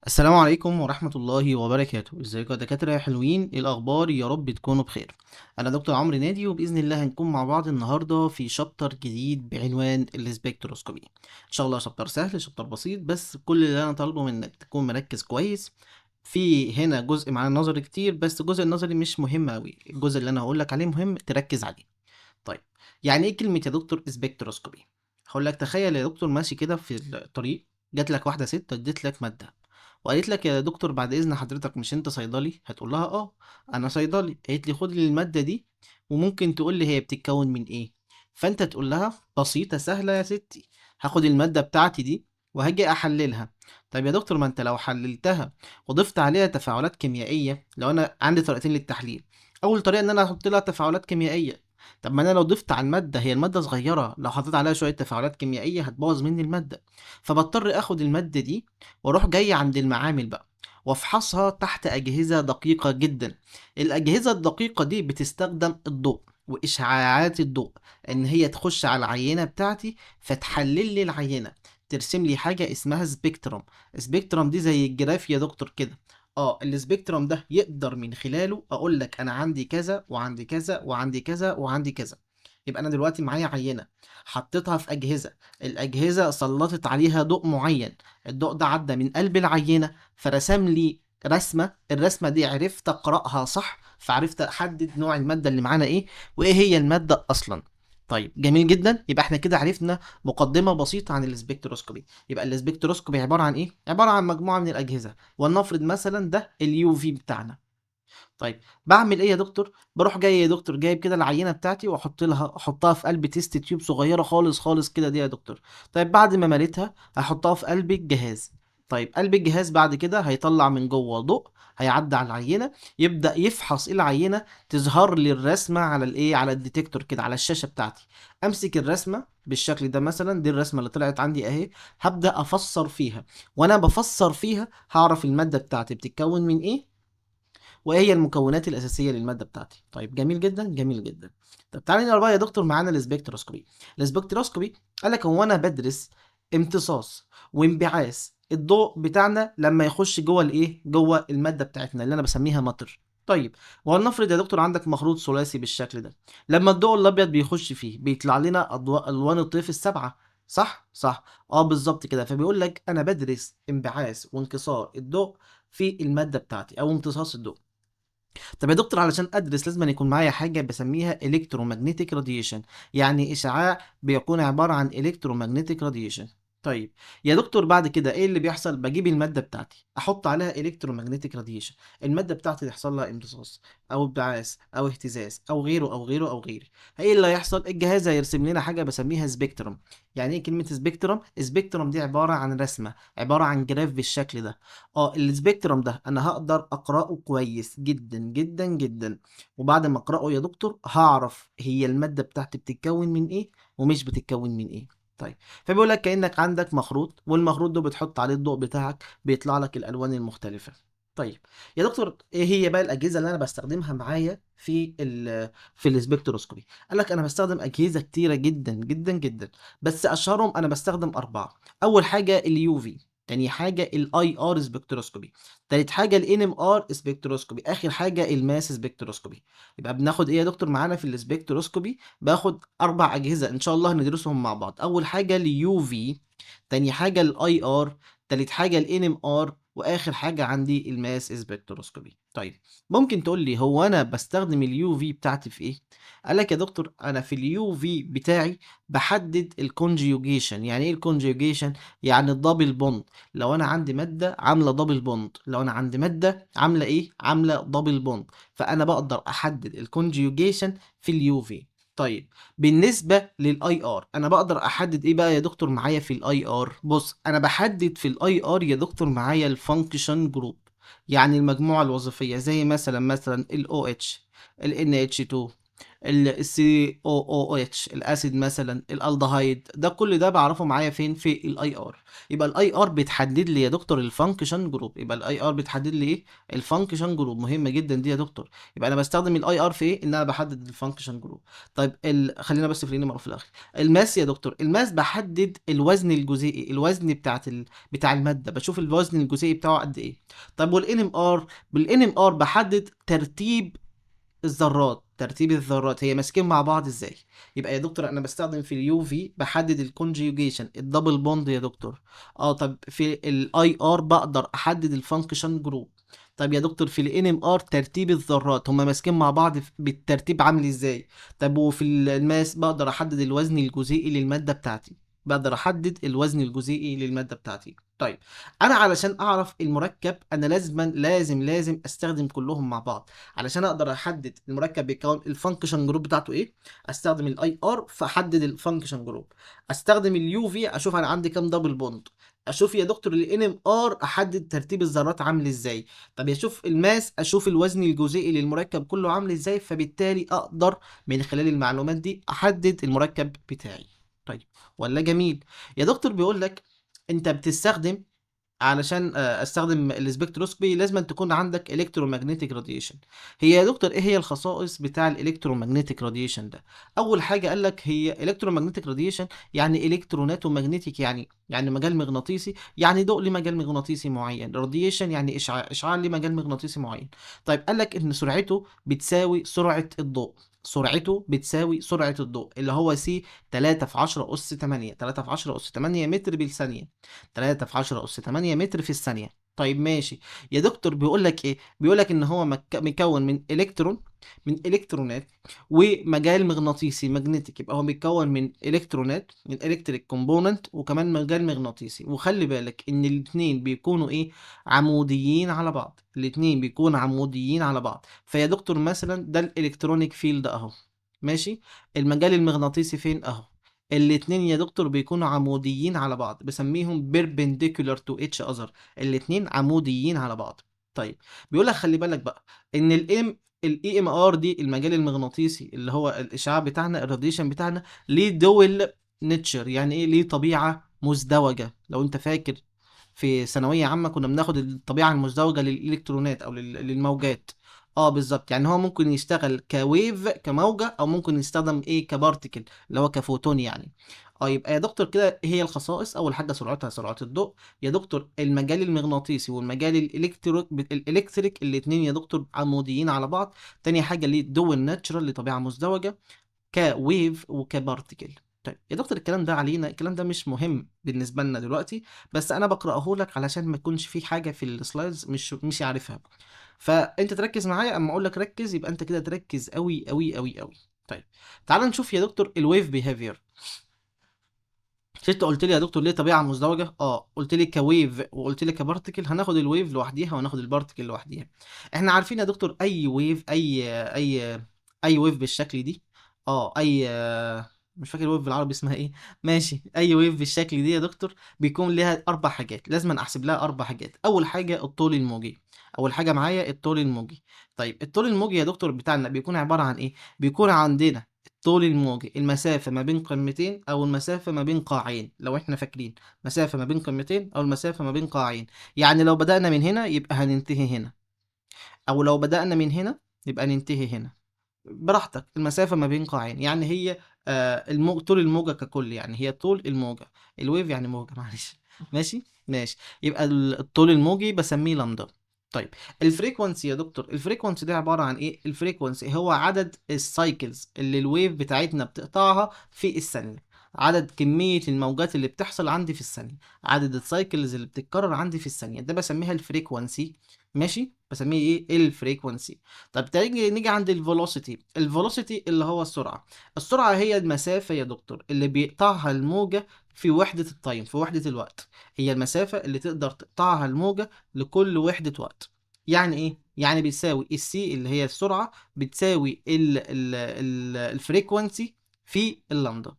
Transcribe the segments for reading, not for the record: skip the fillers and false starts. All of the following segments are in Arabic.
السلام عليكم ورحمة الله وبركاته. ازيكم يا دكاترة يا حلوين؟ ايه الأخبار؟ يا رب تكونوا بخير. أنا دكتور عمرو نادي، وبإذن الله هنكون مع بعض النهاردة في شابتر جديد بعنوان السبكتروسكوبي. إن شاء الله شابتر سهل، شابتر بسيط، بس كل اللي أنا طالبه منك تكون مركز كويس. في هنا جزء معانا نظري كتير، بس الجزء النظري مش مهم أوي، الجزء اللي أنا هقولك عليه مهم تركز عليه. طيب، يعني ايه كلمة يا دكتور سبكتروسكوبي؟ هقول لك تخيل يا دكتور ماشي كده في الطريق، جات لك واحدة ست اديت لك مادة، وقالت لك يا دكتور بعد اذن حضرتك مش انت صيدلي؟ هتقول لها اه انا صيدلي. قالت لي خد لي المادة دي وممكن تقول لي هي بتتكون من ايه. فانت تقول لها بسيطة سهلة يا ستي، هاخد المادة بتاعتي دي وهاجي احللها. طيب يا دكتور ما انت لو حللتها وضفت عليها تفاعلات كيميائية، لو انا عندي طريقتين للتحليل. اول طريقة ان انا احط لها تفاعلات كيميائية. طب ما انا لو ضفت على المادة، هي المادة صغيرة، لو حطيت عليها شوية تفاعلات كيميائية هتبوظ مني المادة. فبضطر اخد المادة دي واروح جاي عند المعامل بقى وافحصها تحت اجهزة دقيقة جدا. الاجهزة الدقيقة دي بتستخدم الضوء واشعاعات الضوء ان هي تخش على العينة بتاعتي فتحلل لي العينة، ترسم لي حاجة اسمها سبيكترم. سبيكترم دي زي الجراف يا دكتور كده. اه السبيكترم ده يقدر من خلاله اقول لك انا عندي كذا وعندي كذا وعندي كذا وعندي كذا. يبقى انا دلوقتي معايا عينة، حطيتها في اجهزة، الاجهزة سلطت عليها ضوء معين، الضوء ده عدى من قلب العينة فرسم لي رسمة، الرسمة دي عرفت اقرأها صح، فعرفت احدد نوع المادة اللي معانا ايه وايه هي المادة اصلا. طيب جميل جدا، يبقى احنا كده عرفنا مقدمة بسيطة عن السبكتروسكوبي. يبقى السبكتروسكوبي عبارة عن ايه؟ عبارة عن مجموعة من الأجهزة، ولنفرض مثلا ده اليو في بتاعنا. طيب بعمل ايه يا دكتور؟ بروح جاي يا دكتور جايب كده العينه بتاعتي احطها في قلب تيست تيوب صغيره خالص خالص كده دي يا دكتور. طيب بعد ما مليتها هحطها في قلب الجهاز. طيب قلب الجهاز بعد كده هيطلع من جوه ضوء، هيعدي على العينه، يبدا يفحص العينه، تظهر لي الرسمه على الايه، على الديتكتور كده على الشاشه بتاعتي. امسك الرسمه بالشكل ده، مثلا دي الرسمه اللي طلعت عندي اهي، هبدا افسر فيها. وانا بفسر فيها هعرف الماده بتاعتي بتتكون من ايه وايه هي المكونات الاساسيه للماده بتاعتي. طيب جميل جدا جميل جدا. طب تعالى نقرا بقى يا دكتور معانا السبكتروسكوبي. السبكتروسكوبي قال لك هو انا بدرس امتصاص وانبعاث الضوء بتاعنا لما يخش جوه الايه، جوه الماده بتاعتنا اللي انا بسميها ماتر. طيب ولنفرض يا دكتور عندك مخروط ثلاثي بالشكل ده، لما الضوء الابيض بيخش فيه بيطلع لنا اضواء الوان الطيف السبعه، صح صح. اه بالظبط كده، فبيقول لك انا بدرس انبعاث وانكسار الضوء في الماده بتاعتي او امتصاص الضوء. طب يا دكتور علشان ادرس لازم يكون معايا حاجه بسميها الكترومagnetic راديشن، يعني اشعاع بيكون عباره عن الكترومagnetic راديشن. طيب يا دكتور بعد كده ايه اللي بيحصل؟ بجيب الماده بتاعتي احط عليها الكترومagnetic راديشن، الماده بتاعتي يحصل لها امتصاص او انبعاث او اهتزاز او غيره او غيره او غيره. ايه اللي هيحصل؟ الجهاز هيرسم لنا حاجه بسميها سبيكترم. يعني ايه كلمه سبيكترم؟ سبيكترم دي عباره عن رسمه، عباره عن جراف بالشكل ده. اه السبيكترم ده انا هقدر اقراه كويس جدا جدا جدا، وبعد ما اقراه يا دكتور هعرف هي الماده بتاعتي بتتكون من ايه ومش بتتكون من ايه. طيب فبيقول لك كانك عندك مخروط، والمخروط ده بتحط عليه الضوء بتاعك بيطلع لك الالوان المختلفه. طيب يا دكتور ايه هي بقى الاجهزه اللي انا بستخدمها معايا في السبكتروسكوبي؟ قال لك انا بستخدم اجهزه كتيره جدا جدا جدا، بس اشهرهم انا بستخدم اربعه. اول حاجه اليو في، تاني حاجة الاي ار سبكتروسكوبي، تالت حاجة الان ام ار سبكتروسكوبي، اخر حاجة الماس سبكتروسكوبي. يبقى بناخد ايه يا دكتور معانا في السبكتروسكوبي؟ باخد اربع اجهزة ان شاء الله هندرسهم مع بعض. اول حاجة اليو في، تاني حاجة الاي ار، تالت حاجة الان ام ار، واخر حاجة عندي الماس سبكتروسكوبي. طيب ممكن تقول لي هو انا بستخدم اليو في بتاعتي في ايه؟ قال لك يا دكتور انا في اليو في بتاعي بحدد الكونجيوجيشن. يعني ايه الكونجيوجيشن؟ يعني الدبل بوند. لو انا عندي ماده عامله دبل بوند، لو انا عندي ماده عامله ايه، عامله دبل بوند، فانا بقدر احدد الكونجيوجيشن في اليو في. طيب بالنسبه للاي ار انا بقدر احدد ايه بقى يا دكتور معايا في الاي ار؟ بص انا بحدد في الاي ار يا دكتور معايا الفانكشن جروب، يعني المجموعه الوظيفيه، زي مثلا الاو اتش، ال NH2، السي او او اتش الاسيد مثلا، الالدهايد، ده كل ده بعرفه معايا فين؟ في الاي ار. يبقى الاي ار بتحدد لي يا دكتور الفانكشن جروب. يبقى الاي ار بتحدد لي ايه؟ الفانكشن جروب. مهمه جدا دي يا دكتور. يبقى انا بستخدم الاي ار في ايه؟ ان انا بحدد الفانكشن جروب. طيب خلينا بس في الانيمال في الاخر. الماس يا دكتور، الماس بحدد الوزن الجزيئي، الوزن بتاع الماده، بشوف الوزن الجزيئي بتاعه قد ايه. طيب والان ام ار، بالان ام ار بحدد ترتيب الذرات، ترتيب الذرات هي ماسكين مع بعض ازاي. يبقى يا دكتور انا بستخدم في اليو في بحدد الكونجيوجيشن، الدبل بوند يا دكتور. اه طب في الاي ار بقدر احدد الفانكشن جروب. طب يا دكتور في الان ام ار ترتيب الذرات هما ماسكين مع بعض بالترتيب عامل ازاي. طب وفي الماس بقدر احدد الوزن الجزيئي للمادة بتاعتي، بقدر احدد الوزن الجزيئي للمادة بتاعتي. طيب انا علشان اعرف المركب انا لازم استخدم كلهم مع بعض. علشان اقدر احدد المركب بيكون الفانكشن جروب بتاعته ايه، استخدم الاي ار فاحدد الفانكشن جروب، استخدم اليو في اشوف انا عندي كام دبل بوند، اشوف يا دكتور الان ام ار احدد ترتيب الذرات عامل ازاي. طب اشوف الماس اشوف الوزن الجزيئي للمركب كله عامل ازاي، فبالتالي اقدر من خلال المعلومات دي احدد المركب بتاعي. طيب ولا جميل. يا دكتور بيقول لك انت بتستخدم، علشان استخدم السبكتروسكوبي لازم أن تكون عندك الكترومagnetic راديشن. هي يا دكتور ايه هي الخصائص بتاع الالكترومagnetic راديشن ده؟ اول حاجه قال لك هي الكترومagnetic راديشن يعني الكترونات ومagnetic، يعني مجال مغناطيسي، يعني ضوء لمجال مغناطيسي معين. راديشن يعني اشعاع لمجال مغناطيسي معين. طيب قال لك ان سرعته بتساوي سرعه الضوء، سرعته بتساوي سرعة الضوء اللي هو سي 3 في 10 أس 8، 3 في 10 أس 8 متر بالثانية، 3 في 10 أس 8 متر في الثانية. طيب ماشي. يا دكتور بيقول لك ايه؟ بيقول لك ان هو مكون من الكترون، من الكترونات ومجال مغناطيسي ماجنتيك. يبقى هو بيتكون من الكترونات، من الكتريك كومبوننت، وكمان مجال مغناطيسي. وخلي بالك ان الاثنين بيكونوا ايه؟ عموديين على بعض. الاثنين بيكونوا عموديين على بعض. فيا دكتور مثلا ده الالكترونيك فيلد اهو، ماشي. المجال المغناطيسي فين؟ اهو. الاتنين يا دكتور بيكونوا عموديين على بعض، بسميهم perpendicular to each other. الاتنين عموديين على بعض. طيب بيقول لك خلي بالك بقى ان الاي ام ار دي المجال المغناطيسي اللي هو الاشعاع بتاعنا، الراديشن بتاعنا، ليه دول نيتشر. يعني ايه ليه؟ طبيعة مزدوجة. لو انت فاكر في ثانوية عامة كنا بناخد الطبيعة المزدوجة للإلكترونات أو للموجات. اه بالظبط. يعني هو ممكن يشتغل كويف كموجة، أو ممكن يستخدم إيه كبارتيكل اللي هو كفوتون يعني. اه يبقى يا دكتور كده إيه هي الخصائص؟ أول حاجة سرعتها سرعة الضوء. يا دكتور المجال المغناطيسي والمجال الإلكتريك الاتنين يا دكتور عموديين على بعض. تاني حاجة ليه دول ناتشرال لطبيعة مزدوجة كويف وكبارتيكل. طيب يا دكتور الكلام ده علينا، الكلام ده مش مهم بالنسبه لنا دلوقتي، بس انا بقراه لك علشان ما يكونش في حاجه في السلايدز مش عارفها. فانت تركز معايا، اما اقول لك ركز يبقى انت كده تركز قوي قوي قوي قوي. طيب تعال نشوف يا دكتور الويف بيهافير. مش انت قلت لي يا دكتور ليه طبيعه مزدوجه؟ اه قلت لي كويف وقلت لي كبارتيكل. هناخد الويف لوحديها وهناخد البارتيكل لوحديها. احنا عارفين يا دكتور اي ويف، اي ويف بالشكل دي، اه اي مش فاكر الويف بالعربي اسمها ايه. ماشي، اي ويف بالشكل دي يا دكتور بيكون لها اربع حاجات، لازم احسب لها اربع حاجات. اول حاجه الطول الموجي، اول حاجه معايا الطول الموجي. طيب الطول الموجي يا دكتور بتاعنا بيكون عباره عن ايه؟ بيكون عندنا طول الموجي المسافة ما بين قمتين أو المسافة ما بين قاعين. لو احنا فاكرين مسافة ما بين قمتين أو المسافة ما بين قاعين، يعني لو بدأنا من هنا يبقى هننتهي هنا، أو لو بدأنا من هنا يبقى ننتهي هنا. براحتك. المسافة ما بين قاعين يعني هي طول الموجة ككل، يعني هي طول الموجة. الويف يعني موجة معلش. ماشي ماشي. يبقى الطول الموجي بسميه لامدا. طيب الفريكونسي يا دكتور، الفريكونسي ده عبارة عن ايه؟ الفريكونسي هو عدد السايكلز اللي الويف بتاعتنا بتقطعها في الثانية، عدد كمية الموجات اللي بتحصل عندي في الثانية، عدد السايكلز اللي بتتكرر عندي في الثانية، ده بسميها الفريكونسي. ماشي، بسميه ايه؟ الفريكونسي. طب نيجي عند الفيلوسيتي. الفيلوسيتي اللي هو السرعة. السرعة هي المسافة يا دكتور اللي بيقطعها الموجة في وحدة التايم، في وحدة الوقت. هي المسافة اللي تقدر تقطعها الموجة لكل وحدة وقت. يعني ايه؟ يعني بتساوي السي اللي هي السرعة بتساوي الفريكونسي في اللامدا.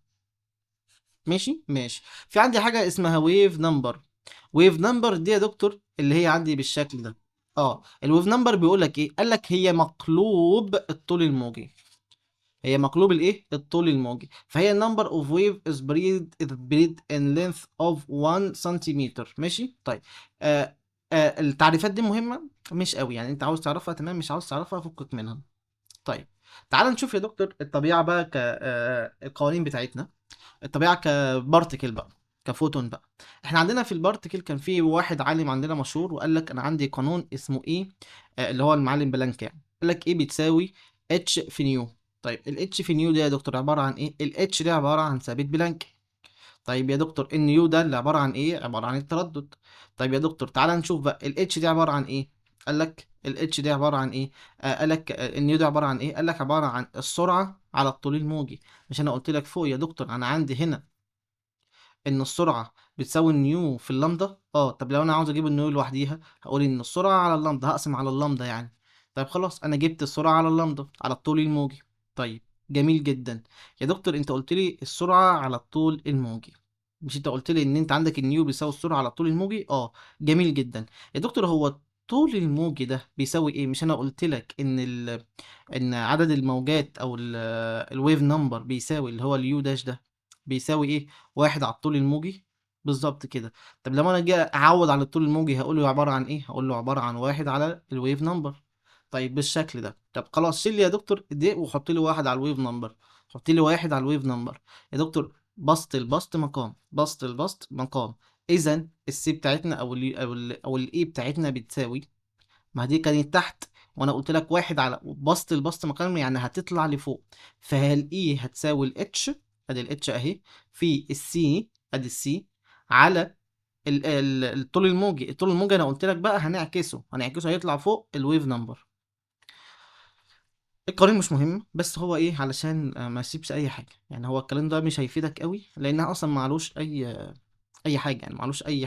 ماشي ماشي. في عندي حاجة اسمها ويف نمبر. ويف نمبر دي يا دكتور اللي هي عندي بالشكل ده. اه الويف نمبر بيقول لك ايه؟ قال لك هي مقلوب الطول الموجي. هي مقلوب الايه الطول الموجي، فهي number of wave is breed in length of 1 سنتيمتر. ماشي طيب. آه التعريفات دي مهمة مش قوي يعني، انت عاوز تعرفها تمام، مش عاوز تعرفها فكك منها. طيب تعال نشوف يا دكتور الطبيعة بقى القوانين بتاعتنا. الطبيعة كبارتيكل بقى، كفوتون بقى. احنا عندنا في البارتيكل كان في واحد عالم عندنا مشهور وقال لك انا عندي قانون اسمه ايه، اللي هو المعلم بلانك يعني. قال لك ايه بتساوي اتش في نيو. طيب الاتش في نيو ده يا دكتور عبارة عن ايه؟ الاتش ده عبارة عن ثابت بلانك. طيب يا دكتور النيو ده اللي عبارة عن ايه؟ عبارة عن التردد. طيب يا دكتور تعالى نشوف بقى الاتش دي عبارة عن ايه. قال لك الاتش دي عبارة عن ايه؟ قال لك النيو ده عبارة عن ايه؟ قال لك عبارة عن السرعة على الطول الموجي. مش انا قلت لك فوق يا دكتور انا عندي هنا ان السرعه بتساوي النيو في اللامدا؟ طب لو انا عاوز اجيب النيو لوحديها هقول ان السرعه على اللامدا، هقسم على اللامدا يعني. طيب خلاص انا جبت السرعه على اللامدا على الطول الموجي. طيب جميل جدا. يا دكتور انت قلت لي السرعه على الطول الموجي، مش انت قلت لي ان انت عندك النيو بيساوي السرعه على الطول الموجي؟ جميل جدا. يا دكتور هو الطول الموجي ده بيساوي ايه؟ مش انا قلت لك ان ان عدد الموجات او الويف نمبر بيساوي اللي هو اليو داش ده بيساوي ايه؟ واحد على الطول الموجي. بالظبط كده. طب لما انا اجي اعوض عن الطول الموجي هقول له عباره عن ايه؟ هقول له عباره عن واحد على الويف نمبر. طيب بالشكل ده. طب خلاص شيل لي يا دكتور دي وحط لي واحد على الويف نمبر. حط لي واحد على الويف نمبر. يا دكتور بسط البسط مقام، بسط البسط مقام. اذا السي بتاعتنا او الاي بتاعتنا بتساوي، ما دي كانت تحت وانا قلت لك واحد على بسط البسط مكان يعني هتطلع لفوق. فالاي هتساوي الاتش، ادي الاتش اهي، في السي، ادي السي، على الطول الموجي. الطول الموجي انا قلت لك بقى هنعكسه هيطلع فوق الويف نمبر. القوانين مش مهم بس هو ايه علشان ما اسيبش اي حاجه يعني، هو الكلام ده مش هيفيدك قوي لانها اصلا معلوش اي حاجه يعني، معلوش اي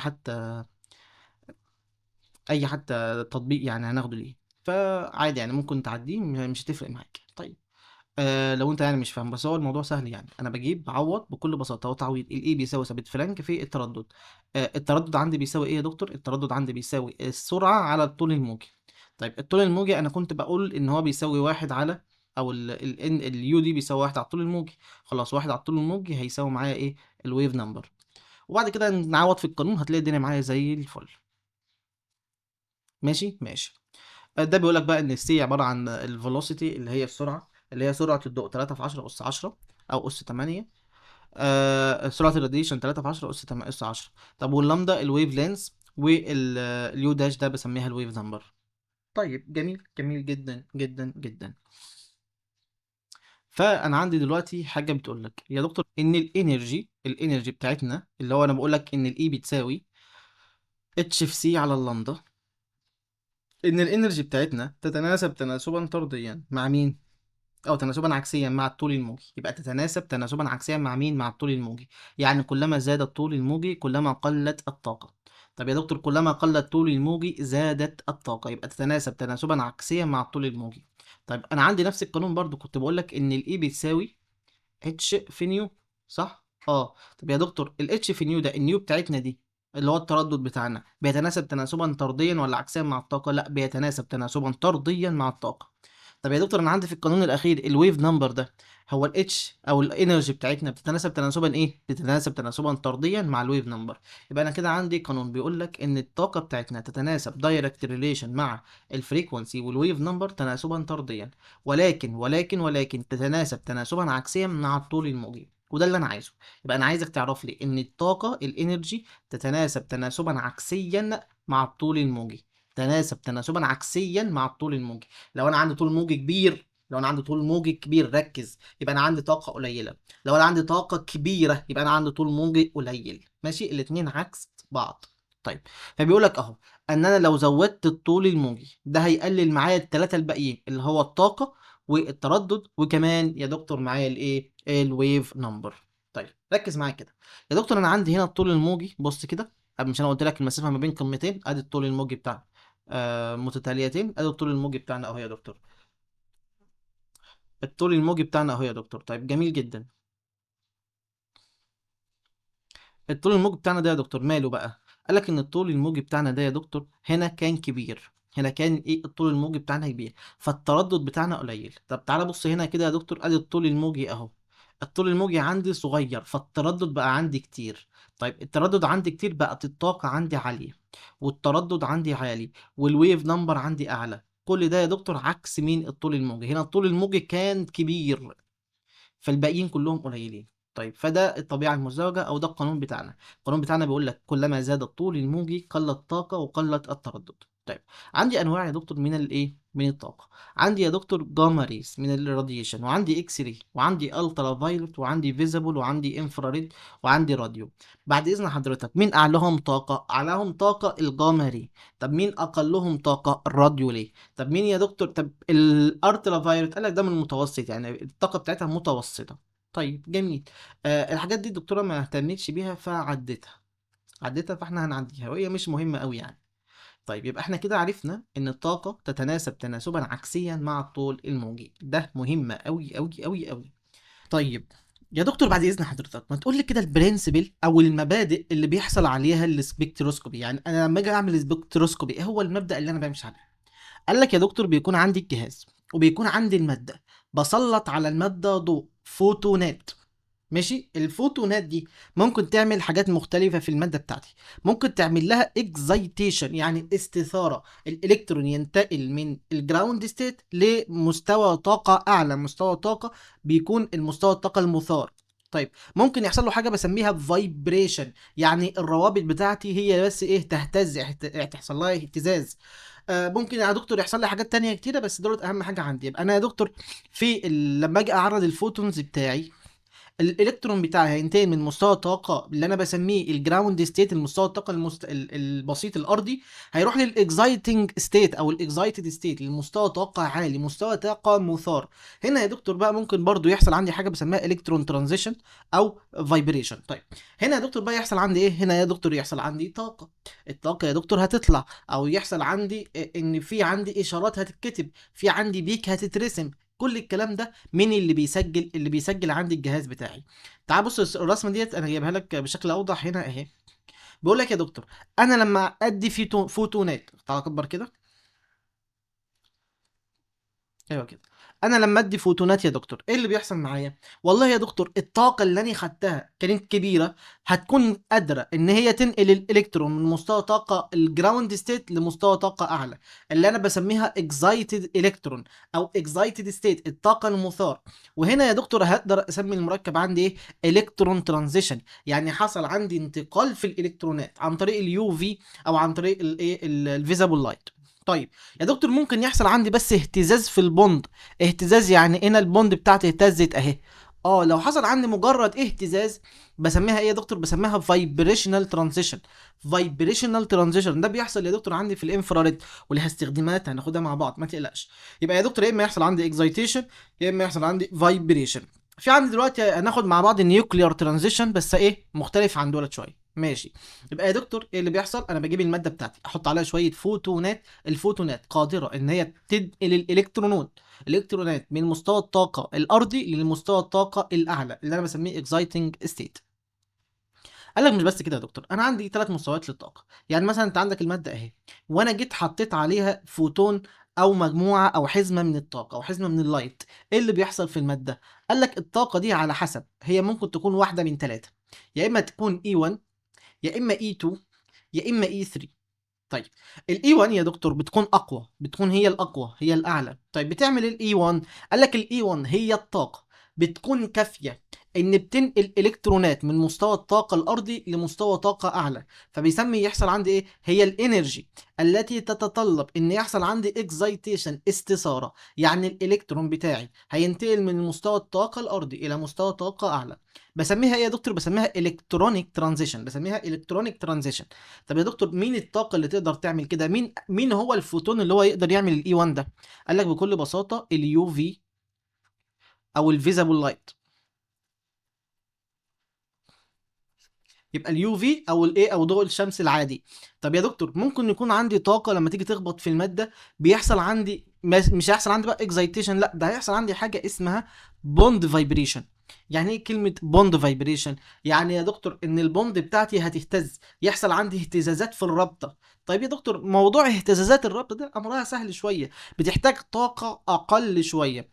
حتى تطبيق يعني هناخده ليه. فعادي يعني ممكن تعديه مش هتفرق معاك. طيب لو انت يعني مش فاهم بس هو الموضوع سهل يعني، انا بجيب بعوض بكل بساطه. هو تعويض الاي بيساوي ثابت فرانك في التردد. التردد عندي بيساوي ايه يا دكتور؟ التردد عندي بيساوي السرعه على الطول الموجي. طيب الطول الموجي انا كنت بقول ان هو بيساوي واحد على، او اليو دي بيساوي واحد على الطول الموجي. خلاص واحد على الطول الموجي هيساوي معايا ايه؟ الويف نمبر. وبعد كده نعوض في القانون هتلاقي الدنيا معايا زي الفل. ماشي ماشي. ده بيقول لك بقى ان السي عباره عن الفيلوسيتي اللي هي السرعه، اللي هي سرعه الضوء 3 في 10 اس 10 او اس 8. سرعه الراديشن 3 في 10 اس 8 اس 10. طب واللامدا الويف لينث، واليو داش ده بسميها الويف نمبر. طيب جميل جميل جدا جدا جدا. فانا عندي دلوقتي حاجه بتقول لك يا دكتور ان الانرجي بتاعتنا اللي هو انا بقول لك ان الاي بتساوي اتش في سي على اللامدا. ان الانرجي بتاعتنا تتناسب تناسبا طرديا مع مين؟ او تناسبا عكسيا مع الطول الموجي. يبقى تتناسب تناسبا عكسيا مع مين؟ مع الطول الموجي. يعني كلما زاد الطول الموجي كلما قلت الطاقة. طب يا دكتور كلما قل الطول الموجي زادت الطاقة، يبقى تتناسب تناسبا عكسيا مع الطول الموجي. طيب انا عندي نفس القانون برضو، كنت بقول لك ان الاي بتساوي اتش في نيو، صح؟ طب يا دكتور الاتش في نيو ده، النيو بتاعتنا دي اللي هو التردد بتاعنا، بيتناسب تناسبا طرديا ولا عكسيا مع الطاقة؟ لا بيتناسب تناسبا طرديا مع الطاقة. طب يا دكتور انا عندي في القانون الاخير الويف نمبر ده، هو الاتش او الانرجي بتاعتنا بتتناسب تناسبا ايه؟ بتتناسب تناسبا طرديا مع الويف نمبر. يبقى انا كده عندي قانون بيقول لك ان الطاقة بتاعتنا تتناسب دايركت ريليشن مع الفريكونسي والويف نمبر تناسبا طرديا، ولكن تتناسب تناسبا عكسيا مع الطول الموجي. وده اللي انا عايزه. يبقى انا عايزك تعرف لي ان الطاقه الانرجي تتناسب تناسبا عكسيا مع الطول الموجي. تناسب تناسبا عكسيا مع الطول الموجي. لو انا عندي طول موجي كبير ركز، يبقى انا عندي طاقه قليله. لو انا عندي طاقه كبيره يبقى انا عندي طول موجي قليل. ماشي الاتنين عكس بعض. طيب فبيقول لك اهو ان انا لو زودت الطول الموجي ده هيقلل معايا الثلاثه الباقيين اللي هو الطاقه والتردد وكمان يا دكتور معايا الايه؟ الويف نمبر. طيب ركز معايا كده يا دكتور، انا عندي هنا الطول الموجي بص كده. مش انا قلت لك المسافه ما بين قمتين؟ ادي الطول الموجي بتاعنا متتاليتين. ادي الطول الموجي بتاعنا اهو يا دكتور. الطول الموجي بتاعنا اهو يا دكتور. طيب جميل جدا. الطول الموجي بتاعنا ده يا دكتور ماله بقى؟ قال لك ان الطول الموجي بتاعنا ده يا دكتور هنا كان كبير. هنا كان ايه الطول الموجي بتاعنا كبير، فالتردد بتاعنا قليل. طب تعالى بص هنا كده يا دكتور، ادي الطول الموجي اهو، الطول الموجي عندي صغير فالتردد بقى عندي كتير. طيب التردد عندي كتير بقت الطاقة عندي عالية، والتردد عندي عالي، والويف نمبر عندي اعلى. كل ده يا دكتور عكس مين؟ الطول الموجي. هنا الطول الموجي كان كبير فالباقيين كلهم قليلين. طيب فده الطبيعة المزدوجة أو ده القانون بتاعنا. القانون بتاعنا بيقول لك كلما زاد الطول الموجي قل الطاقة وقلت التردد. طيب عندي أنواع يا دكتور من الإيه؟ من الطاقة. عندي يا دكتور جاما ريز من الراديشن، وعندي إكس راي، وعندي ألترا فايلوت، وعندي فيزيبل، وعندي انفراريد، وعندي راديو. بعد إذن حضرتك، مين أعلاهم طاقة؟ أعلاهم طاقة الجاما ري. طب مين أقلهم طاقة؟ الراديو ليه؟ طب مين يا دكتور؟ طب الالترا فايولت قال لك ده من المتوسط، يعني الطاقه بتاعتها متوسطه. طيب جميل. الحاجات دي الدكتوره ما اهتمتش بيها فعدتها فاحنا هنعديها وهي مش مهمه قوي يعني. طيب يبقى احنا كده عرفنا ان الطاقه تتناسب تناسبا عكسيا مع الطول الموجي، ده مهم قوي قوي قوي قوي. طيب يا دكتور بعد اذن حضرتك، ما تقول لي كده البرنسبل او المبادئ اللي بيحصل عليها السبكتروسكوبي، يعني انا لما اجي اعمل سبكتروسكوبي ايه هو المبدأ اللي انا بمشي عليه؟ قال لك يا دكتور بيكون عندي الجهاز وبيكون عندي المادة، بسلط على المادة ضوء فوتونات. ماشي، الفوتونات دي ممكن تعمل حاجات مختلفة في المادة بتاعتي. ممكن تعمل لها اكزايتيشن يعني استثارة، الالكترون ينتقل من الجراوند ستيت لمستوى طاقة اعلى، مستوى طاقة بيكون المستوى الطاقة المثار. طيب ممكن يحصل له حاجة بسميها فايبريشن، يعني الروابط بتاعتي هي بس ايه تهتز، تحصل لها اهتزاز. ممكن يا دكتور يحصل لي حاجات تانية كتيرة بس دول اهم حاجة عندي. يبقى انا يا دكتور لما اجي اعرض الفوتونز بتاعي، الالكترون بتاعي هينتقل من مستوى الطاقه اللي انا بسميه الجراوند ستيت، المستوى الطاقه البسيط الارضي، هيروح للاكزايتنج ستيت او الاكزايتد ستيت، لمستوى طاقه عالي، مستوى طاقه مثار. هنا يا دكتور بقى ممكن برضو يحصل عندي حاجه بسميها الكترون ترانزيشن او فايبريشن. طيب هنا يا دكتور بقى يحصل عندي ايه؟ هنا يا دكتور يحصل عندي طاقه، الطاقه يا دكتور هتطلع، او يحصل عندي ان في عندي اشارات هتتكتب، في عندي بيك هتترسم. كل الكلام ده مين اللي بيسجل؟ اللي بيسجل عندي الجهاز بتاعي. تعال بص الرسمه ديت انا جايبها لك بشكل اوضح هنا اهي. بيقول لك يا دكتور انا لما ادي فوتونات، تعال اكبر كده، ايوه كده. انا لما ادي فوتونات يا دكتور ايه اللي بيحصل معايا؟ والله يا دكتور الطاقه اللي انا خدتها كانت كبيره، هتكون قادره ان هي تنقل الالكترون من مستوى طاقه الجراوند ستيت لمستوى طاقه اعلى، اللي انا بسميها اكزايتد الكترون او اكزايتد ستيت، الطاقه المثار. وهنا يا دكتور هقدر اسمي المركب عندي ايه؟ الكترون ترانزيشن، يعني حصل عندي انتقال في الالكترونات عن طريق اليو في او عن طريق الايه الفيزابل لايت. طيب يا دكتور ممكن يحصل عندي بس اهتزاز في البوند. اهتزاز يعني هنا البوند بتاعتي اهتزت اهي. اه لو حصل عندي مجرد اهتزاز بسميها ايه يا دكتور؟ بسميها فايبريشنال ترانزيشن. فايبريشنال ترانزيشن ده بيحصل يا دكتور عندي في الانفراريد، وليها استخدامات هناخدها مع بعض ما تقلقش. يبقى يا دكتور يا اما يحصل عندي اكزايتيشن يا اما يحصل عندي فايبريشن. في عندي دلوقتي هناخد مع بعض النيوكليار ترانزيشن بس ايه مختلف عن دولت شويه. ماشي. يبقى يا دكتور ايه اللي بيحصل؟ انا بجيب الماده بتاعتي احط عليها شويه فوتونات، الفوتونات قادرة إن هي تنقل الإلكترونات من مستوى الطاقة الأرضي لمستوى الطاقة الأعلى اللي أنا بسميه exciting state. قال لك مش بس كده يا دكتور، أنا عندي ثلاث مستويات للطاقة. يعني مثلا أنت عندك المادة أهي، وأنا جيت حطيت عليها فوتون أو مجموعة أو حزمة من الطاقة أو حزمة من اللايت. إيه اللي بيحصل في المادة؟ قال لك الطاقة دي على حسب، هي ممكن تكون واحدة من ثلاثة، يا إما تكون E1 يا إما E2 يا إما E3. طيب الاي 1 يا دكتور بتكون اقوى، بتكون هي الاقوى هي الاعلى. طيب بتعمل الاي 1؟ قال لك الاي 1 هي الطاقه بتكون كافيه ان بتنقل الكترونات من مستوى الطاقه الارضي لمستوى طاقه اعلى، فبيسمي يحصل عندي ايه؟ هي الانرجي التي تتطلب ان يحصل عندي اكزايتيشن استثاره، يعني الالكترون بتاعي هينتقل من مستوى الطاقه الارضي الى مستوى طاقه اعلى. بسميها ايه يا دكتور؟ بسميها الكترونيك ترانزيشن، بسميها الكترونيك ترانزيشن. طب يا دكتور مين الطاقة اللي تقدر تعمل كده؟ مين هو الفوتون اللي هو يقدر يعمل الاي 1 ده؟ قال لك بكل بساطة اليو في او الفيزابل لايت. يبقى اليو في او الايه او ضوء الشمس العادي. طب يا دكتور ممكن يكون عندي طاقه لما تيجي تخبط في الماده بيحصل عندي مش هيحصل عندي بقى اكزايتيشن، لا ده هيحصل عندي حاجه اسمها بوند فايبريشن. يعني ايه كلمه بوند فايبريشن؟ يعني يا دكتور ان البوند بتاعتي هتهتز، يحصل عندي اهتزازات في الرابطه. طيب يا دكتور موضوع اهتزازات الربط ده امرها سهل شويه، بتحتاج طاقه اقل شويه.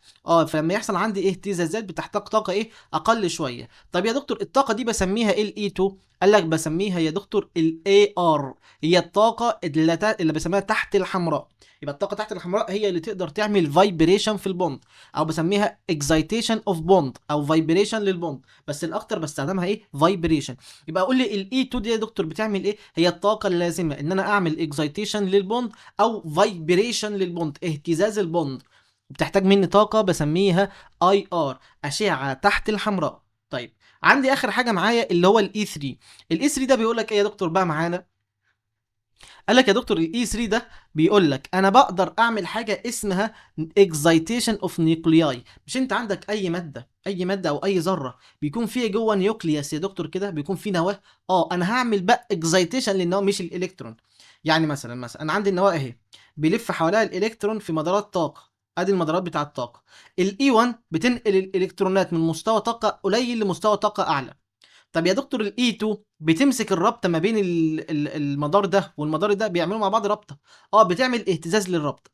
فلما يحصل عندي اهتزازات بتحتاج طاقه ايه اقل شويه. طيب يا دكتور الطاقه دي بسميها ايه الاي 2؟ قال لك بسميها يا دكتور الاي ار، هي الطاقه اللي بسميها تحت الحمراء. يبقى الطاقه تحت الحمراء هي اللي تقدر تعمل فايبريشن في البوند، او بسميها اكزايتيشن اوف بوند او فايبريشن للبوند، بس الاكتر بستخدمها ايه فايبريشن. يبقى اقول لي الاي 2 دي يا دكتور بتعمل ايه؟ هي الطاقه اللازمه ان انا اعمل اكزايتيشن للبوند او فايبريشن للبوند، اهتزاز البوند، بتحتاج مني طاقه بسميها اي ار، اشعه تحت الحمراء. طيب عندي اخر حاجه معايا اللي هو الاي 3. الاي 3 ده بيقول لك ايه يا دكتور بقى معانا؟ قال لك يا دكتور الاي 3 ده بيقول لك انا بقدر اعمل حاجه اسمها اكزايتيشن اوف نيوكلياي. مش انت عندك اي ماده او اي ذره بيكون فيها جوه نيوكليوس يا دكتور كده، بيكون فيه نواه. انا هعمل بقى اكزايتيشن للنواه مش الالكترون. يعني مثلا انا عندي النواه اهي، بيلف حواليها الالكترون في مدارات طاقه، ادي المدارات بتاعه الطاقه. الاي 1 بتنقل الالكترونات من مستوى طاقه قليل لمستوى طاقه اعلى. طب يا دكتور الاي 2 بتمسك الرابطه ما بين المدار ده والمدار ده، بيعملوا مع بعض رابطه، بتعمل اهتزاز للرابطه.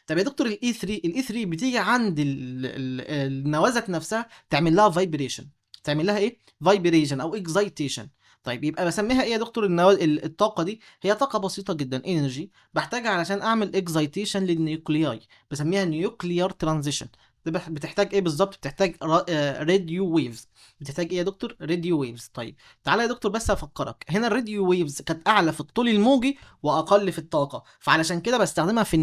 طب يا دكتور الاي 3 بتيجي عند النواه ذات نفسها تعمل لها فايبريشن، تعمل لها ايه فايبريشن او اكزايتيشن. طيب يبقى بسميها ايه يا دكتور الطاقه دي؟ هي طاقه بسيطه جدا، انرجي بحتاجها علشان اعمل اكزايتيشن للنيوكلياي، بسميها نيوكليار ترانزيشن. بتحتاج ايه بالظبط؟ بتحتاج راديو ويفز. بتحتاج ايه يا دكتور؟ راديو ويفز. طيب تعالى يا دكتور بس افكرك، هنا الراديو ويفز كانت اعلى في الطول الموجي واقل في الطاقه، فعلشان كده بستخدمها في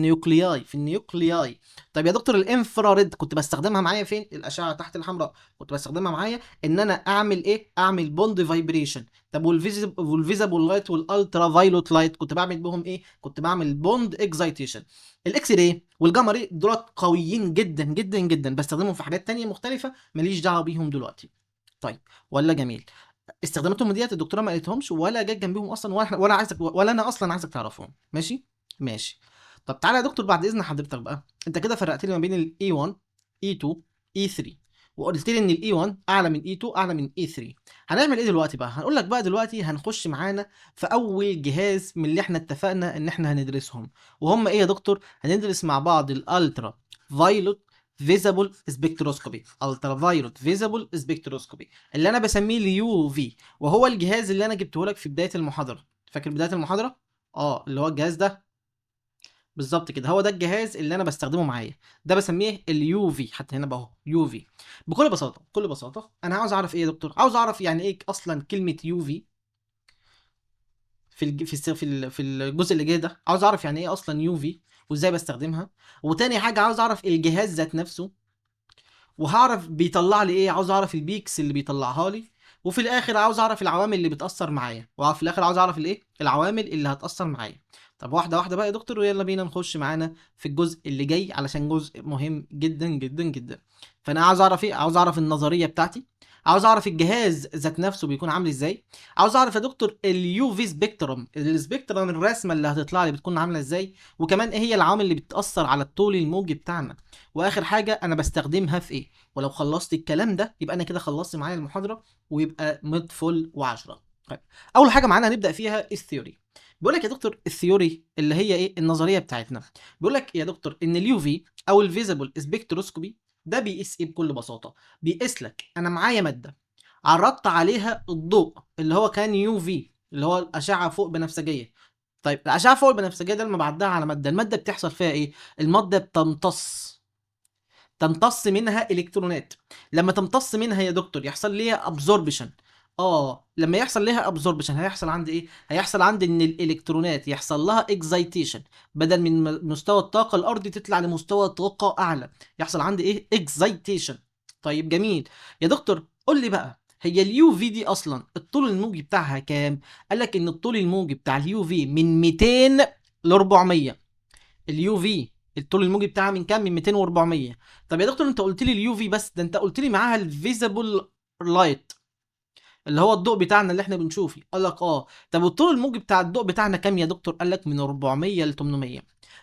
النيوكلياي. طيب يا دكتور الانفراريد كنت بستخدمها معايا فين؟ الاشعه تحت الحمراء كنت بستخدمها معايا ان انا اعمل ايه؟ اعمل بوند فايبريشن. طب والفيزيبل لايت والالترا فايلوت لايت كنت بعمل بهم ايه؟ كنت بعمل بوند اكزايتيشن. الاكس راي والجاما راي دولت قويين جدا جدا جدا، بستخدمهم في حاجات تانية مختلفه ماليش دعوه بيهم دلوقتي. طيب ولا جميل، استخداماتهم ديت الدكتوره ما قالتهمش ولا جت جنبيهم اصلا، ولا عايزك ولا انا اصلا عايزك تعرفهم. ماشي ماشي. طب تعالى يا دكتور بعد اذن حضرتك بقى، انت كده فرقت لي ما بين الاي 1 اي 2 اي 3، وقلت لي ان الاي 1 اعلى من اي 2 اعلى من اي 3. هنعمل ايه دلوقتي بقى؟ هنقول لك بقى دلوقتي هنخش معانا في اول جهاز من اللي احنا اتفقنا ان احنا هندرسهم، وهم ايه يا دكتور؟ هندرس مع بعض الالترا فايلوت فيزابل سبكتروسكوبي، الترا فايلوت فيزابل سبكتروسكوبي، اللي انا بسميه اليو في، وهو الجهاز اللي انا جبته لك في بدايه المحاضره. فاكر بدايه المحاضره؟ اللي هو الجهاز ده بالظبط كده، هو ده الجهاز اللي انا بستخدمه معايا، ده بسميه اليو في، حتى هنا بقى اهو يو في. بكل بساطه انا عاوز اعرف ايه يا دكتور؟ عاوز اعرف يعني ايه اصلا كلمه يو في في الجزء اللي جاي ده. عاوز اعرف يعني ايه اصلا يو في وازاي بستخدمها. وتاني حاجه عاوز اعرف الجهاز ذات نفسه، وهعرف بيطلع لي ايه، عاوز اعرف البيكس اللي بيطلعها لي. وفي الاخر عاوز اعرف العوامل اللي بتاثر معايا، وفي الاخر عاوز اعرف الايه العوامل اللي هتاثر معايا. طب واحده واحده بقى يا دكتور، ويلا بينا نخش معانا في الجزء اللي جاي علشان جزء مهم جدا جدا جدا. فانا عاوز اعرف ايه؟ عاوز اعرف النظريه بتاعتي، عاوز اعرف الجهاز ذات نفسه بيكون عامل ازاي، عاوز اعرف يا دكتور اليو في سبيكترم، السبيكترم الرسمه اللي هتطلع لي بتكون عامله ازاي، وكمان ايه هي العوامل اللي بتاثر على الطول الموجي بتاعنا، واخر حاجه انا بستخدمها في ايه. ولو خلصت الكلام ده يبقى انا كده خلصت معايا المحاضره، ويبقى ميد فول و10. طيب اول حاجه معانا هنبدا فيها الثيوري. بيقول لك يا دكتور الثيوري اللي هي ايه النظريه بتاعتنا. بيقول لك يا دكتور ان اليو في او الفيزيبل سبيكتروسكوبي ده بيقيس ايه بكل بساطه؟ بيقيس لك انا معايا ماده عرضت عليها الضوء اللي هو كان يو في، اللي هو الاشعه فوق بنفسجيه. طيب الاشعه فوق البنفسجيه ده لما بعدها على ماده، الماده بتحصل فيها ايه؟ الماده تمتص منها الكترونات. لما تمتص منها يا دكتور يحصل ليها ابزوربشن. لما يحصل ليها ابزوربشن هيحصل عندي ايه؟ هيحصل عندي ان الالكترونات يحصل لها اكزايتيشن، بدل من مستوى الطاقه الارضي تطلع لمستوى طاقه اعلى، يحصل عندي ايه اكزايتيشن. طيب جميل يا دكتور، قول لي بقى هي اليو في دي اصلا الطول الموجي بتاعها كام؟ قال لك ان الطول الموجي بتاع اليو في من 200 ل 400. اليو في الطول الموجي بتاعها من كام؟ من 200 و400. طب يا دكتور انت قلت لي اليو في بس، ده انت قلت لي معاها الفيزيبل لايت اللي هو الضوء بتاعنا اللي احنا بنشوفه. قال لك طب والطول الموجي بتاع الضوء بتاعنا كام يا دكتور؟ قال لك من 400 ل 800.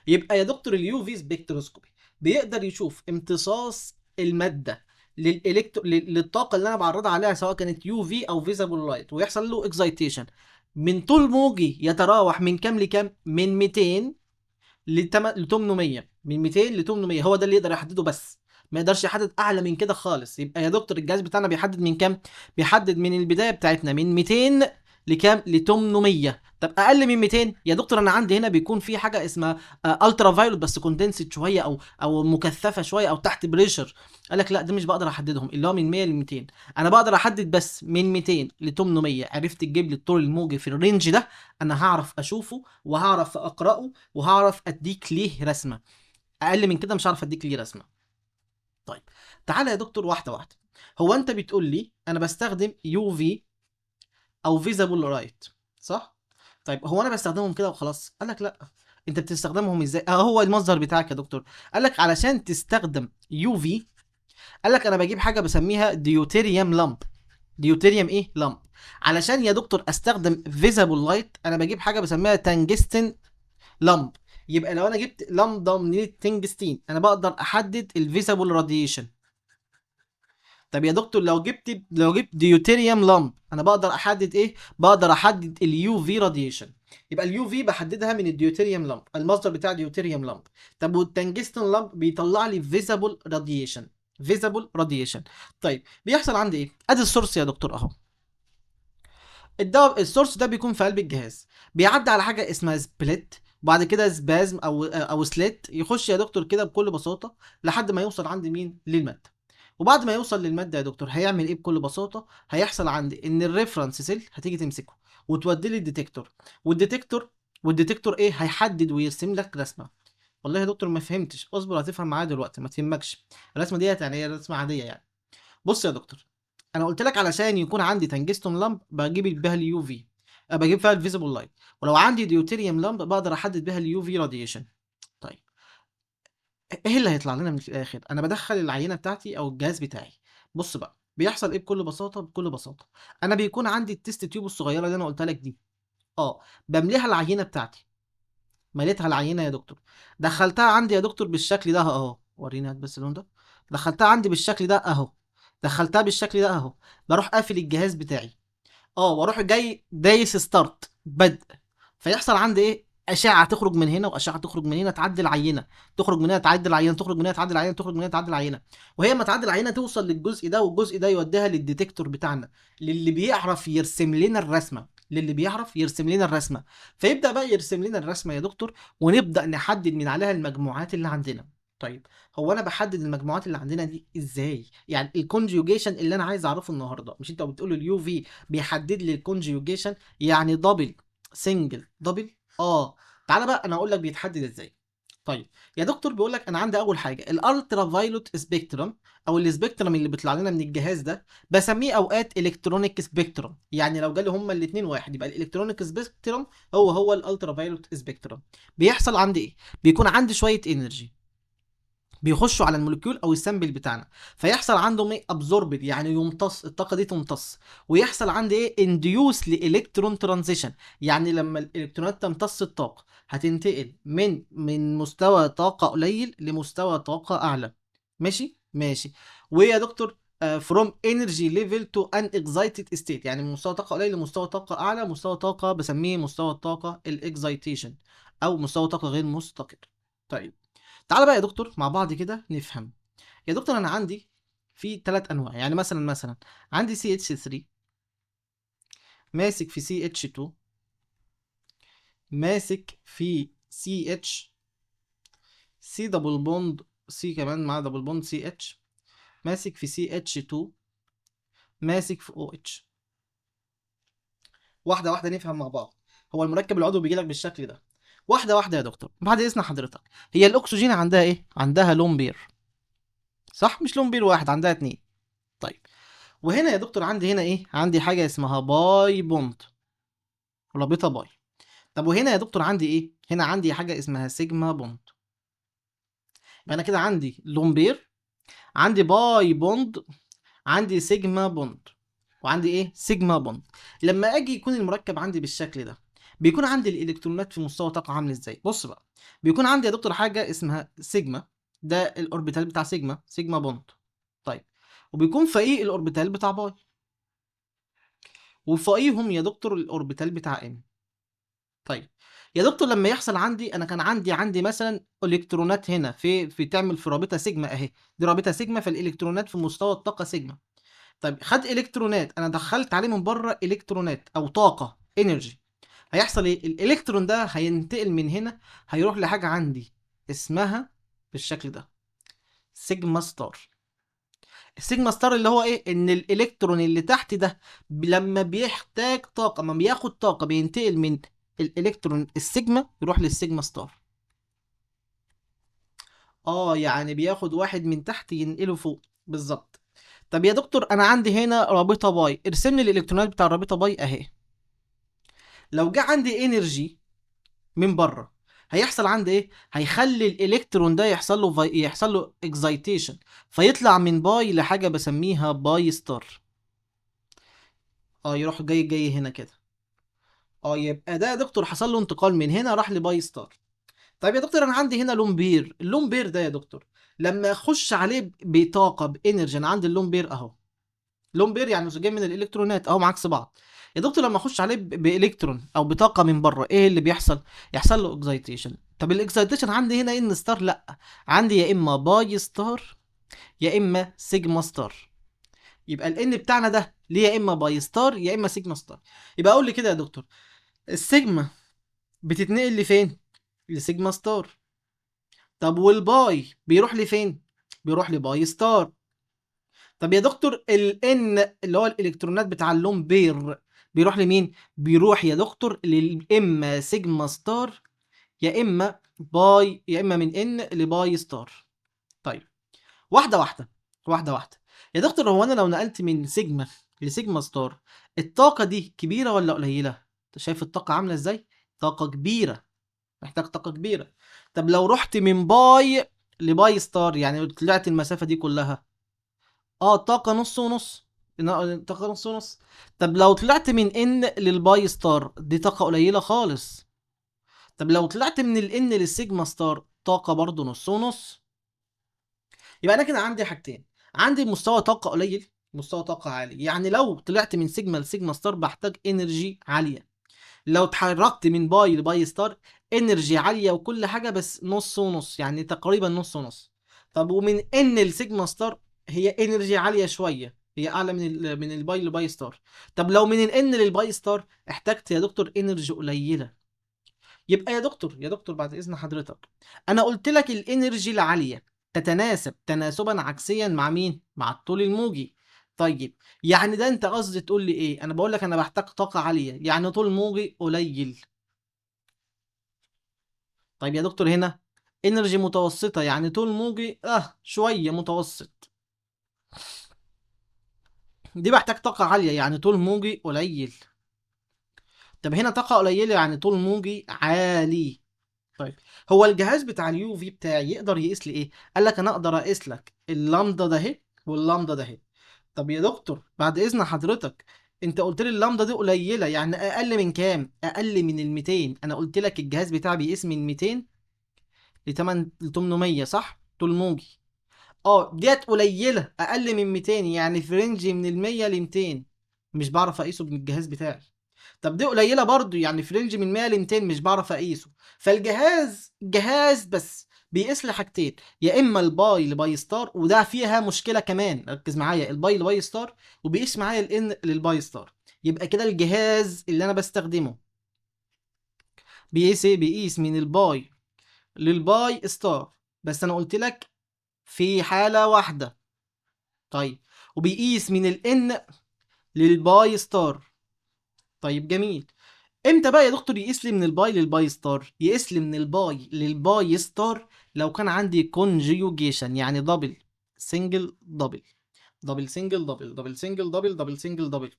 يبقى يا دكتور اليو في سبكتروسكوبي بيقدر يشوف امتصاص الماده للطاقه اللي انا بعرضها عليها، سواء كانت يو في او فيزيبل لايت، ويحصل له اكزايتيشن. من طول موجي يتراوح من كام لكام؟ من 200 ل 800. من 200 ل 800 هو ده اللي يقدر يحدده بس. ما يقدرش يحدد اعلى من كده خالص. يبقى يا دكتور الجهاز بتاعنا بيحدد من كام؟ بيحدد من البدايه بتاعتنا من 200 لكام؟ ل 800. طب اقل من 200 يا دكتور انا عندي هنا بيكون في حاجه اسمها الترا فايلوت بس كوندنسد شويه او مكثفه شويه او تحت بريشر. قال لك لا ده مش بقدر احددهم اللي هو من 100 ل 200. انا بقدر احدد بس من 200 ل 800. عرفت تجيب لي الطول الموجي في الرينج ده، انا هعرف اشوفه وهعرف اقراه وهعرف اديك ليه رسمه. اقل من كده مش هعرف اديك ليه رسمه. طيب تعالى يا دكتور واحده واحده. هو انت بتقول لي انا بستخدم يو في او فيزابل لايت، صح؟ طيب هو انا بستخدمهم كده وخلاص؟ قال لك لا. انت بتستخدمهم ازاي؟ هو المصدر بتاعك يا دكتور. قال لك علشان تستخدم يو في، قال لك انا بجيب حاجه بسميها ديوتيريوم لامب. ديوتيريوم ايه؟ لامب. علشان يا دكتور استخدم فيزابل لايت انا بجيب حاجه بسميها تنجستن لامب. يبقى لو انا جبت لامدا من التنجستين انا بقدر احدد الفيزابل راديشن. طب يا دكتور لو جبت ديوتيريوم لامب انا بقدر احدد ايه؟ بقدر احدد اليو في راديشن. يبقى اليو في بحددها من الديوتيريوم لامب، المصدر بتاع ديوتيريوم لامب. طب والتنجستن لامب بيطلع لي فيزابل راديشن. فيزابل راديشن. طيب بيحصل عندي ايه؟ ادي السورس يا دكتور اهو. السورس ده بيكون في قلب الجهاز، بيعدي على حاجه اسمها سبليت، وبعد كده سبازم او سليت، يخش يا دكتور كده بكل بساطه لحد ما يوصل عند مين؟ للماده. وبعد ما يوصل للماده يا دكتور هيعمل ايه بكل بساطه؟ هيحصل عندي ان الريفرنس سيل هتيجي تمسكه وتوديه للديتكتور. والديتكتور والديتكتور ايه؟ هيحدد ويرسم لك رسمه. والله يا دكتور ما فهمتش، اصبر هتفهم معايا دلوقتي ما تهمكش. الرسمه ديت يعني هي رسمه عاديه يعني. بص يا دكتور، انا قلت لك علشان يكون عندي تنجستون لامب بجيب بيها اليو في، بجيب فيها الفيزيبل لايت. ولو عندي ديوتيريوم لامب بقدر احدد بيها اليو في راديشن. طيب ايه اللي هيطلع لنا من الاخر؟ انا بدخل العينه بتاعتي او الجهاز بتاعي. بص بقى بيحصل ايه بكل بساطه. بكل بساطه انا بيكون عندي التست تيوب الصغيره اللي انا قلت لك دي. اه بمليها العينه بتاعتي. مليتها العينه يا دكتور، دخلتها عندي يا دكتور بالشكل ده اهو. وريني هات بس اللون ده. دخلتها عندي بالشكل ده اهو. دخلتها بالشكل ده اهو. بروح قافل الجهاز بتاعي. واروح جاي دايس ستارت بدء. فيحصل عندي ايه؟ اشعه تخرج من هنا واشعه تخرج من هنا تعدي العينه. تخرج من هنا تعدي العينه، تخرج من هنا تعدي العينه، تخرج من هنا تعدي العينه. وهي ما تعدي العينه توصل للجزء ده، والجزء ده يوديها للديتكتور بتاعنا، للي بيعرف يرسم لنا الرسمه. للي بيعرف يرسم لنا الرسمه. فيبدا بقى يرسم لنا الرسمه يا دكتور، ونبدا نحدد من عليها المجموعات اللي عندنا. طيب هو انا بحدد المجموعات اللي عندنا دي ازاي؟ يعني الكونجوجيشن اللي انا عايز اعرفه النهارده، مش انت بتقول اليو في بيحدد لي الكونجيوجيشن يعني دبل سنجل دبل؟ تعالى بقى انا اقول لك بيتحدد ازاي. طيب يا دكتور بيقول لك انا عندي اول حاجه الالترا فايلوت سبيكترم، او السبيكترم اللي بيطلع لنا من الجهاز ده بسميه اوقات الكترونيك سبيكترم. يعني لو جالي هما الاثنين واحد يبقى الالكترونيك سبيكترم هو الالترا فايلوت سبيكترم. بيحصل عندي ايه؟ بيكون عندي شويه انرجي بيخشوا على الموليكيول او السامبل بتاعنا، فيحصل عندهم ايه؟ ابزوربد يعني يمتص، الطاقه دي تمتص. ويحصل عندي ايه؟ انديوس لالكترون ترانزيشن، يعني لما الالكترونات تمتص الطاقه هتنتقل من مستوى طاقه قليل لمستوى طاقه اعلى. ماشي ماشي. ويا دكتور from energy level to an excited state، يعني من مستوى طاقه قليل لمستوى طاقه اعلى. مستوى طاقه بسميه مستوى الطاقه الاكزايتيشن، او مستوى طاقه غير مستقر. طيب تعالى بقى يا دكتور مع بعض كده نفهم. يا دكتور انا عندي في ثلاث انواع، يعني مثلا عندي سي اتش 3 ماسك في سي اتش 2 ماسك في سي اتش، سي دبل بوند، سي كمان مع دبل بوند سي اتش، ماسك في سي اتش 2، ماسك في او اتش. واحده واحده نفهم مع بعض. هو المركب العضوي بيجي لك بالشكل ده. واحده واحده يا دكتور بعد اذن حضرتك. هي الاكسجين عندها ايه؟ عندها لون بير، صح؟ مش لون بير واحد، عندها اتنين. طيب وهنا يا دكتور عندي هنا ايه؟ عندي حاجه اسمها باي بوند، رابطه باي. طب وهنا يا دكتور عندي ايه؟ هنا عندي حاجه اسمها سيجما بوند. يبقى انا كده عندي لومبير، عندي باي بوند، عندي سيجما بوند، وعندي ايه؟ سيجما بوند. لما اجي يكون المركب عندي بالشكل ده بيكون عندي الالكترونات في مستوى طاقه عامل ازاي؟ بص بقى، بيكون عندي يا دكتور حاجه اسمها سيجما، ده الاوربيتال بتاع سيجما بوند. طيب وبيكون فوقيه الاوربيتال بتاع باي. وفوقيهم يا دكتور الاوربيتال بتاع ان. طيب يا دكتور لما يحصل عندي انا كان عندي مثلا الكترونات هنا في تعمل في رابطه سيجما اهي، دي رابطه سيجما، فالالكترونات في مستوى الطاقه سيجما. طيب خد الكترونات، انا دخلت عليه من بره الكترونات او طاقه انرجي، هيحصل ايه؟ الالكترون ده هينتقل من هنا، هيروح لحاجه عندي اسمها بالشكل ده سيجما ستار. السيجما ستار اللي هو ايه؟ ان الالكترون اللي تحت ده لما بيحتاج طاقه، ما بياخد طاقه، بينتقل من الالكترون السيجما يروح للسيجما ستار. يعني بياخد واحد من تحت ينقله فوق بالظبط. طب يا دكتور انا عندي هنا رابطه باي، ارسم لي الالكترونات بتاع الرابطه باي اهي. لو جه عندي انرجي من بره، هيحصل عندي ايه؟ هيخلي الالكترون ده يحصل له اكزايتيشن، فيطلع من باي لحاجه بسميها باي ستار. يروح جاي هنا كده. يبقى ده يا دكتور حصل له انتقال من هنا راح لباي ستار. طيب يا دكتور انا عندي هنا لون بير، اللون بير ده يا دكتور لما اخش عليه بطاقه بانرجي، انا عندي اللون بير اهو، لون بير يعني زوجين من الالكترونات اهو عكس بعض. يا دكتور لما اخش عليه بالكترون او بطاقه من بره، ايه اللي بيحصل؟ يحصل له اكزايتيشن. طب الاكزايتيشن عندي هنا ان ستار؟ لا، عندي يا اما باي ستار يا اما سيجما ستار. يبقى الان بتاعنا ده ليه يا اما باي ستار يا اما سيجما ستار. يبقى اقول لي كده يا دكتور، السيجما بتتنقل لفين؟ لسيجما ستار. طب والباي بيروح لفين؟ بيروح لباي ستار. طب يا دكتور الN اللي هو الالكترونات بتاع اللون بير بيروح لمين؟ بيروح يا دكتور اما سيجما ستار يا اما باي، يا اما من N لباي ستار. طيب واحده واحده، واحده واحده. يا دكتور هو انا لو نقلت من سيجما لسيجما ستار، الطاقه دي كبيره ولا قليله؟ انت شايف الطاقه عامله ازاي؟ طاقه كبيره، محتاج طاقه كبيره. طب لو رحت من باي لباي ستار، يعني طلعت المسافه دي كلها، طاقة نص ونص، طاقة نص ونص. طب لو طلعت من ان للباي ستار، دي طاقة قليلة خالص. طب لو طلعت من الان للسيجما ستار، طاقة برضو نص ونص. يبقى انا كده عندي حاجتين، عندي مستوى طاقة قليل، مستوى طاقة عالي. يعني لو طلعت من سيجما لسيجما ستار بحتاج انرجي عالية. لو اتحركت من باي لباي ستار، انرجي عالية وكل حاجة، بس نص ونص، يعني تقريبا نص ونص. طب ومن ان لسيجما ستار، هي انرجي عالية شوية، هي اعلى من الباي لباي ستار. طب لو من الان للباي ستار احتجت يا دكتور انرجي قليلة. يبقى يا دكتور بعد اذن حضرتك، انا قلت لك الانرجي العالية تتناسب تناسبا عكسيا مع مين؟ مع الطول الموجي. طيب يعني ده انت قصدي تقول لي ايه؟ انا بقول لك انا بحتاج طاقة عالية يعني طول موجي قليل. طيب يا دكتور هنا انرجي متوسطة يعني طول موجي شوية متوسط، دي بحتاج طاقة عالية يعني طول موجي قليل. طب هنا طاقة قليلة يعني طول موجي عالي. طيب هو الجهاز بتاع اليو في بتاعي يقدر يقيس لي ايه؟ قال لك انا اقدر اقيس لك اللامدا ده اهي واللامدا ده اهي. طب يا دكتور بعد اذن حضرتك، انت قلت لي اللامدا دي قليلة، يعني اقل من كام؟ اقل من ال 200. انا قلت لك الجهاز بتاعي بيقيس من 200 ل 800 صح؟ طول موجي. ديت قليله اقل من 200، يعني في رينج من ال 100 ل 200، مش بعرف اقيسه بالجهاز بتاعي. طب دي قليله برضو، يعني في رينج من 100 ل 200 مش بعرف اقيسه. فالجهاز بس بيقيس لي حاجتين، يا اما الباي لباي ستار، وده فيها مشكله كمان، ركز معايا، الباي لباي ستار، وبيقيس معايا الان للباي ستار. يبقى كده الجهاز اللي انا بستخدمه بيقيس ايه؟ بيقيس من الباي للباي ستار، بس انا قلت لك في حاله واحده. طيب وبيقيس من الان للباي ستار. طيب جميل. امتى بقى يا دكتور يقيس لي من الباي للباي ستار؟ يقيس لي من الباي للباي ستار لو كان عندي كونجيوجيشن، يعني دبل سنجل دبل، دبل سنجل دبل، دبل سنجل دبل، دبل سنجل دبل.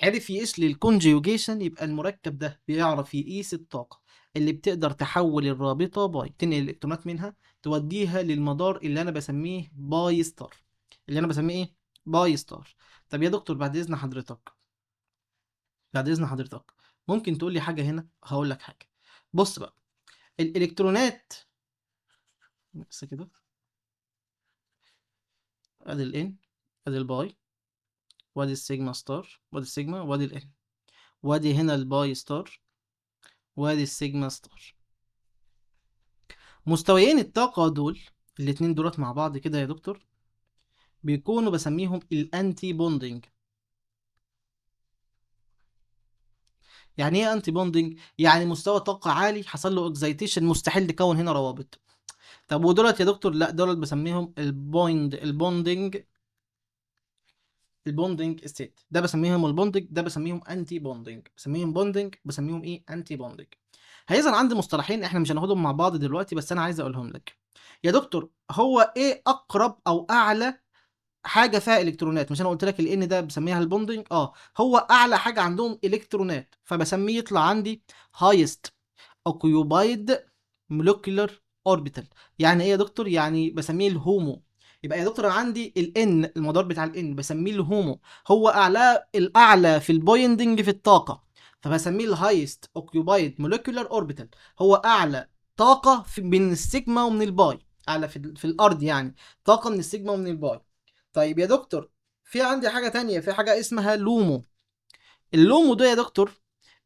عرف يقيس لي الكونجيوجيشن، يبقى المركب ده بيعرف يقيس الطاقة اللي بتقدر تحول الرابطة باي، تنقل الالكترونات منها توديها للمدار اللي انا بسميه باي ستار، اللي انا بسميه ايه؟ باي ستار. طب يا دكتور بعد اذن حضرتك، بعد اذن حضرتك ممكن تقول لي حاجة هنا؟ هقول لك حاجة. بص بقى، الالكترونات بس كده، ادي الان، ادي الباي، وادي السيجما ستار، وادي السيجما، وادي الان. وادي هنا الباي ستار، وادي السيجما ستار. مستويين الطاقة دول، الاتنين دولت مع بعض كده يا دكتور، بيكونوا بسميهم الانتي بوندنج. يعني ايه انتي بوندنج؟ يعني مستوى طاقة عالي حصل له اكزايتيشن، مستحيل تكون هنا روابط. طب ودولت يا دكتور؟ لا، دولت بسميهم البوندنج ستيت. ده بسميهم البوندنج، ده بسميهم انتي بوندنج. بسميهم بوندنج، بسميهم ايه؟ انتي بوندنج. هيظهر عندي مصطلحين احنا مش هناخدهم مع بعض دلوقتي، بس انا عايز اقولهم لك. يا دكتور، هو ايه اقرب او اعلى حاجه فيها الكترونات؟ مش انا قلت لك الان ده بسميها البوندنج؟ هو اعلى حاجه عندهم الكترونات، فبسميه يطلع عندي highest occupied molecular orbital. يعني ايه يا دكتور؟ يعني بسميه الهومو. يبقى يا دكتور انا عندي الان، المدار بتاع الان بسميه الهومو، هو الاعلى في البويندنج في الطاقه، فبسميه الهايست اوكيوبايد مولكيولار اوربيتال. هو اعلى طاقه من السيجما ومن الباي، اعلى في الارض يعني، طاقه من السيجما ومن الباي. طيب يا دكتور، في عندي حاجه تانية، في حاجه اسمها لومو. اللومو ده يا دكتور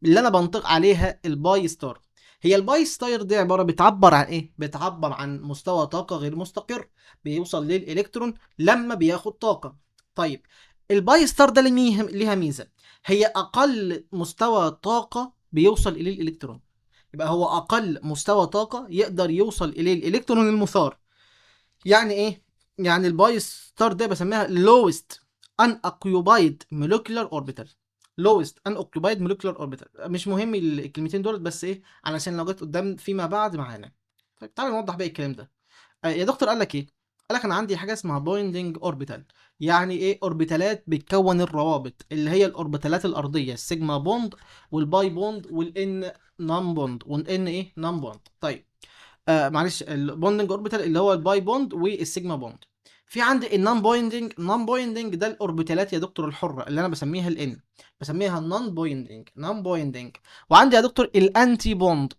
اللي انا بنطق عليها الباي ستار. هي الباي ستار دي عباره، بتعبر عن ايه؟ بتعبر عن مستوى طاقه غير مستقر بيوصل للالكترون لما بياخد طاقه. طيب، الباي ستار ده ليها ميزه، هي اقل مستوى طاقه بيوصل اليه الالكترون. يبقى هو اقل مستوى طاقه يقدر يوصل اليه الالكترون المثار. يعني ايه؟ يعني الباي ستار ده بسميها lowest unoccupied molecular orbital. lowest unoccupied molecular orbital. مش مهم الكلمتين دول، بس ايه علشان لو جت قدام فيما بعد معانا. طيب تعالى نوضح بقى الكلام ده. يا دكتور قال لك ايه؟ قال لك انا عندي حاجه اسمها بويندنج اوربيتال. يعني ايه؟ اوربيتالات بتكون الروابط، اللي هي الاوربيتالات الارضيه، السيجما بوند والباي بوند والان نون بوند والان ايه نون بوند. طيب، معلش، البوندنج اوربيتال اللي هو الباي بوند والسيجما بوند. في عندي النون بويندنج ده الاوربيتالات يا دكتور الحره، اللي انا بسميها الان، بسميها نون بويندنج. وعندي يا دكتور الانتي بوند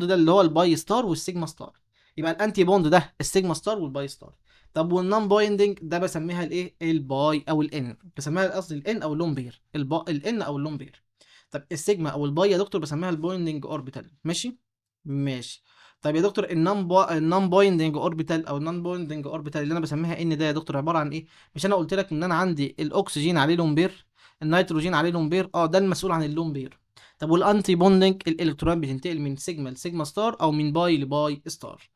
ده اللي هو الباي ستار والسيجما ستار. يبقى الانتي بوند ده السيجما ستار والباي ستار. طب والنون بويندنج ده بسميها الايه؟ الباي او الان، بسميها قصدي الان او اللون بير، الان او اللون بير. طب السيجما او الباي يا دكتور بسميها البويندنج اوربيتال. ماشي ماشي. طيب يا دكتور، النون بويندنج اوربيتال او النون بويندنج اوربيتال اللي انا بسميها ان ده يا دكتور عباره عن ايه؟ مش انا قلت لك ان انا عندي الاكسجين عليه لون بير، النيتروجين عليه لون بير؟ ده المسؤول عن اللون بير. طب والانتي بوندنج، الالكترون بتنتقل من سيجما لسيجما ستار او من باي لباي ستار.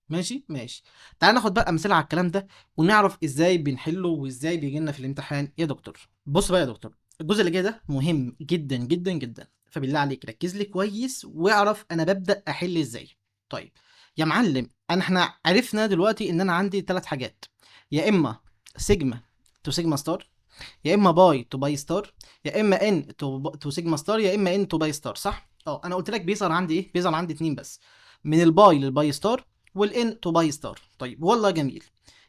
ماشي ماشي. تعال ناخد بقى امثله على الكلام ده، ونعرف ازاي بنحله وازاي بيجي لنا في الامتحان يا دكتور. بص بقى يا دكتور، الجزء اللي جاي ده مهم جدا جدا جدا، فبالله عليك ركز لي كويس واعرف انا ببدا احل ازاي. طيب يا معلم، احنا عرفنا دلوقتي ان انا عندي ثلاث حاجات، يا اما سيجما تو سيجما ستار، يا اما باي تو باي ستار، يا اما ان تو سيجما ستار، يا اما ان تو باي ستار. صح؟ انا قلت لك بيظهر عندي ايه؟ بيظهر عندي اتنين بس، من الباي للباي ستار والان تو باي ستار. طيب والله جميل.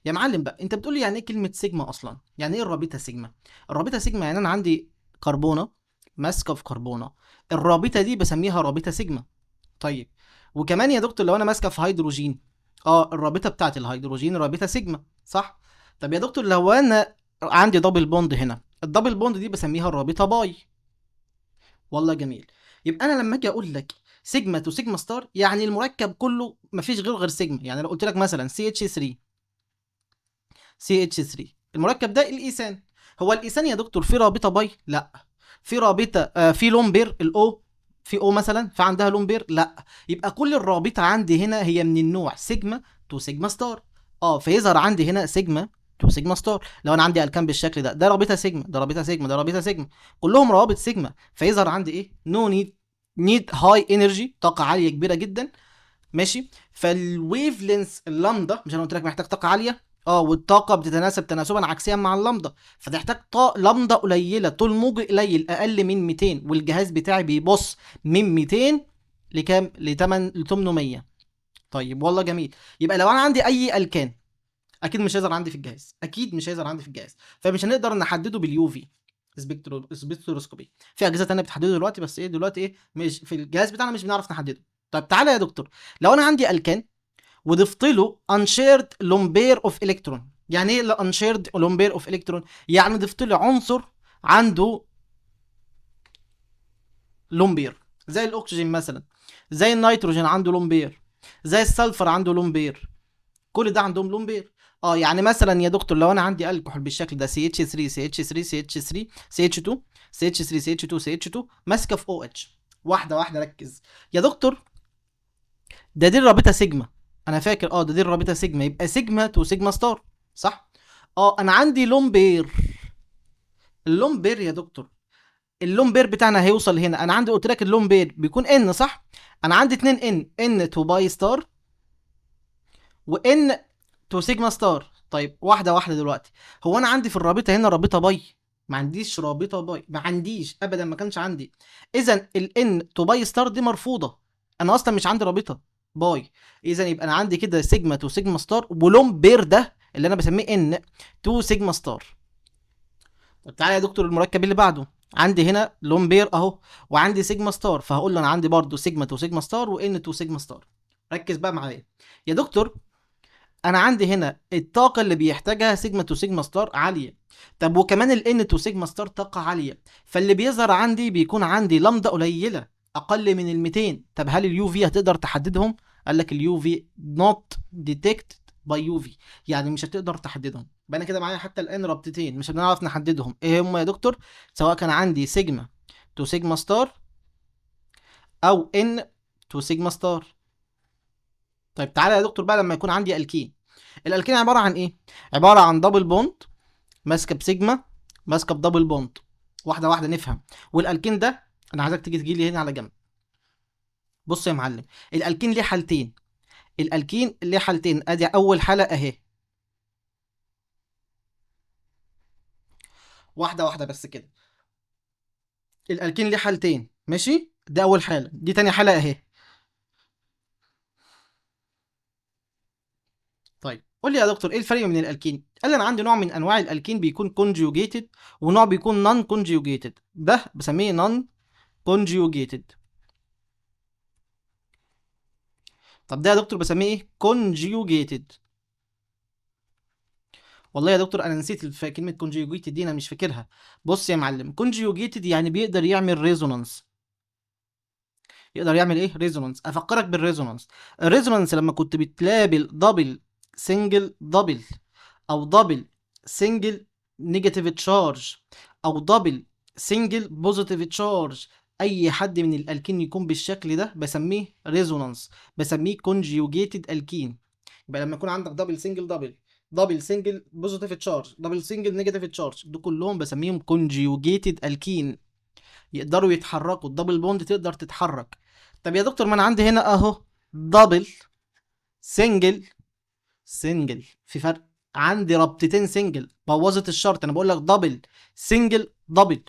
يا معلم بقى، انت بتقول لي يعني ايه كلمه سيجما اصلا؟ يعني ايه الرابطه سيجما؟ الرابطه سيجما يعني انا عندي كربونه ماسكه في كربونه، الرابطه دي بسميها رابطه سيجما. طيب، وكمان يا دكتور لو انا ماسكه في هيدروجين، الرابطه بتاعت الهيدروجين رابطه سيجما. صح؟ طب يا دكتور لو انا عندي دبل بوند هنا، الدبل بوند دي بسميها الرابطه باي. والله جميل. يبقى انا لما اجي اقول لك سيجما تو سيجما ستار، يعني المركب كله مفيش غير سيجما. يعني لو قلت لك مثلا CH3 المركب ده الايثان، هو الايثان يا دكتور في رابطه باي؟ لا. في رابطه في لون بير الاو، في او مثلا فعندها لون بير؟ لا. يبقى كل الرابطه عندي هنا هي من النوع سيجما تو سيجما ستار. فيظهر عندي هنا سيجما تو سيجما ستار. لو انا عندي الكان بالشكل ده رابطه سيجما، ده رابطه سيجما، ده رابطه سيجما، كلهم روابط سيجما، فيظهر عندي ايه؟ نو نيد هاي انرجي، طاقه عاليه كبيره جدا. ماشي. فالويف لينث اللامدا، مش انا قلت لك محتاج طاقه عاليه؟ والطاقه بتتناسب تناسبا عكسيا مع اللامدا، فتحتاج لامدا قليله، طول موج قليل اقل من 200، والجهاز بتاعي بيبص من 200 لكام؟ ل 800. طيب والله جميل. يبقى لو انا عندي اي الكان، اكيد مش هيظهر عندي في الجهاز، اكيد مش هيظهر عندي في الجهاز، فمش هنقدر نحدده باليو في سبكتروسكوبي. في اجهزه تانية بتحدده دلوقتي، بس ايه دلوقتي ايه مش في الجهاز بتاعنا مش بنعرف نحدده. طب تعالى يا دكتور، لو انا عندي الكان وضفت له unshared lone pair of electron. يعني ايه unshared lone pair of electron؟ يعني ضفت له عنصر عنده لون بير، زي الاكسجين مثلا، زي النيتروجين عنده لون بير، زي السلفر عنده لون بير، كل ده عندهم لون بير. يعني مثلا يا دكتور لو انا عندي الكحول بالشكل ده سي اتش 3 سي اتش 3 سي اتش 3 سي اتش 2 سي اتش 3 سي اتش 2 سي اتش 2 ماسكه في او اتش، واحده واحده ركز يا دكتور. ده دي الرابطه سيجما، انا فاكر ده دي الرابطه سيجما، يبقى سيجما تو سيجما ستار، صح؟ انا عندي لون بير. اللون بير يا دكتور، اللون بير بتاعنا هيوصل هنا، انا عندي قلت لك اللون بير بيكون ان، صح؟ انا عندي 2 ان تو باي ستار وان تو سيجما ستار. طيب واحده واحده دلوقتي، هو انا عندي في الرابطه هنا رابطه باي؟ ما عنديش رابطه باي، ما عنديش ابدا، ما كانش عندي. اذا الان تو باي ستار دي مرفوضه، انا اصلا مش عندي رابطه باي. اذا يبقى انا عندي كده سيجما تو سيجما ستار، ولون بير ده اللي انا بسميه ان تو سيجما ستار. طب تعالى يا دكتور المركب اللي بعده، عندي هنا لون بير اهو، وعندي سيجما ستار، فهقول له انا عندي برضو سيجما تو سيجما ستار وان تو سيجما ستار. ركز بقى معايا يا دكتور، انا عندي هنا الطاقه اللي بيحتاجها سيجما تو سيجما ستار عاليه، طب وكمان الان تو سيجما ستار طاقه عاليه، فاللي بيظهر عندي بيكون عندي لمده قليله اقل من ال 200. طب هل اليو في هتقدر تحددهم؟ قال لك اليو في نوت ديتكت باي يو في، يعني مش هتقدر تحددهم. يبقى انا كده معايا حتى الان رابطتين مش هنعرف نحددهم ايه هم يا دكتور، سواء كان عندي سيجما تو سيجما ستار او ان تو سيجما ستار. طيب تعالى يا دكتور بقى لما يكون عندي الكين، الالكين عباره عن ايه؟ عباره عن دبل بوند ماسكه بسيجما، ماسكه بدبل بوند. واحده واحده نفهم. والالكين ده انا عايزك تيجي لي هنا على جنب. بص يا معلم، الالكين ليه حالتين، الالكين ليه حالتين، ادي اول حاله اهي، واحده واحده بس كده. الالكين ليه حالتين ماشي، ده اول حاله، دي تاني حاله اهي. طيب قول لي يا دكتور ايه الفرق من الالكين؟ قال لي انا عندي نوع من انواع الالكين بيكون كونجوجيتد، ونوع بيكون نون كونجوجيتد، ده بسميه نون كونجوجيتد. طب ده يا دكتور بسميه ايه؟ كونجوجيتد. والله يا دكتور انا نسيت كلمه كونجوجيتد دي، انا مش فاكرها. بص يا معلم، كونجوجيتد يعني بيقدر يعمل ريزونانس. يقدر يعمل ايه؟ ريزونانس. افكرك بالريزونانس، الريزونانس لما كنت بتلابل دبل سنجل دبل، او دبل سنجل نيجاتيف تشارج، او دبل سنجل بوزيتيف تشارج، اي حد من الالكين يكون بالشكل ده بسميه ريزونانس، بسميه كونجيوجيتد الكين. يبقى لما يكون عندك دبل سنجل دبل، دبل سنجل بوزيتيف تشارج، دبل سنجل نيجاتيف تشارج، دول كلهم بسميهم كونجيوجيتد الكين، يقدروا يتحركوا، الدبل بوند تقدر تتحرك. طب يا دكتور ما انا عندي هنا اهو دبل سنجل سنجل، في فرق، عندي ربطتين سنجل بوظت الشرط، انا بقول لك دبل سنجل دبل،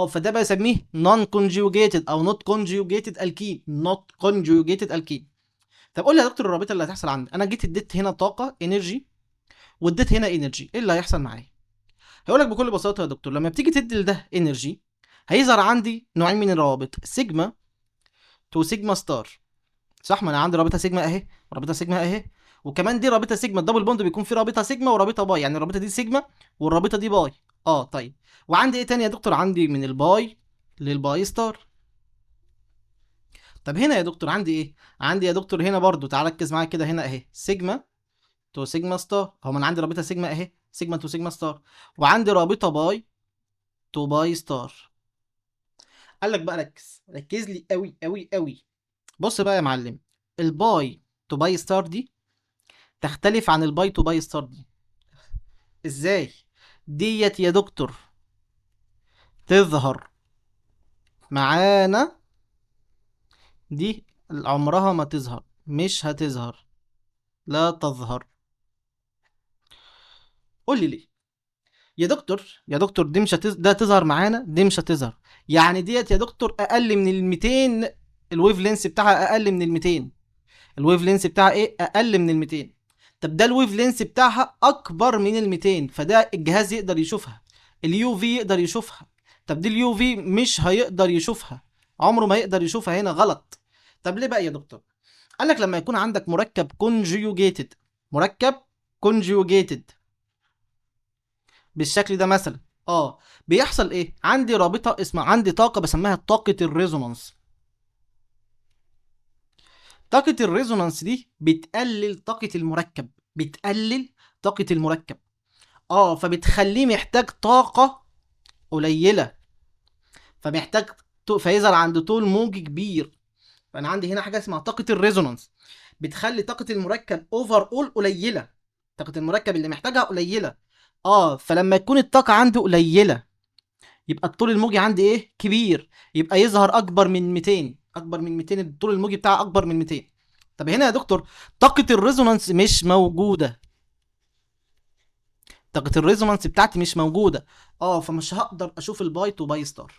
فده بسميه نون كونجوجيتد او نوت كونجوجيتد الكين، نوت كونجوجيتد الكين. طب قول لي يا دكتور الرابطه اللي هتحصل عندي، انا جيت اديت هنا طاقه انرجي واديت هنا انرجي، ايه اللي هيحصل معايا؟ هقول لك بكل بساطه يا دكتور، لما بتيجي تدي لده انرجي هيظهر عندي نوعين من الروابط، سيجما تو سيجما ستار، صح؟ ما انا عندي رابطه سيجما اهي ورابطه سيجما اهي، وكمان دي رابطه سيجما، الدبل بوند بيكون في رابطه سيجما ورابطه باي، يعني الرابطه دي سيجما والرابطه دي باي. طيب وعندي ايه تاني يا دكتور؟ عندي من الباي للباي ستار. طب هنا يا دكتور عندي ايه؟ عندي يا دكتور هنا برضو، تعال ركز معايا كده، هنا اهي سيجما تو سيجما ستار، هو انا عندي رابطه سيجما اهي، سيجما تو سيجما ستار، وعندي رابطه باي تو باي ستار. قال لك بقى ركز لي قوي قوي قوي. بص بقى يا معلم، الباي تو باي ستار دي تختلف عن الباي تو باي ستار دي. ازاي؟ ديت يا دكتور تظهر معانا، دي عمرها ما تظهر، مش هتظهر، لا تظهر. قول لي ليه يا دكتور؟ يا دكتور دي مش ده تظهر معانا، دي مش هتظهر، يعني ديت يا دكتور اقل من ال 200، الويف لينس بتاعها اقل من ال 200، الويف لينس بتاعها ايه؟ اقل من ال 200. طب ده الويف لينس بتاعها اكبر من ال 200، فده الجهاز يقدر يشوفها، اليو في يقدر يشوفها. طب دي اليو في مش هيقدر يشوفها، عمره ما يقدر يشوفها، هنا غلط. طب ليه بقى يا دكتور؟ قال لك لما يكون عندك مركب كونجيوجيتد، مركب كونجيوجيتد بالشكل ده مثلا، بيحصل ايه؟ عندي رابطه اسمها، عندي طاقه بسميها طاقه الريزونانس. طاقه الريزونانس دي بتقلل طاقه المركب، بتقلل طاقه المركب. فبتخليه محتاج طاقه قليله، فمحتاج فيظهر عنده طول موجي كبير. فانا عندي هنا حاجه اسمها طاقه الريزونانس، بتخلي طاقه المركب اوفر اول قليله، طاقه المركب اللي محتاجها قليله. فلما يكون الطاقه عندي قليله، يبقى الطول الموجي عندي ايه؟ كبير. يبقى يظهر اكبر من 200، اكبر من 200، الطول الموجي بتاعه اكبر من 200. طب هنا يا دكتور طاقه الريزونانس مش موجوده، طاقه الريزونانس بتاعتي مش موجوده. فمش هقدر اشوف الباي تو باي ستار.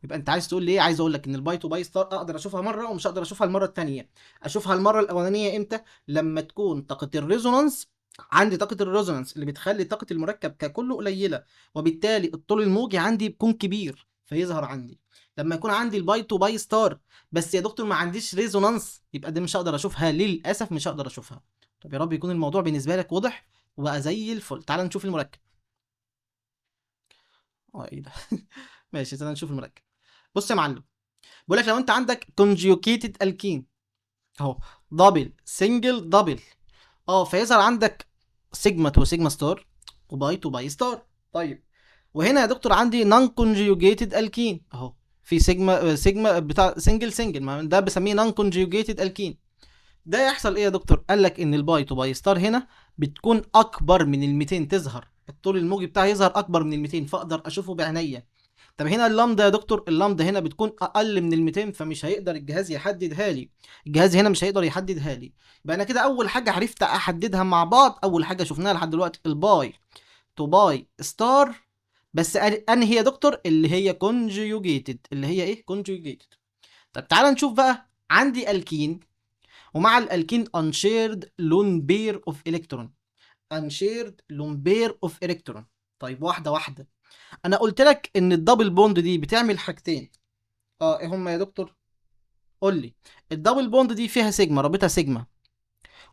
يبقى انت عايز تقول لي ايه؟ عايز اقول لك ان الباي تو باي ستار اقدر اشوفها مره ومش هقدر اشوفها المره الثانيه. اشوفها المره الاولانيه امتى؟ لما تكون طاقه الريزونانس، عندي طاقه الريزونانس اللي بتخلي طاقه المركب ككله قليله، وبالتالي الطول الموجي عندي بيكون كبير فيظهر عندي. لما يكون عندي الباي تو باي ستار بس يا دكتور ما عنديش ريزونانس، يبقى دي مش هقدر اشوفها، للاسف مش هقدر اشوفها. طب يا رب يكون الموضوع بالنسبه لك واضح وبقى زي الفل. تعال نشوف المركب. ايه ده؟ ماشي، تعال نشوف المركب. بص يا معلم، بقول لك لو انت عندك conjugated الكين اهو، دبل سنجل دبل، فيظهر عندك سيجما تو سيجما ستار وباي تو باي ستار. طيب وهنا يا دكتور عندي نون conjugated الكين اهو، في سيجما بتاع سنجل سنجل، ما ده بسميه نون conjugated الكين. ده يحصل ايه يا دكتور؟ قال لك ان الباي تو باي ستار هنا بتكون اكبر من ال 200، تظهر الطول الموجي بتاعي يظهر اكبر من ال 200 فاقدر اشوفه بعينيا. طب هنا اللامدا يا دكتور، اللامدا هنا بتكون اقل من ال 200 فمش هيقدر الجهاز يحددها لي، الجهاز هنا مش هيقدر يحددها لي. يبقى انا كده اول حاجه عرفت احددها مع بعض، اول حاجه شفناها لحد دلوقتي الباي تو باي ستار. بس انهي يا دكتور؟ اللي هي كونجيوجيتد، اللي هي ايه؟ كونجيوجيتد. طب تعال نشوف بقى، عندي الكين ومع الالكين انشيرد لون بير اوف الكترون، انشيرد لون بير اوف الكترون. طيب واحده واحده، انا قلت لك ان الدبل بوند دي بتعمل حاجتين. ايه هما يا دكتور؟ قول لي. الدبل بوند دي فيها سيجما، رابطه سيجما،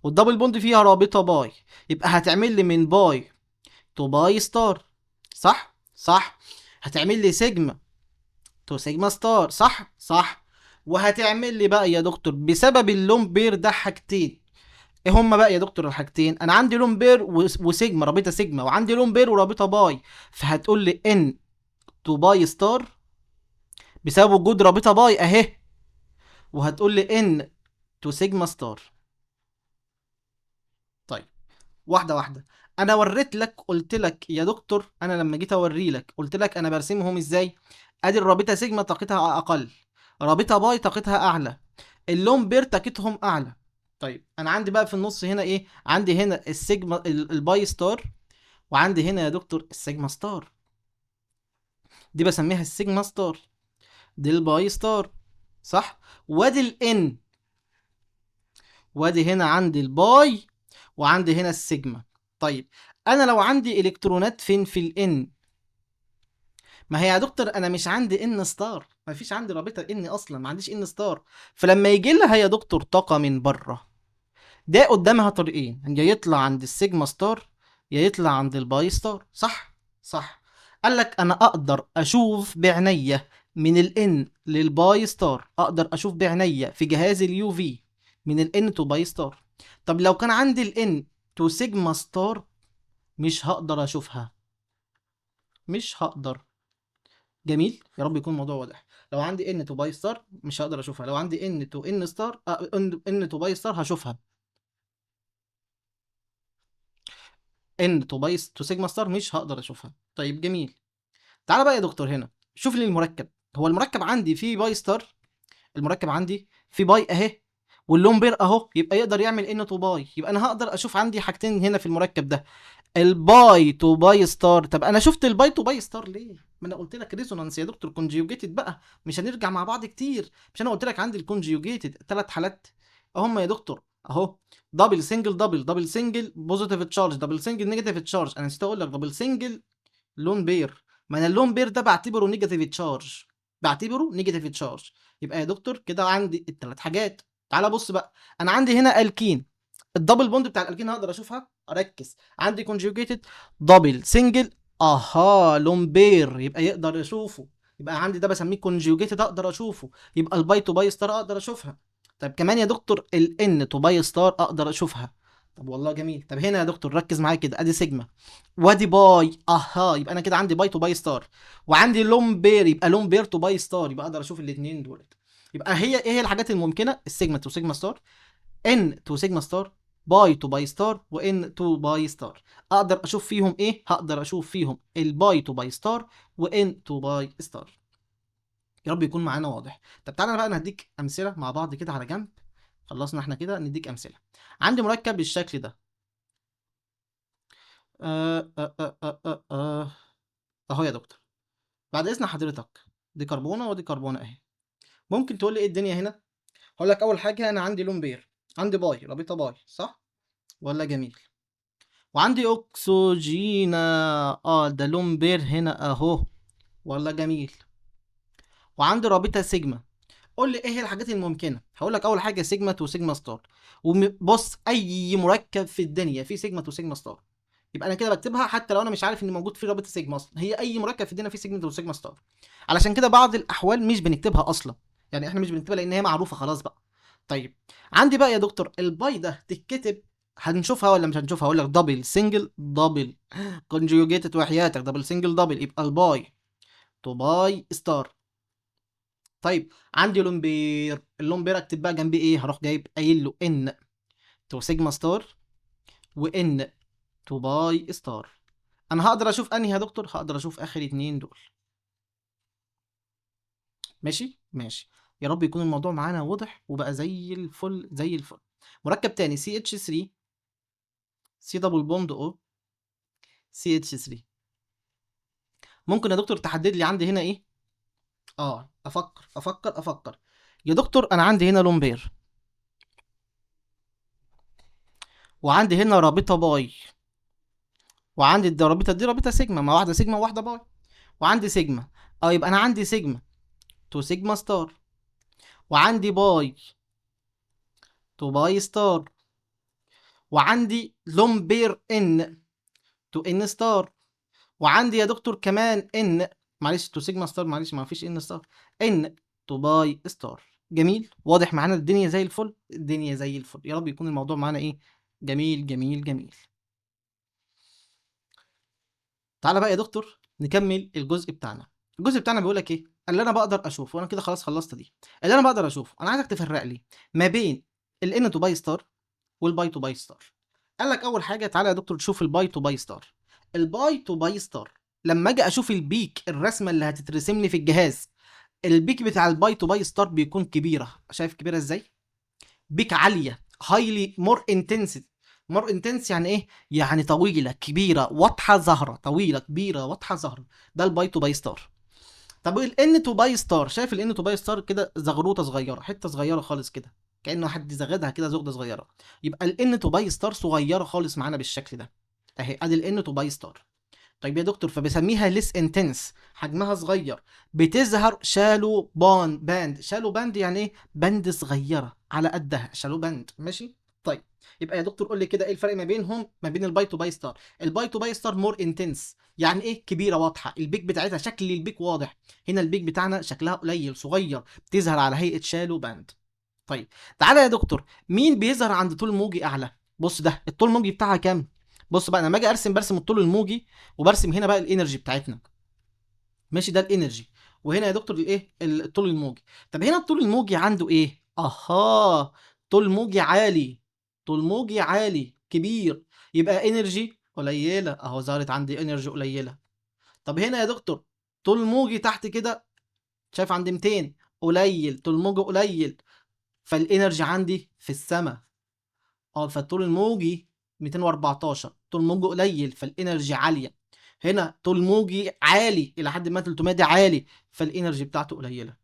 والدبل بوند فيها رابطه باي، يبقى هتعمل لي من باي تو باي ستار، صح صح. هتعمل لي سيجما تو سيجما ستار، صح صح. وهتعمل لي بقى يا دكتور بسبب اللون بير ده حاجتين. ايه هما بقى يا دكتور الحاجتين؟ انا عندي لون بير وسيجما، رابطه سيجما، وعندي لون بير ورابطه باي، فهتقول لي ان تو باي ستار بسبب وجود رابطه باي اهي، وهتقول لي ان تو سيجما ستار. طيب واحده واحده، انا وريت لك قلت لك يا دكتور، انا لما جيت اوري لك قلت لك انا برسمهم ازاي. ادي الرابطه سيجما طاقتها اقل، رابطه باي طاقتها اعلى، اللون بير طاقتهم اعلى. طيب انا عندي بقى في النص هنا ايه؟ عندي هنا السيجما الباي ستار، وعندي هنا يا دكتور السيجما ستار، دي بسميها السيجما ستار، دي الباي ستار، صح. وادي الان، وادي هنا عندي الباي، وعندي هنا السيجما. طيب انا لو عندي الكترونات فين في الان؟ ما هي يا دكتور انا مش عندي ان ستار، ما فيش عندي رابطه ان اصلا، ما عنديش ان ستار. فلما يجي لها يا دكتور طاقه من بره، ده قدامها طريقين، يا يطلع عند السيجما ستار يا يطلع عند الباي ستار، صح صح. قال لك انا اقدر اشوف بعينيا من الان للباي ستار، اقدر اشوف بعينيا في جهاز اليو في من الان تو باي ستار. طب لو كان عندي الان تو سيجما ستار مش هقدر اشوفها، مش هقدر. جميل، يا رب يكون الموضوع واضح. لو عندي ان تو باي ستار مش هقدر اشوفها، لو عندي ان تو ان ستار ان تو باي ستار هشوفها، ان تو باي تو سيجما ستار مش هقدر اشوفها. طيب جميل. تعالى بقى يا دكتور هنا شوف لي المركب. هو المركب عندي فيه باي ستار، المركب عندي فيه باي اهي، واللون بير اهو، يبقى يقدر يعمل ان تو باي، يبقى انا هقدر اشوف عندي حاجتين هنا في المركب ده، الباي تو باي ستار. طب انا شفت الباي تو باي ستار ليه؟ ما انا قلت لك ريزونانس يا دكتور، كونجيوجيتد بقى، مش هنرجع مع بعض كتير. مش انا قلت لك عندي الكونجيوجيتد ثلاث حالات اهم يا دكتور اهو، دبل سنجل دبل، دبل سنجل بوزيتيف تشارج، دبل سنجل نيجاتيف تشارج. انا نسيت اقول لك دبل سنجل لون بير، ما انا اللون بير ده بعتبره نيجاتيف تشارج، بعتبره نيجاتيف تشارج. يبقى يا دكتور كده عندي الثلاث حاجات. تعالى بص بقى، انا عندي هنا الكين، الدبل بوند بتاع الالكين هقدر اشوفها، اركز عندي كونجوجيتد دبل سنجل، اها لومبير يبقى يقدر يشوفه، يبقى عندي ده بسميه كونجيوجيتد اقدر اشوفه، يبقى الباي تو باي ستار اقدر اشوفها. طب كمان يا دكتور الان تو باي ستار اقدر اشوفها. طب والله جميل. طب هنا يا دكتور ركز معايا كده، ادي سيجما وادي باي، اها يبقى انا كده عندي باي تو باي ستار، وعندي لومبير يبقى لومبير تو باي ستار، يبقى اقدر اشوف الاثنين دول. يبقى هي ايه هي الحاجات الممكنه؟ السيجما تو سيجما ستار، ان تو سيجما ستار، باي تو باي ستار، وان تو باي ستار. اقدر اشوف فيهم ايه؟ هقدر اشوف فيهم الباي تو باي ستار وان تو باي ستار. يا رب يكون معانا واضح. طب تعالى بقى انا هديك امثله مع بعض كده على جنب. خلصنا احنا كده نديك امثله. عندي مركب بالشكل ده. آه آه آه آه آه آه. اهو يا دكتور، بعد اذن حضرتك، دي كربونه ودي كربونه اهي. ممكن تقول لي ايه الدنيا هنا؟ هقول لك اول حاجه انا عندي لون بير، عندي باي رابطه باي، صح ولا جميل؟ وعندي أكسجين، ده لون بير هنا أهو، والله جميل. وعندي رابطة سيجما. قول لي إيه هي الحاجات الممكنة؟ هقول لك أول حاجة سيجما تو سيجما ستار. وبص أي مركب في الدنيا فيه سيجما تو سيجما ستار، يبقى أنا كده بكتبها حتى لو أنا مش عارف إن موجود فيه رابطة سيجما أصلا. هي أي مركب في الدنيا فيه سيجما تو سيجما ستار. علشان كده بعض الأحوال مش بنكتبها أصلا، يعني إحنا مش بنكتبها لأن هي معروفة خلاص بقى. طيب عندي بقى يا دكتور الباي ده تتكتب، هنشوفها ولا مش هنشوفها؟ هقول لك دبل سنجل دبل كونجوجيتد، وحياتك دبل سنجل دبل، يبقى الباي تو باي ستار. طيب عندي لومبير، اللومبير اكتب بقى جنبي ايه؟ هروح جايب قايل له ان تو سيجما ستار وان تو باي ستار. انا هقدر اشوف انهي يا دكتور؟ هقدر اشوف اخر اتنين دول. ماشي ماشي. يا رب يكون الموضوع معانا واضح وبقى زي الفل زي الفل. مركب تاني سي اتش 3، سي دبل بوند او، سي اتش 3. ممكن يا دكتور تحدد لي عندي هنا ايه؟ افكر. يا دكتور انا عندي هنا لومبير، وعندي هنا رابطه باي، وعندي الرابطه دي رابطه سيجما، ما واحده سيجما وواحده باي، وعندي سيجما. يبقى انا عندي سيجما تو سيجما ستار، وعندي باي تو باي ستار، وعندي لومبير ان تو ان ستار، وعندي يا دكتور كمان ان، معلش تو سيجما ستار، معلش ما فيش ان ستار، ان تو باي ستار. جميل، واضح معانا الدنيا زي الفل، الدنيا زي الفل. يا رب يكون الموضوع معانا ايه؟ جميل جميل جميل. تعالى بقى يا دكتور نكمل الجزء بتاعنا. الجزء بتاعنا بيقول لك ايه؟ اللي انا بقدر اشوفه، وانا كده خلاص خلصت دي. اللي انا بقدر اشوفه، انا عايزك تفرق لي ما بين الان تو باي ستار والباي تو باي ستار. قال لك اول حاجه تعالى يا دكتور تشوف الباي تو باي ستار. الباي تو باي ستار لما اجي اشوف البيك، الرسمه اللي هتترسم لي في الجهاز، البيك بتاع الباي تو باي ستار بيكون كبيره. شايف كبيره ازاي؟ بيك عاليه، هايلي مور انتنسيتي. مور انتنس يعني ايه؟ يعني طويله كبيره واضحه ظاهره، طويله كبيره واضحه ظاهره. ده الباي تو باي ستار. طب الان تو باي ستار، شايف الان تو باي ستار كده زغروطه صغيره، حته صغيره خالص كده، كانه حد زغدها كده زغده صغيره. يبقى الان تو باي ستار صغيره خالص معانا بالشكل ده اهي، ادي الان تو باي ستار. طيب يا دكتور فبسميها ليس انتنس، حجمها صغير، بتظهر شالو باند. شالو باند يعني ايه؟ بند صغيره على قدها، شالو باند. ماشي. طيب يبقى يا دكتور قول لي كده ايه الفرق ما بينهم، ما بين الباي تو باي ستار؟ الباي تو باي ستار مور انتنس، يعني ايه؟ كبيره واضحه، البيك بتاعتها شكل البيك واضح. هنا البيك بتاعنا شكلها قليل صغير، بتظهر على هيئه شالو باند. طيب تعالى يا دكتور، مين بيظهر عند طول موجي اعلى؟ بص ده الطول الموجي بتاعها كام؟ بص بقى انا لما اجي ارسم برسم الطول الموجي، وبرسم هنا بقى الانرجي بتاعتنا. ماشي، ده الانرجي. وهنا يا دكتور الايه؟ الطول الموجي. طب هنا الطول الموجي عنده ايه؟ طول موجي عالي، طول موجي عالي كبير، يبقى انرجي قليله اهو، ظهرت عندي انرجي قليله. طب هنا يا دكتور طول موجي تحت كده، شايف عند 200 قليل، طول موجي قليل، فالانرجي عندي في السماء. فالطول الموجي 214، طول موجي قليل فالانرجي عاليه. هنا طول موجي عالي الى حد ما 300، دي عالي، فالانرجي بتاعته قليله.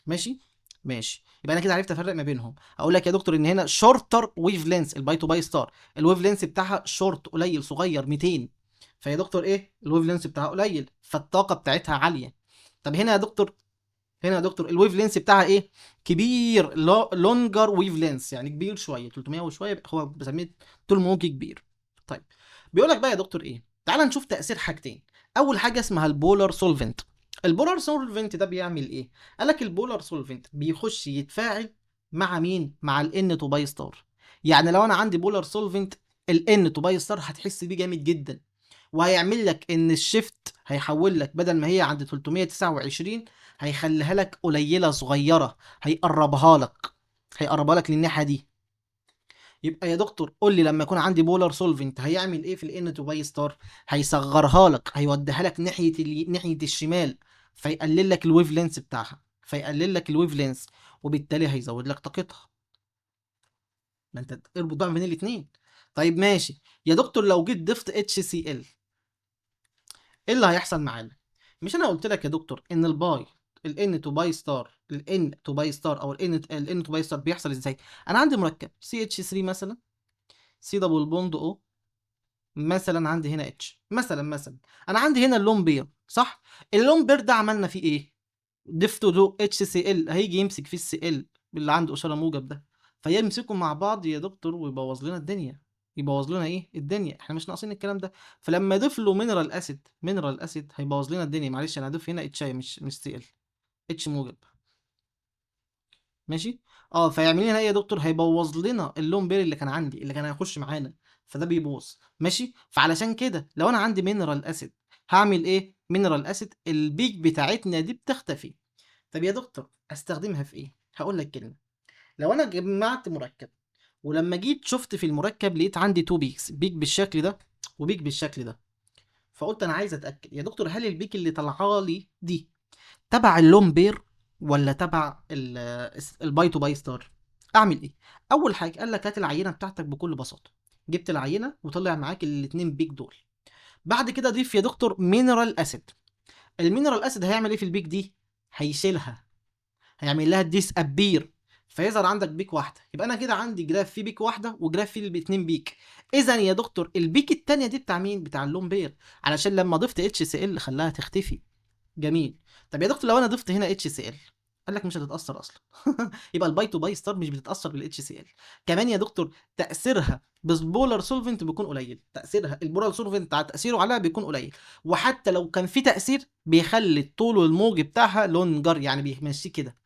ماشي ماشي. يبقى انا كده عرفت افرق ما بينهم. اقول لك يا دكتور ان هنا شورتر ويف لينس الباي تو باي ستار، الويف لينس بتاعها شورت قليل صغير 200، فيا دكتور ايه؟ الويف لينس بتاعها قليل فالطاقه بتاعتها عاليه. طب هنا يا دكتور، هنا يا دكتور الويف لينس بتاعها ايه؟ كبير، لونجر ويف لينس، يعني كبير شويه 300 وشويه، يبقى هو بسميه طول موجي كبير. طيب بيقول لك بقى يا دكتور ايه؟ تعال نشوف تاثير حاجتين. اول حاجه اسمها البولار سولفنت. البولار سولفنت ده بيعمل ايه؟ قال لك البولار سولفنت بيخش يتفاعل مع مين؟ مع الان تو باي ستار. يعني لو انا عندي بولار سولفنت، الان تو باي ستار هتحس بيه جامد جدا، وهيعمل لك ان الشيفت هيحول لك بدل ما هي عند 329 هيخليها لك قليله صغيره، هيقربها لك للناحيه دي. يبقى يا دكتور قول لي لما يكون عندي بولار سولفنت هيعمل ايه في الان تو باي ستار؟ هيصغرها لك، هيوديها لك ناحيه الشمال، فيقلل لك الويف لينس بتاعها، وبالتالي هيزود لك طاقتها. ما انت اربط بقى بين الاثنين. طيب ماشي يا دكتور، لو جيت ضفت اتش سي ال ايه اللي هيحصل معانا؟ مش انا قلت لك يا دكتور ان الان تو باي ستار او الان تو باي ستار بيحصل ازاي؟ انا عندي مركب سي اتش 3 مثلا، سي دبل بوند او، مثلا عندي هنا اتش، مثلا انا عندي هنا اللون بير، صح؟ اللون بير ده عملنا فيه ايه؟ ضفته له اتش سي ال، هيجي يمسك فيه السي ال اللي عنده اشاره موجب ده، فيمسكوا مع بعض يا دكتور ويبوظ لنا الدنيا. يبوظ لنا ايه الدنيا؟ احنا مش ناقصين الكلام ده. فلما اضيف له مينرال اسيد هيبوظ لنا الدنيا. معلش انا هضيف هنا اتش، مش سي ال، اتش موجب. ماشي. فيعمل لنا ايه يا دكتور؟ هيبوظ لنا اللون بير اللي كان عندي، اللي كان هيخش معانا، فده بيبوظ. ماشي. فعلشان كده لو انا عندي مينرال اسيد هعمل ايه؟ مينرال اسيد البيك بتاعتنا دي بتختفي. طب يا دكتور استخدمها في ايه؟ هقول لك كلمه. لو انا جمعت مركب، ولما جيت شفت في المركب لقيت عندي تو بيكس، بيك بالشكل ده وبيك بالشكل ده، فقلت انا عايز اتاكد يا دكتور هل البيك اللي طالعه لي دي تبع اللون بير ولا تبع الباي تو باي ستار؟ اعمل ايه؟ اول حاجه قال لك هات العينه بتاعتك بكل بساطه. جبت العينه وطلع معاك الاتنين بيك دول. بعد كده ضيف يا دكتور مينرال اسيد. المينرال اسيد هيعمل ايه في البيك دي؟ هيشيلها، هيعمل لها ديس ابير، فيظهر عندك بيك واحده. يبقى انا كده عندي جراف فيه بيك واحده وجراف فيه اتنين بيك. اذا يا دكتور البيك التانيه دي بتاع مين؟ بتاع اللون بير، علشان لما ضفت اتش سي ال خلاها تختفي. جميل. طب يا دكتور لو انا ضفت هنا اتش سي ال، قال لك مش هتتاثر اصلا. يبقى الباي تو باي ستار مش بتتاثر بالاتش سي ال. كمان يا دكتور تاثيرها بالبولار سولفنت بيكون قليل، تاثيرها البولار سولفنت على تاثيره عليها بيكون قليل، وحتى لو كان في تاثير بيخلي الطول والموج بتاعها لون جر، يعني بيمشيه كده.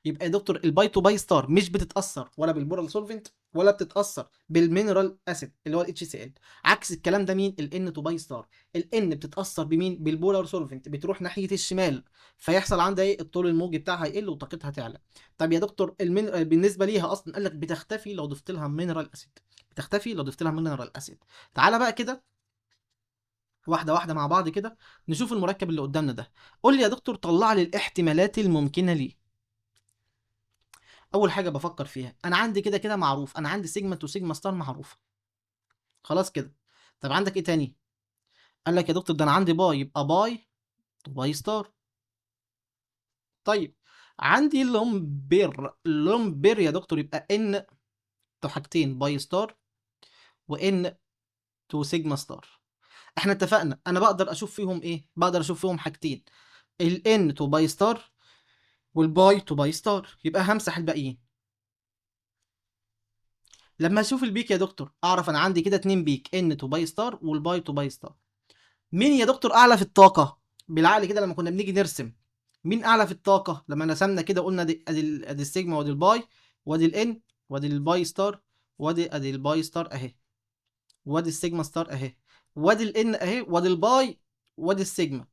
يبقى يا دكتور الباي تو باي ستار مش بتتاثر ولا بالبورال سولفنت ولا بتتاثر بالمينرال اسيد اللي هو الاتش سي ال. عكس الكلام ده مين؟ الان تو باي ستار. الان بتتاثر بمين؟ بالبولار سولفنت، بتروح ناحيه الشمال، فيحصل عندها ايه؟ الطول الموجي بتاعها يقل وطاقتها تعلى. طب يا دكتور بالنسبه ليها اصلا قال لك بتختفي لو ضفت لها مينرال اسيد، تعالى بقى كده واحده واحده مع بعض كده، نشوف المركب اللي قدامنا ده. قول لي يا دكتور طلع لي الاحتمالات الممكنه ليه. اول حاجه بفكر فيها، انا عندي كده كده معروف، انا عندي سيجما تو سيجما ستار معروفه، خلاص كده. طب عندك ايه تاني؟ قال لك يا دكتور ده انا عندي باي، يبقى باي تو باي ستار. طيب عندي لومبير يا دكتور، يبقى ان تو حاجتين باي ستار، وان تو سيجما ستار. احنا اتفقنا انا بقدر اشوف فيهم ايه؟ بقدر اشوف فيهم حاجتين، الان تو باي ستار والباي تو باي ستار، يبقى همسح الباقيين. لما اشوف البيك يا دكتور اعرف انا عندي كده اتنين بيك، ان تو باي ستار والباي تو باي ستار. مين يا دكتور اعلى في الطاقه؟ بالعقل كده لما كنا بنيجي نرسم، مين اعلى في الطاقه؟ لما رسمنا كده قلنا ادي السيجما وادي الباي وادي الان وادي الباي ستار، ادي الباي ستار اهي، وادي السيجما ستار اهي، وادي الان اهي، وادي الباي، وادي السيجما.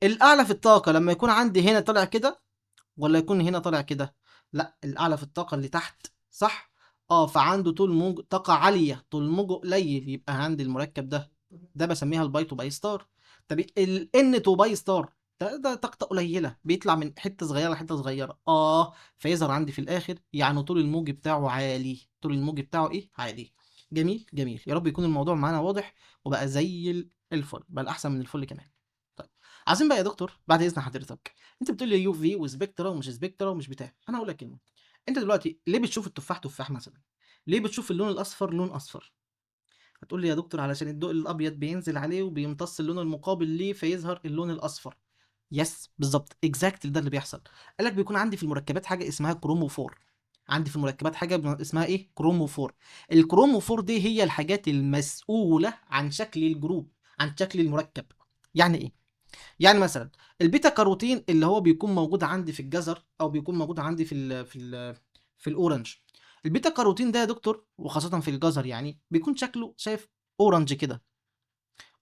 الاعلى في الطاقه لما يكون عندي هنا طالع كده ولا يكون هنا طالع كده؟ لا، الاعلى في الطاقه اللي تحت، صح. فعنده طول موج طاقه عاليه، طول موجه قليل، يبقى عندي المركب ده بسميها الباي تو باي ستار. طب الان تو باي ستار ده طاقته قليله، بيطلع من حته صغيره لحته صغيره، فيظهر عندي في الاخر يعني طول الموج بتاعه عالي، طول الموج بتاعه ايه؟ عالي. جميل جميل، يا رب يكون الموضوع معانا واضح وبقى زي الفل، بل احسن من الفل كمان. طيب عايزين بقى يا دكتور بعد اذن حضرتك، انت بتقول لي يو في وسبكترا ومش سبكترا ومش بتاع، انا هقول لك كلمه. انت دلوقتي ليه بتشوف التفاح تفاح مثلا؟ ليه بتشوف اللون الاصفر لون اصفر؟ هتقول لي يا دكتور علشان الضوء الابيض بينزل عليه وبيمتص اللون المقابل ليه فيظهر اللون الاصفر. يس بالظبط، اكزاكت ده اللي بيحصل. قال لك بيكون عندي في المركبات حاجه اسمها كروموفور. عندي في المركبات حاجه اسمها ايه؟ كروموفور. الكروموفور دي هي الحاجات المسؤوله عن شكل الجروب، عن شكل المركب. يعني ايه؟ يعني مثلا البيتا كاروتين اللي هو بيكون موجود عندي في الجزر او بيكون موجود عندي في الاورنج. البيتا كاروتين ده يا دكتور وخاصة في الجزر يعني بيكون شكله شايف اورنج كده،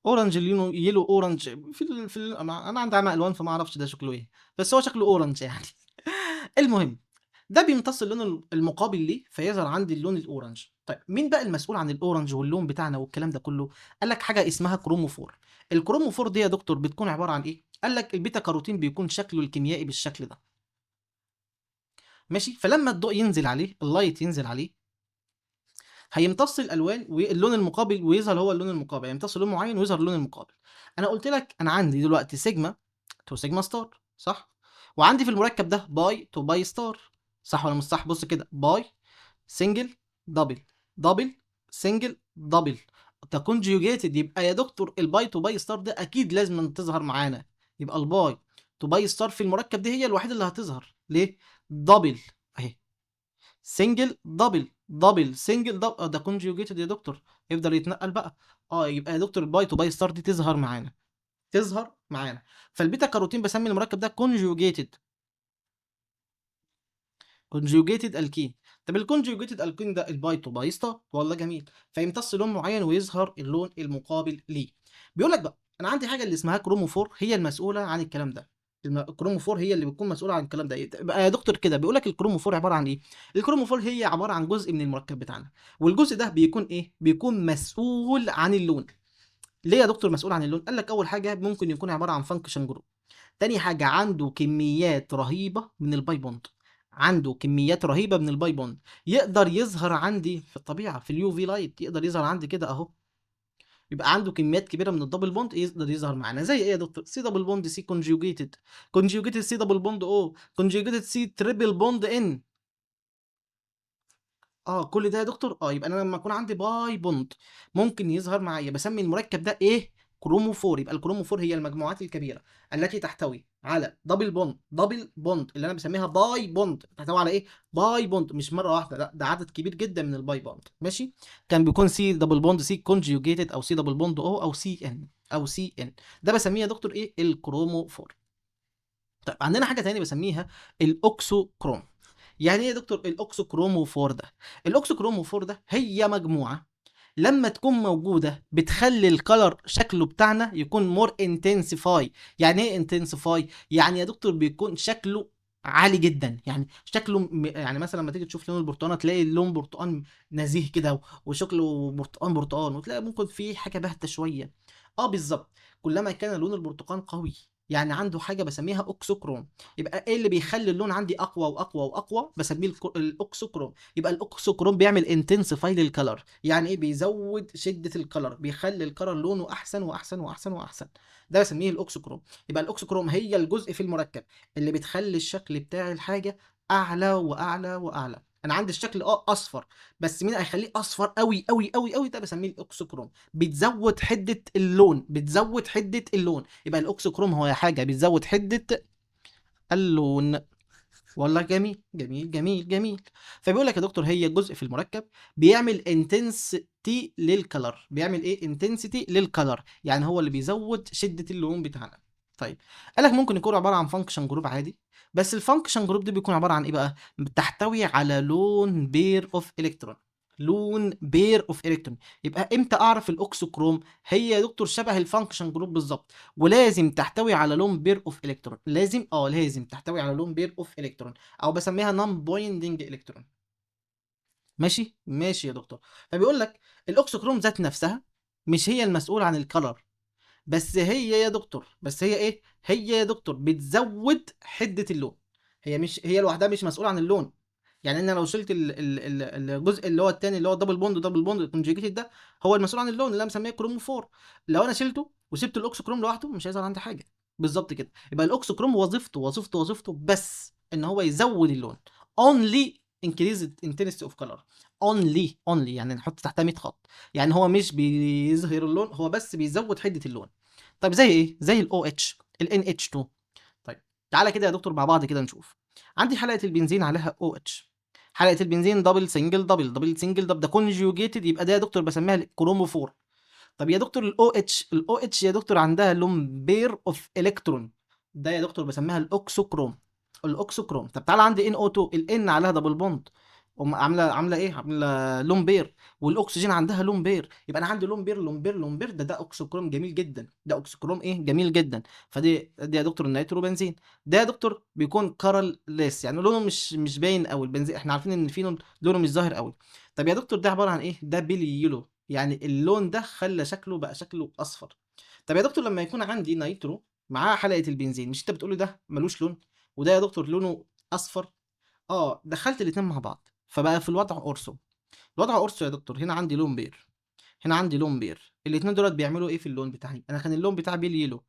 اورنج يلو اورنج انا عندي عمى الوان فما اعرفش ده شكله ايه، بس هو شكله اورنج يعني. المهم ده بيمتص اللون المقابل ليه فيظهر عندي اللون الاورنج. طيب مين بقى المسؤول عن الاورنج واللون بتاعنا والكلام ده كله؟ قال لك حاجه اسمها كروموفور. الكروموفور دي يا دكتور بتكون عباره عن ايه؟ قال لك البيتا كاروتين بيكون شكله الكيميائي بالشكل ده، ماشي؟ فلما الضوء ينزل عليه، اللايت ينزل عليه، هيمتص الالوان واللون المقابل ويظهر هو اللون المقابل، يمتص لون معين ويظهر اللون المقابل. انا قلت لك انا عندي دلوقتي سيجما تو سيجما ستار، صح؟ وعندي في المركب ده باي تو باي ستار، صح ولا مش صح؟ بص كده، باي سنجل دبل، دبل سنجل دبل، ده كونجيوجيتد. يبقى يا دكتور الباي تو باي ستار ده اكيد لازم تظهر معانا. يبقى الباي تو باي ستار في المركب دي هي الوحيده اللي هتظهر. ليه؟ دبل اهي، سنجل دبل، دبل سنجل دبل، ده كونجيوجيتد يا دكتور، يفضل يتنقل بقى. يبقى يا دكتور الباي تو باي ستار دي تظهر معانا، تظهر معانا. فالبيتا كاروتين بسمي المركب ده كونجيوجيتد، كونجوجيتد الكين. طب الكونجوجيتد الكين ده الباي تو باي ستار، والله جميل. فيمتص لون معين ويظهر اللون المقابل ليه. بيقول لك بقى انا عندي حاجه اللي اسمها كروموفور هي المسؤوله عن الكلام ده. الكروموفور هي اللي بتكون مسؤوله عن الكلام ده. بقى يا دكتور كده بيقول لك الكروموفور عباره عن ايه؟ الكروموفور هي عباره عن جزء من المركب بتاعنا، والجزء ده بيكون ايه؟ بيكون مسؤول عن اللون. ليه يا دكتور مسؤول عن اللون؟ قال لك اول حاجه ممكن يكون عباره عن فانكشن جروب. تاني حاجة عنده كميات رهيبة من الباي بوند، عنده كميات رهيبة من الباي بوند. يقدر يظهر عندي في الطبيعة في اليو في لايت، يقدر يظهر عندي كده اهو. يبقى عنده كميات كبيرة من الدبل بوند يقدر يظهر معانا زي ايه يا دكتور؟ سي دبل بوند سي كونجوجيتد، كونجوجيتد سي دبل بوند او، كونجوجيتد سي تريبل بوند ان. كل ده يا دكتور. يبقى انا لما يكون عندي باي بوند ممكن يظهر معايا، بسمي المركب ده ايه؟ كروموفور. يبقى الكروموفور هي المجموعات الكبيره التي تحتوي على دبل بوند، دبل بوند اللي انا بسميها باي بوند، تحتوي على ايه؟ باي بوند، مش مره واحده، لا ده عدد كبير جدا من الباي بوند، ماشي؟ كان بيكون سي دبل بوند سي كونجيوجيتد او سي دبل بوند او سي ان او سي ان. ده بسميه يا دكتور ايه؟ الكروموفور. طيب عندنا حاجه تانية بسميها الاوكسوكروم. يعني ايه يا دكتور الاوكسوكروموفور ده؟ الاوكسوكروموفور ده هي مجموعه لما تكون موجوده بتخلي الكلر شكله بتاعنا يكون مور انتنسيفاي. يعني ايه انتنسيفاي؟ يعني يا دكتور بيكون شكله عالي جدا، يعني شكله يعني مثلا لما تيجي تشوف لون البرتقانه تلاقي اللون برتقان نزيه كده وشكله برتقان برتقان، وتلاقي ممكن فيه حاجه باهته شويه. بالظبط. كلما كان لون البرتقان قوي يعني عنده حاجه بسميها اوكسوكروم. يبقى ايه اللي بيخلي اللون عندي اقوى واقوى واقوى؟ بسميه الاوكسوكروم. يبقى الاوكسوكروم بيعمل انتنسيفاي للكلر. يعني ايه؟ بيزود شده الكلر، بيخلي الكلر لونه احسن واحسن واحسن واحسن. ده بسميه الاوكسوكروم. يبقى الاوكسوكروم هي الجزء في المركب اللي بتخلي الشكل بتاع الحاجه اعلى واعلى واعلى. انا عندي الشكل اصفر، بس مين هيخليه اصفر قوي قوي قوي قوي؟ ده بسميه الاوكسوكروم. بتزود حده اللون، بتزود حده اللون. يبقى الاوكسوكروم هو حاجه بتزود حده اللون. والله جميل جميل جميل جميل. فبيقول لك يا دكتور هي جزء في المركب بيعمل انتنسيتي للكلر. بيعمل ايه؟ انتنسيتي للكلر، يعني هو اللي بيزود شده اللون بتاعنا. طيب قال لك ممكن يكون عباره عن فانكشن جروب عادي، بس الفانكشن جروب دي بيكون عباره عن ايه بقى؟ بتحتوي على لون بير اوف الكترون، لون بير اوف الكترون. يبقى امتى اعرف الاوكسوكروم؟ هي يا دكتور شبه الفانكشن جروب بالظبط، ولازم تحتوي على لون بير اوف الكترون. لازم تحتوي على لون بير اوف الكترون، او بسميها نون بويندنج الكترون. ماشي ماشي يا دكتور. فبيقول لك الاوكسوكروم ذات نفسها مش هي المسؤول عن الكلر، بس هي يا دكتور، بس هي ايه؟ هي يا دكتور بتزود حده اللون. هي مش هي لوحدها مش مسؤوله عن اللون. يعني انا لو شلت الجزء اللي هو التاني اللي هو دبل بوند، دبل بوند الكونجيجيتد ده هو المسؤول عن اللون اللي انا مسميه كروموفور. لو انا شلته وسبت الاوكسوكروم لوحده مش هيظهر عندي حاجه. بالظبط كده. يبقى الاوكسوكروم وظيفته بس ان هو يزود اللون. only increase intensity of color. only يعني نحط تحتها 100 خط. يعني هو مش بيظهر اللون، هو بس بيزود حده اللون. طيب زي ايه؟ زي ال OH ال NH2. طيب تعالى كده يا دكتور مع بعض كده نشوف. عندي حلقة البنزين عليها OH، حلقة البنزين دبل سنجل دبل، دبل سنجل دبل، ده كونجوجيتد، يبقى ده يا دكتور بسميها الكروموفور. طب يا دكتور الاو اتش، الاو اتش يا دكتور عندها لون بير اوف الكترون، ده يا دكتور بسميها الاوكسوكروم. الاوكسوكروم. طب تعالى عندي ان او 2، الان عليها دبل بوند، عامله ايه، عامله لون بير، والاكسجين عندها لون بير، يبقى انا عندي لون بير لون بير لون بير، ده اوكسوكروم جميل جدا، ده اوكسوكروم ايه جميل جدا. دي يا دكتور النيترو بنزين، ده يا دكتور بيكون كارل ليس، يعني لونه مش باين قوي، البنزين احنا عارفين ان الفينول لونه مش ظاهر قوي. طب يا دكتور ده عباره عن ايه، ده بيلي يلو، يعني اللون ده خلى شكله بقى شكله اصفر. طب يا دكتور لما يكون عندي نيترو معاه حلقه البنزين، مش انت بتقولي ده ملوش لون، وده يا دكتور لونه اصفر؟ دخلت الاتنين مع بعض فبقى في الوضع اورسو. الوضع اورسو يا دكتور، هنا عندي لون بير، هنا عندي لون بير، الاتنين دولت بيعملوا ايه في اللون بتاعي، انا كان اللون بتاعي بيل يلو،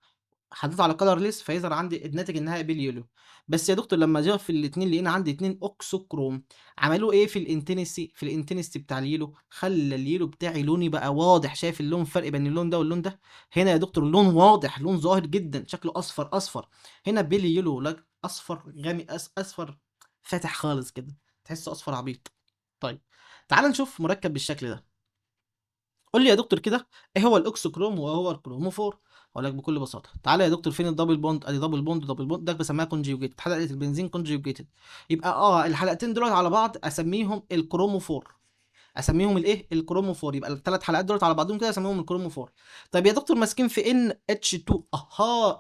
حطيته على color list فيظهر عندي الناتج النهائي باليولو. بس يا دكتور لما جه في الاثنين لقينا عندي اتنين اوكسوكروم، عملوا ايه في الانتنسي، في الانتنسي بتاع اليلو، خلى اليلو بتاعي لوني بقى واضح، شايف اللون فرق بين اللون ده واللون ده، هنا يا دكتور لون واضح، لون ظاهر جدا، شكله اصفر اصفر، هنا بيلي يلو لا اصفر غامق، اصفر فاتح خالص كده، تحسه اصفر عبيط. طيب تعال نشوف مركب بالشكل ده، قول لي يا دكتور كده ايه هو الاكسوكروم وهو الكروموفور؟ اقول لك بكل بساطه، تعالى يا دكتور فين الدبل بوند، ادي دبل بوند، دبل بوند ده بسميها كونجيوجيتد، حلقه البنزين كونجيوجيتد، يبقى الحلقتين دول على بعض اسميهم الكروموفور، اسميهم الايه الكروموفور، يبقى الثلاث حلقات دول على بعضهم كده اسميهم الكروموفور. طيب يا دكتور ماسكين في ان اتش 2،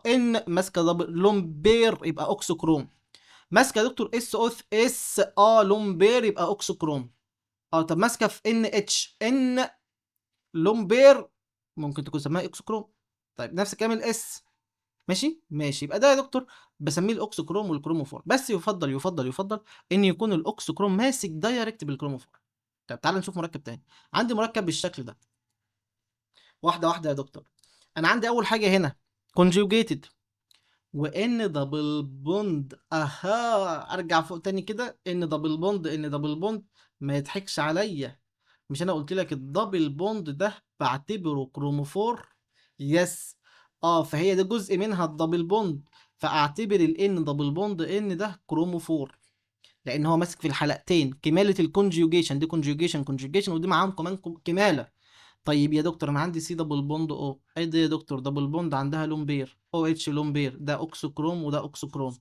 ان ماسكه دبل لون بير يبقى اوكسوكروم، ماسكه يا دكتور اس او اس لون بير يبقى اوكسوكروم. طب ماسكه في ان اتش، ان لون بير، ممكن تكون سماها اكسوكروم. طيب نفس الكلام الاس، ماشي ماشي، يبقى ده يا دكتور بسميه الاوكسوكروم والكروموفور، بس يفضل ان يكون الاوكسوكروم ماسك دايركت بالكروموفور. طب تعال نشوف مركب تاني، عندي مركب بالشكل ده، واحده واحده يا دكتور. انا عندي اول حاجه هنا كونجوجيتد، وان دبل بوند، ارجع فوق تاني كده، ان دبل بوند، ان دبل بوند، ما يضحكش عليا، مش انا قلت لك الدبل بوند ده بعتبره كروموفور؟ يس. فهي ده جزء منها الدبل بوند، فاعتبر الان دبل بوند ان ده كروموفور، لان هو ماسك في الحلقتين كماله الكونجيوجيشن، دي كونجيوجيشن ودي معاهم كمان كماله. طيب يا دكتور انا عندي سي دبل بوند اي ده يا دكتور دبل بوند عندها لون بير، او اتش لون بير، ده اوكسوكروم وده اوكسوكروم،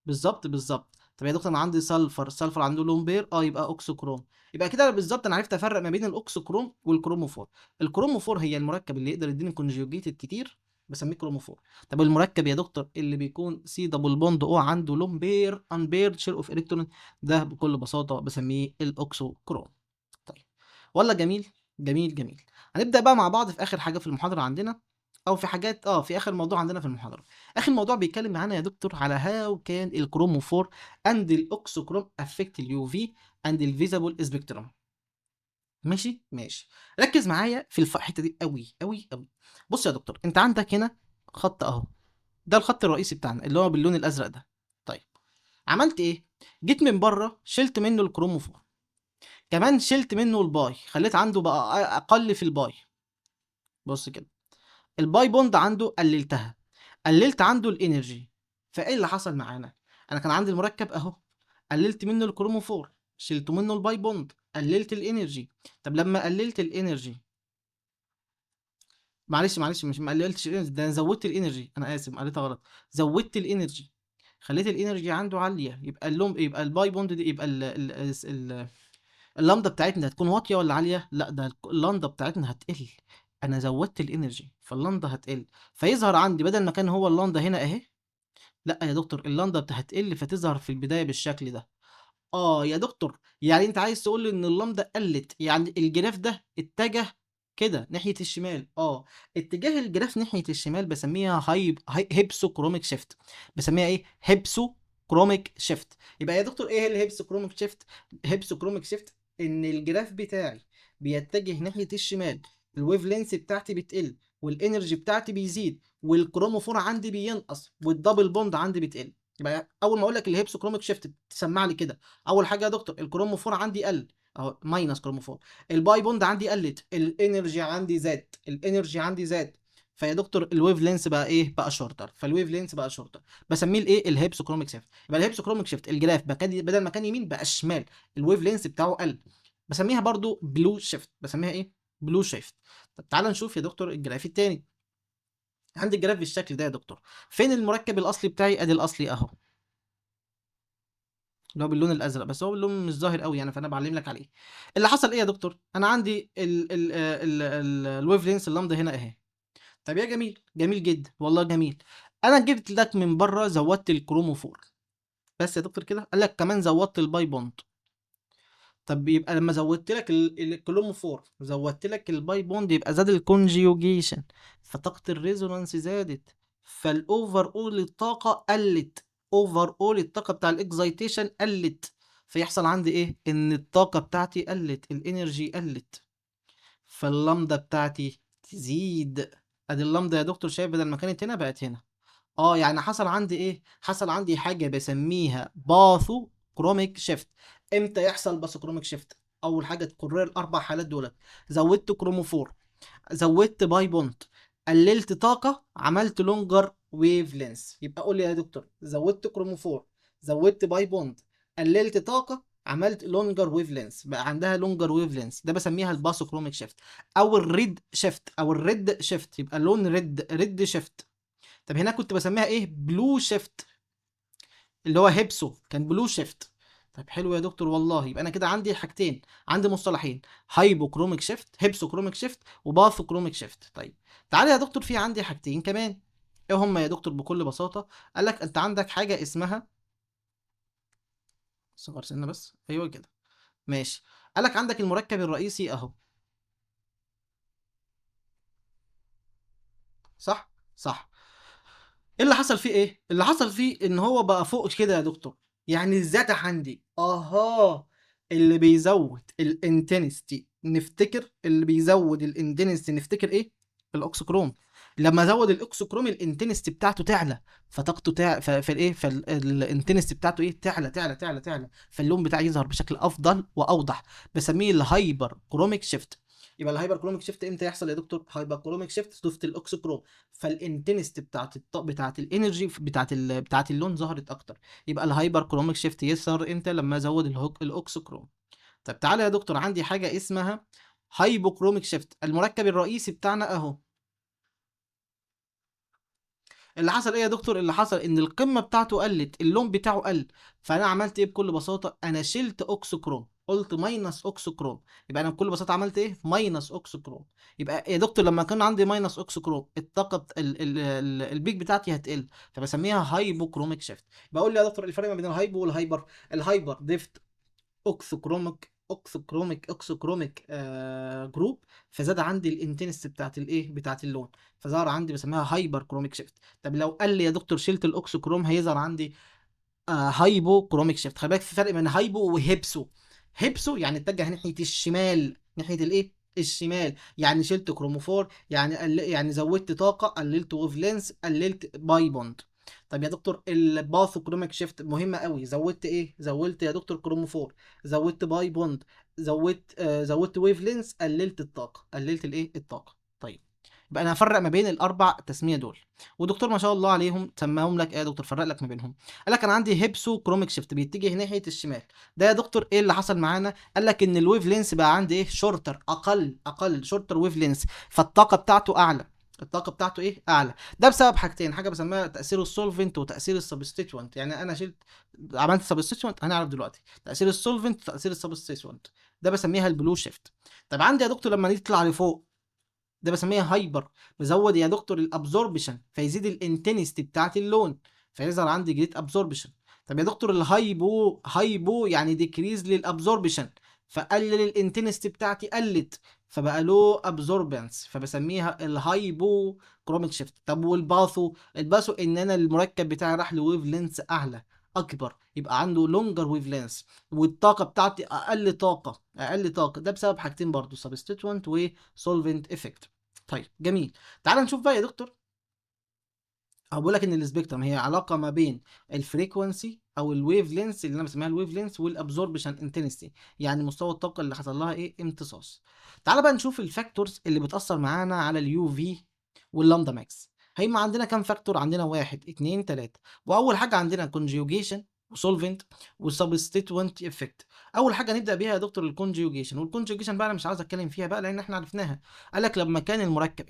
بالظبط بالظبط. طب يا دكتور انا عندي سلفر عنده لون بير، يبقى اوكسوكروم، يبقى كده بالظبط انا عرفت افرق ما بين الاوكسوكروم والكروموفور. الكروموفور هي المركب اللي يقدر يديني كونجيوجيتد كتير، بسميه كروموفور. طب المركب يا دكتور اللي بيكون سي دبل بوند عنده لون بير ان بيرد شير اوف الكترون، ده بكل بساطه بسميه الاوكسوكروم. طيب والله جميل، جميل جميل. هنبدأ بقى مع بعض في آخر حاجة في المحاضرة عندنا، أو في حاجات في آخر موضوع عندنا في المحاضرة. آخر موضوع بيتكلم معانا يا دكتور على هاو كان الكروموفور اند الاوكسوكروم افكت اليو في اند الفيزابل سبيكترم. ماشي ماشي، ركز معايا في الحتة دي قوي قوي قوي. بص يا دكتور انت عندك هنا خط اهو، ده الخط الرئيسي بتاعنا اللي هو باللون الازرق ده. طيب عملت ايه، جيت من بره شلت منه الكروموفور، كمان شلت منه الباي، خليت عنده بقى اقل في الباي. بص كده، الباي بوند عنده قللتها، قللت عنده الانرجي، فايه اللي حصل معانا، انا كان عندي المركب اهو، قللت منه الكروموفور، شلت منه الباي بوند، قللت الانرجي. طب لما قللت الانرجي، معلش مش ما قللتش الانرجي، ده انا زودت الانرجي، انا اسف قريتها غلط، زودت الانرجي، خليت الانرجي عنده عاليه، يبقى يبقى الباي بوند دي، يبقى اللامدا بتاعتنا هتكون واطيه ولا عاليه؟ لا ده اللامدا بتاعتنا هتقل، انا زودت الانرجي فاللامدا هتقل، فيظهر عندي بدل ما كان هو اللامدا هنا اهي، لا يا دكتور اللامدا هتقل فتظهر في البدايه بالشكل ده. يا دكتور يعني انت عايز تقول لي ان اللامدا قلت، يعني الجراف ده اتجه كده ناحيه الشمال. اتجاه الجراف ناحيه الشمال بسميها هيبسو كروميك شيفت، بسميها ايه، هيبسو كروميك شيفت. يبقى يا دكتور ايه الهيبسو كروميك شيفت، هيبسو كروميك شيفت ان الجراف بتاعي بيتجه ناحيه الشمال، الويف لينث بتاعتي بتقل، والانرجي بتاعتي بيزيد، والكروموفور عندي بينقص، والدبل بوند عندي بتقل. يبقى اول ما اقول لك الهيبسو كروميك شيفت تسمع لي كده، اول حاجه يا دكتور الكروموفور عندي قل اهو، ماينس كروموفور، الباي بوند عندي قلت، الانرجي عندي زاد، الانرجي عندي زاد، فيا دكتور الويف لينس بقى ايه، بقى شورتر، فالويف لينس بقى شورتر، بسميه الايه الهيبسوكروميك شيفت. يبقى الهيبسوكروميك شيفت الجراف بدل ما كان يمين بقى شمال، الويف لينس بتاعه قل، بسميها برضو بلو شيفت، بسميها ايه بلو شيفت. طب تعال نشوف يا دكتور الجراف التاني. عندي الجراف بالشكل ده يا دكتور. فين المركب الاصلي بتاعي؟ ادي الاصلي اهو، اللي هو باللون الازرق، بس هو باللون مش ظاهر قوي يعني، فانا بعلم لك عليه. اللي حصل ايه يا دكتور؟ انا عندي الويف لينس اللامدا هنا اهي. طب يا جميل، جميل جدا والله جميل. انا جبت لك من بره زودت الكروموفور، بس يا دكتور كده قال لك كمان زودت الباي بوند. طب يبقى لما زودت لك الكروموفور زودت لك الباي بوند، يبقى زاد الكونجيوجيشن، فطاقة الريزونانس زادت، فالاوفر اول الطاقة قلت، اوفر اول الطاقة بتاع الاكزايتيشن قلت، فيحصل عندي ايه؟ ان الطاقة بتاعتي قلت، الانرجي قلت، فاللمدة بتاعتي تزيد. ادي اللمدة يا دكتور شايف، بدل ما كانت هنا بقت هنا. يعني حصل عندي ايه؟ حصل عندي حاجه بسميها باثو كروميك شيفت. امتى يحصل باثو كروميك شيفت؟ اول حاجه تكرر الاربع حالات دولت: زودت كروموفور، زودت باي بوند، قللت طاقه، عملت لونجر ويف لينس. يبقى قول لي يا دكتور، زودت كروموفور، زودت باي بوند، قللت طاقه، عملت لونجر ويف لينس، بقى عندها لونجر ويف لينس، ده بسميها الباثو كروميك شيفت او الريد شيفت او الريد شيفت، يبقى لون ريد شيفت. طب هنا كنت بسميها ايه؟ بلو شيفت، اللي هو هيبسو كان بلو شيفت. طب حلو يا دكتور والله، يبقى انا كده عندي حاجتين، عندي مصطلحين: هايبوكروميك شيفت، هيبسوكروميك شيفت، وباثوكروميك شيفت. طيب تعالى يا دكتور، في عندي حاجتين كمان. ايه هما يا دكتور بكل بساطه؟ قال لك انت عندك حاجه اسمها، صغر سنه بس، ايوه كده، ماشي. قال لك عندك المركب الرئيسي اهو، صح صح. ايه اللي حصل فيه؟ ايه اللي حصل فيه؟ ان هو بقى فوق كده يا دكتور، يعني الزيادة عندي اللي بيزود الانتنستي نفتكر، اللي بيزود الانتنستي نفتكر ايه؟ الاكسكروم. لما ازود الاكسكروم الانتنستي بتاعته تعلى، فطاقته فالايه، فالانتنستي بتاعته ايه؟ تعلى، فاللون بتاعي يظهر بشكل افضل واوضح، بسميه الهايبر كروميك شيفت. يبقى الهايبر كروميك شيفت امتى يحصل يا دكتور؟ هايبر كروميك شيفت ضفت الاكسكروم، فالانتنست بتاعت الانرجي بتاعت اللون ظهرت اكتر. يبقى الهايبر كروميك شيفت يظهر امتى؟ لما ازود الاوكسوكروم. طب تعالى يا دكتور، عندي حاجه اسمها هايبوكروميك شيفت، المركب الرئيسي بتاعنا اهو. اللي حصل ايه يا دكتور؟ اللي حصل ان القمه بتاعته قلت، اللون بتاعه قل، فانا عملت ايه بكل بساطه؟ انا شلت اوكسوكروم، قلت ماينس اوكسوكروم. يبقى انا بكل بساطه عملت ايه؟ ماينس اوكسوكروم. يبقى يا دكتور لما كان عندي ماينس اوكسوكروم، الطاقه البيك بتاعتي هتقل، فبسميها هايبوكروميك شيفت. بقول لي يا دكتور الفرق ما بين الهايبو والهايبر. الهايبر ضفت اوكسوكروميك جروب، فزاد عندي الانتنس بتاعت الايه، بتاعت اللون، فظهر عندي بسميها هايبر كروميك شيفت. طب لو قال لي يا دكتور شلت الاوكسوكروم، هيظهر عندي هايبو كروميك شيفت. خلي بالك في فرق بين هايبو وهيبسو. هيبسو يعني اتجه ناحيه الشمال، ناحيه الايه، الشمال، يعني شلت كروموفور، يعني يعني زودت طاقه، قللت ويف لينس، قللت باي بوند. طب يا دكتور الباثو كروميك شيفت مهمه قوي، زودت ايه؟ زودت يا دكتور كروموفور، زودت باي بوند، زودت ويف لينس، قللت الطاقه، قللت الايه، الطاقه. طيب يبقى انا هفرق ما بين الاربع تسميه دول، ودكتور ما شاء الله عليهم سماهم لك ايه يا دكتور؟ فرق لك ما بينهم. قال لك انا عندي هيبسو كروميك شيفت بيتجه ناحيه الشمال. ده يا دكتور ايه اللي حصل معانا؟ قال لك ان الويف لينس بقى عندي ايه؟ شورتر، اقل شورتر ويف لينس، فالطاقه بتاعته اعلى، الطاقه بتاعته ايه؟ اعلى. ده بسبب حاجتين: حاجه بسميها تاثير السولفنت وتاثير السبستيتوانت. يعني انا شلت، عملت سبستيتوانت، هنعرف دلوقتي تاثير السولفنت وتاثير السبستيتوانت، ده بسميها البلو شيفت. طب عندي يا دكتور لما نطلع لفوق، ده بسميها هايبر، بزود يا دكتور الابزوربشن، فيزيد الانتنستي بتاعت اللون، فيظهر عندي جريت ابزوربشن. طب يا دكتور هايبو يعني ديكريز للابزوربشن، فقلل الانتنستي بتاعتي، قلت، فبقى له ابزوربنس، فبسميها الهايبو كروميك شيفت. طب والباثو؟ الباثو ان انا المركب بتاعي راح لويف لينس اعلى، اكبر، يبقى عنده لونجر ويف لينس، والطاقه بتاعتي اقل طاقه، ده بسبب حاجتين برضو: سبستيتوانت وسولفنت افكت. طيب جميل. تعال نشوف بقى يا دكتور، أو بقول لك ان السبيكترم هي علاقه ما بين الفريكونسي او الويف لينس، اللي انا بسميها الويف لينس، والابزوربشن انتنسيتي، يعني مستوى الطاقه اللي حصل لها ايه؟ امتصاص. تعال بقى نشوف الفاكتورز اللي بتاثر معانا على اليو في واللامدا ماكس. هيبقى عندنا كام فاكتور؟ عندنا واحد اتنين تلاته، واول حاجه عندنا conjugation، وسولفنت وسبستيتوينت افكت. اول حاجه نبدا بيها يا دكتور الكونجيوجيشن، والكونجيوجيشن بقى انا مش عاوز اتكلم فيها بقى لان احنا عرفناها. قال لك لما كان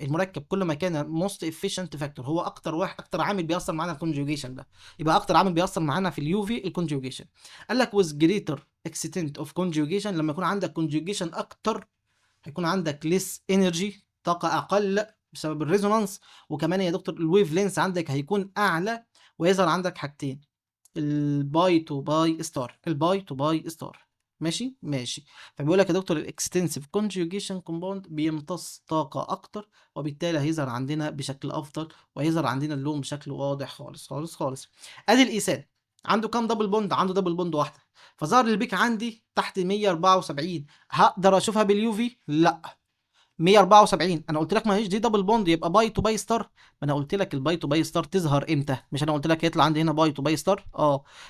المركب كل ما كان موست افيشنت فاكتور، هو اكتر واحد، اكتر عامل بيأثر معانا الكونجيوجيشن ده، يبقى اكتر عامل بيأثر معانا في اليوفي الكونجيوجيشن. قال لك with greater extent of conjugation، لما يكون عندك conjugation اكتر هيكون عندك less energy، طاقه اقل بسبب الريزونانس. وكمان يا دكتور الويف لينس عندك هيكون اعلى، ويظهر عندك حاجتين، الباي تو باي ستار، الباي تو باي ستار. ماشي ماشي. فبيقول لك يا دكتور الاكستنسيف كونجوجيشن كومباوند بيمتص طاقه اكتر، وبالتالي هيظهر عندنا بشكل افضل، وهيظهر عندنا اللون بشكل واضح خالص خالص خالص. ادي الايثان عنده كام دبل بوند؟ عنده دبل بوند واحده، فظهر البيك عندي تحت 174. هقدر اشوفها باليوفي؟ لا. 174 انا قلت لك ما هيش دي دبل بوند، يبقى باي تو باي ستار. ما انا قلت لك الباي تو باي ستار تظهر امتى؟ مش انا قلت لك هيطلع عندي هنا باي تو باي ستار؟